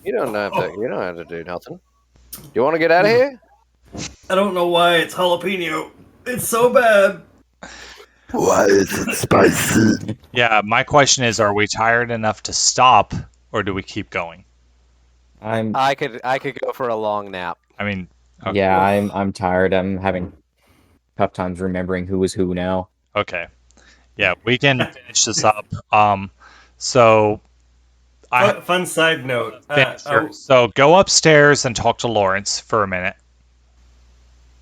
S2: You don't have to do nothing. You want to get out of here?
S3: I don't know why it's jalapeno. It's so bad.
S5: Why is it spicy?
S1: Yeah, my question is, are we tired enough to stop, or do we keep going?
S2: I could go for a long nap.
S1: I mean, okay.
S4: Yeah, I'm tired. I'm having tough times remembering who was who now.
S1: Okay. Yeah, we can finish this up. So
S3: Fun side note.
S1: So go upstairs and talk to Lawrence for a minute.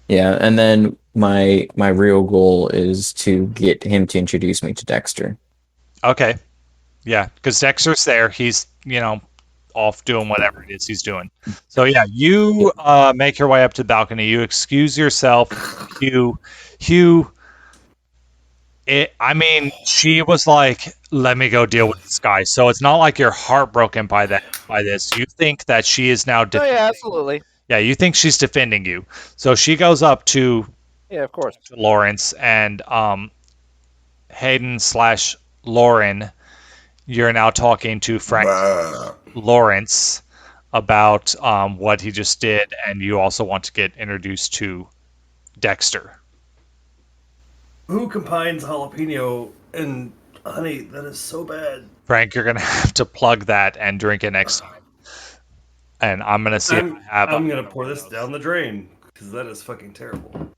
S4: Yeah, and then my real goal is to get him to introduce me to Dexter.
S1: Okay. Yeah, because Dexter's there. He's, off doing whatever it is he's doing. So yeah, you make your way up to the balcony. You excuse yourself. Hugh, she was like, let me go deal with this guy. So it's not like you're heartbroken by this. You think that she is now
S2: Oh yeah, absolutely.
S1: Yeah, you think she's defending you. So she goes up to
S2: of course,
S1: to Lawrence and Hayden / Lauren. You're now talking to Frank Lawrence about what he just did, and you also want to get introduced to Dexter.
S3: Who combines jalapeno and honey? That is so bad.
S1: Frank, you're gonna have to plug that and drink it next time. And I'm gonna see if I have.
S3: I'm gonna pour this down the drain because that is fucking terrible.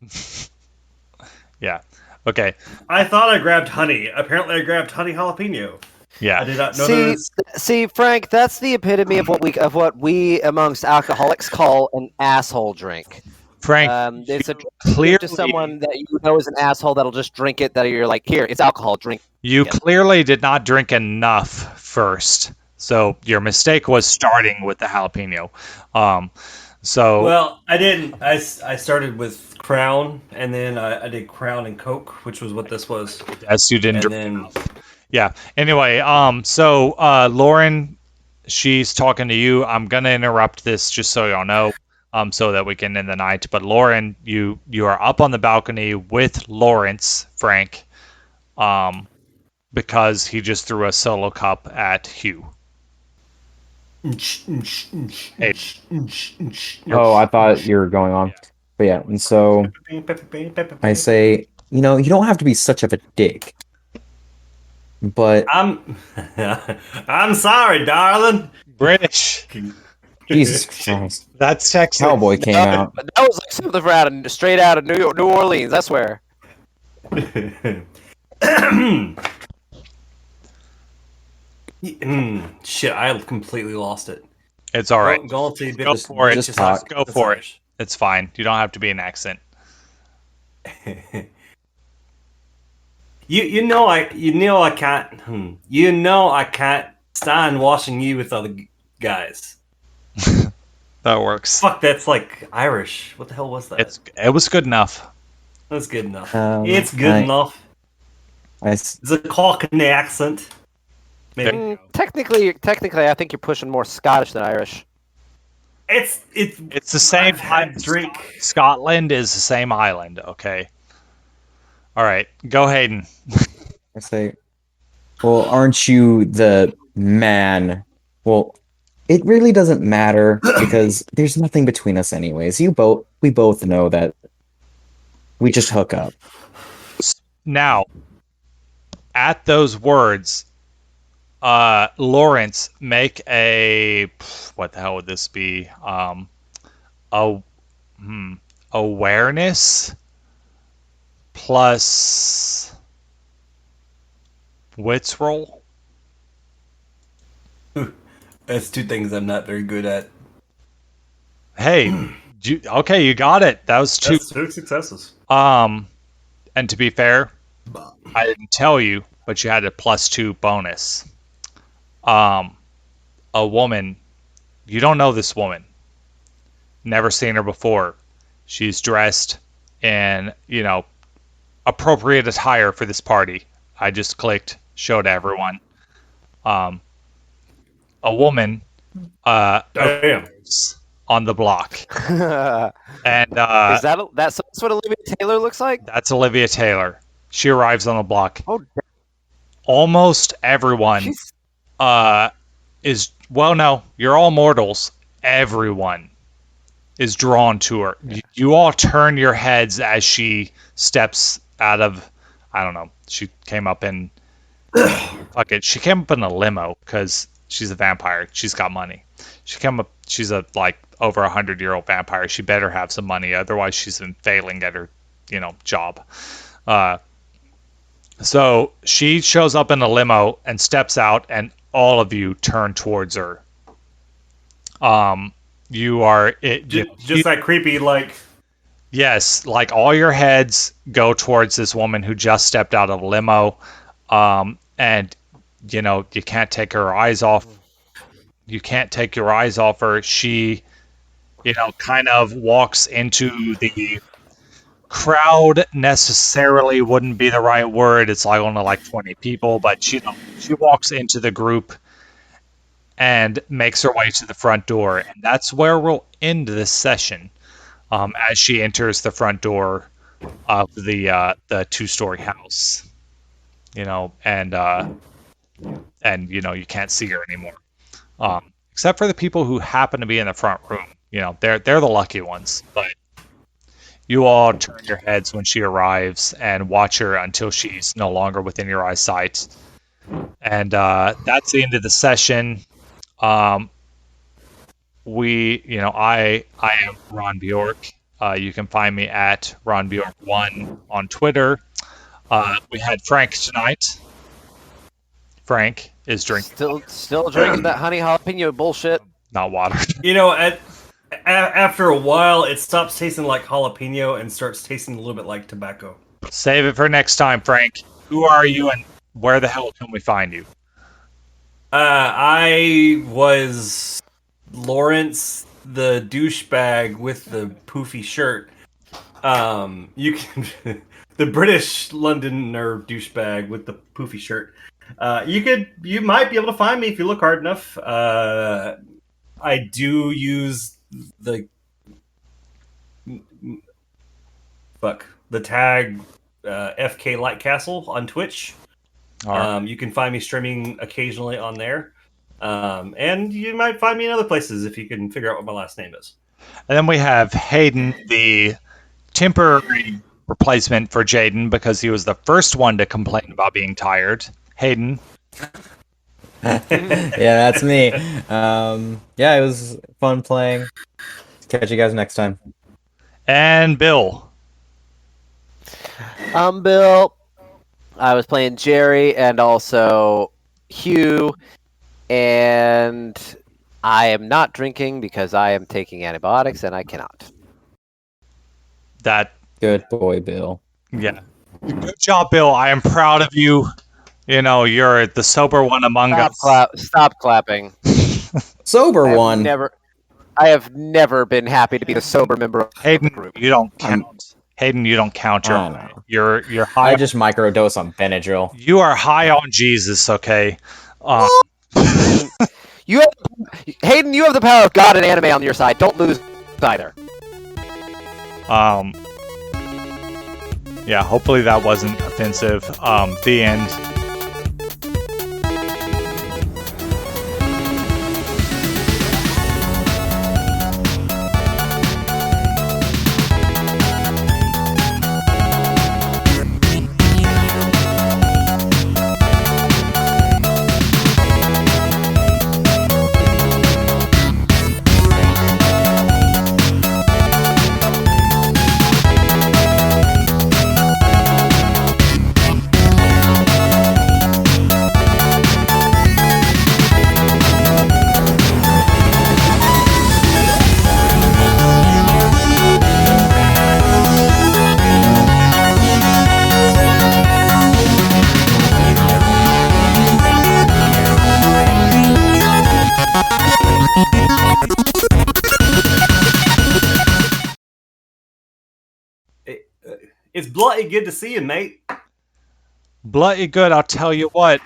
S1: Yeah. Okay.
S3: I thought I grabbed honey. Apparently, I grabbed honey jalapeno.
S1: Yeah.
S3: I did not know
S2: See, Frank, that's the epitome of what we amongst alcoholics call an asshole drink.
S1: Frank,
S2: it's a
S1: clearly
S2: to someone that you know is an asshole that'll just drink it. That you're like, here, it's alcohol, drink.
S1: You clearly did not drink enough first, so your mistake was starting with the jalapeno.
S3: Well, I didn't. I started with Crown, and then I did Crown and Coke, which was what this was.
S1: Yes, you didn't
S3: and
S1: drink
S3: then,
S1: enough. Yeah. Anyway, so Lauren, she's talking to you. I'm gonna interrupt this just so y'all know, so that we can end the night. But Lauren, you are up on the balcony with Lawrence, Frank, because he just threw a solo cup at Hugh. Hey.
S4: Oh, I thought you were going on. But yeah, and so I say, you don't have to be such of a dick. But
S3: I'm sorry, darling.
S1: British.
S4: Jesus Christ.
S1: That's Texas.
S4: Cowboy came out.
S2: That was like something straight out of New Orleans, I swear.
S3: Shit, I completely lost it.
S1: It's all right.
S3: Go
S1: for it.
S4: Just talk.
S1: Go for it. It's fine. You don't have to be an accent.
S3: I can't stand watching you with other guys.
S1: That works.
S3: Fuck, that's like Irish. What the hell was that?
S1: It was good enough.
S3: That's good enough.
S4: It's
S3: good enough.
S4: It's
S3: It's a Cockney accent. Maybe.
S2: Technically, I think you're pushing more Scottish than Irish.
S3: It's
S1: the same.
S3: I've had drink.
S1: Scotland is the same island. Okay. All right, go Hayden.
S4: I say, well, aren't you the man? Well, it really doesn't matter because there's nothing between us anyways. We both know that we just hook up.
S1: Now, at those words, Lawrence, make a what the hell would this be? Awareness plus wits roll.
S3: That's two things I'm not very good at.
S1: Hey, you got it. That was two.
S3: That's 2 successes.
S1: And to be fair, I didn't tell you, but you had a +2 bonus. A woman, you don't know this woman. Never seen her before. She's dressed in, appropriate attire for this party. I just clicked, showed everyone. A woman on the block. And
S2: Is that's what Olivia Taylor looks like?
S1: That's Olivia Taylor. She arrives on the block.
S2: Oh,
S1: almost everyone is, well, no, you're all mortals. Everyone is drawn to her. You all turn your heads as she steps out of, I don't know, she came up in she came up in a limo because she's a vampire. She's got money. She's a over 100-year-old vampire. She better have some money, otherwise she's been failing at her job. So she shows up in a limo and steps out, and all of you turn towards her. You are
S3: just that creepy,
S1: yes, all your heads go towards this woman who just stepped out of a limo, and you can't take her eyes off. You can't take your eyes off her. She, kind of walks into the crowd. Necessarily wouldn't be the right word. It's only 20 people, but she walks into the group and makes her way to the front door, and that's where we'll end this session. As she enters the front door of the 2-story house, and you can't see her anymore, except for the people who happen to be in the front room. They're the lucky ones. But you all turn your heads when she arrives and watch her until she's no longer within your eyesight, and that's the end of the session. I am Ron Bjork. You can find me at Ron Bjork1 on Twitter. We had Frank tonight. Frank is drinking.
S2: Still drinking that honey jalapeno bullshit.
S1: Not water.
S3: After a while, it stops tasting like jalapeno and starts tasting a little bit like tobacco.
S1: Save it for next time, Frank. Who are you and where the hell can we find you?
S3: I was Lawrence, the douchebag with the poofy shirt. You can the British Londoner douchebag with the poofy shirt. You might be able to find me if you look hard enough. I do use the tag FK Lightcastle on Twitch. Right. You can find me streaming occasionally on there. And you might find me in other places if you can figure out what my last name is.
S1: And then we have Hayden, the temporary replacement for Jaden, because he was the first one to complain about being tired. Hayden.
S4: Yeah, that's me. Yeah, it was fun playing. Catch you guys next time.
S1: And Bill.
S2: I'm Bill. I was playing Jerry and also Hugh, and I am not drinking because I am taking antibiotics and I cannot.
S1: That
S4: good boy, Bill.
S1: Yeah. Good job, Bill. I am proud of you. You're the sober one among us.
S2: Stop clapping.
S4: Sober one.
S2: I have never been happy to be the sober member of the
S1: Hayden,
S2: group.
S1: you don't count. Hayden, you don't count.
S4: I know.
S1: You're high.
S4: I just microdose on Benadryl.
S1: You are high on Jesus, okay?
S2: You have, Hayden, you have the power of God and anime on your side. Don't lose either.
S1: Yeah, hopefully that wasn't offensive. The end.
S3: It's bloody good to see you, mate.
S1: Bloody good, I'll tell you what.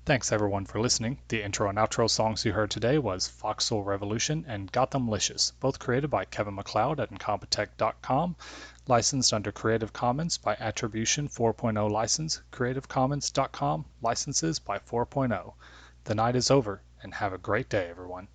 S1: Thanks everyone for listening. The intro and outro songs you heard today was Foxhole Revolution and Gothamlicious, both created by Kevin MacLeod at Incompetech.com, licensed under Creative Commons by Attribution 4.0 license, CreativeCommons.com, licenses by 4.0. The night is over, and have a great day, everyone.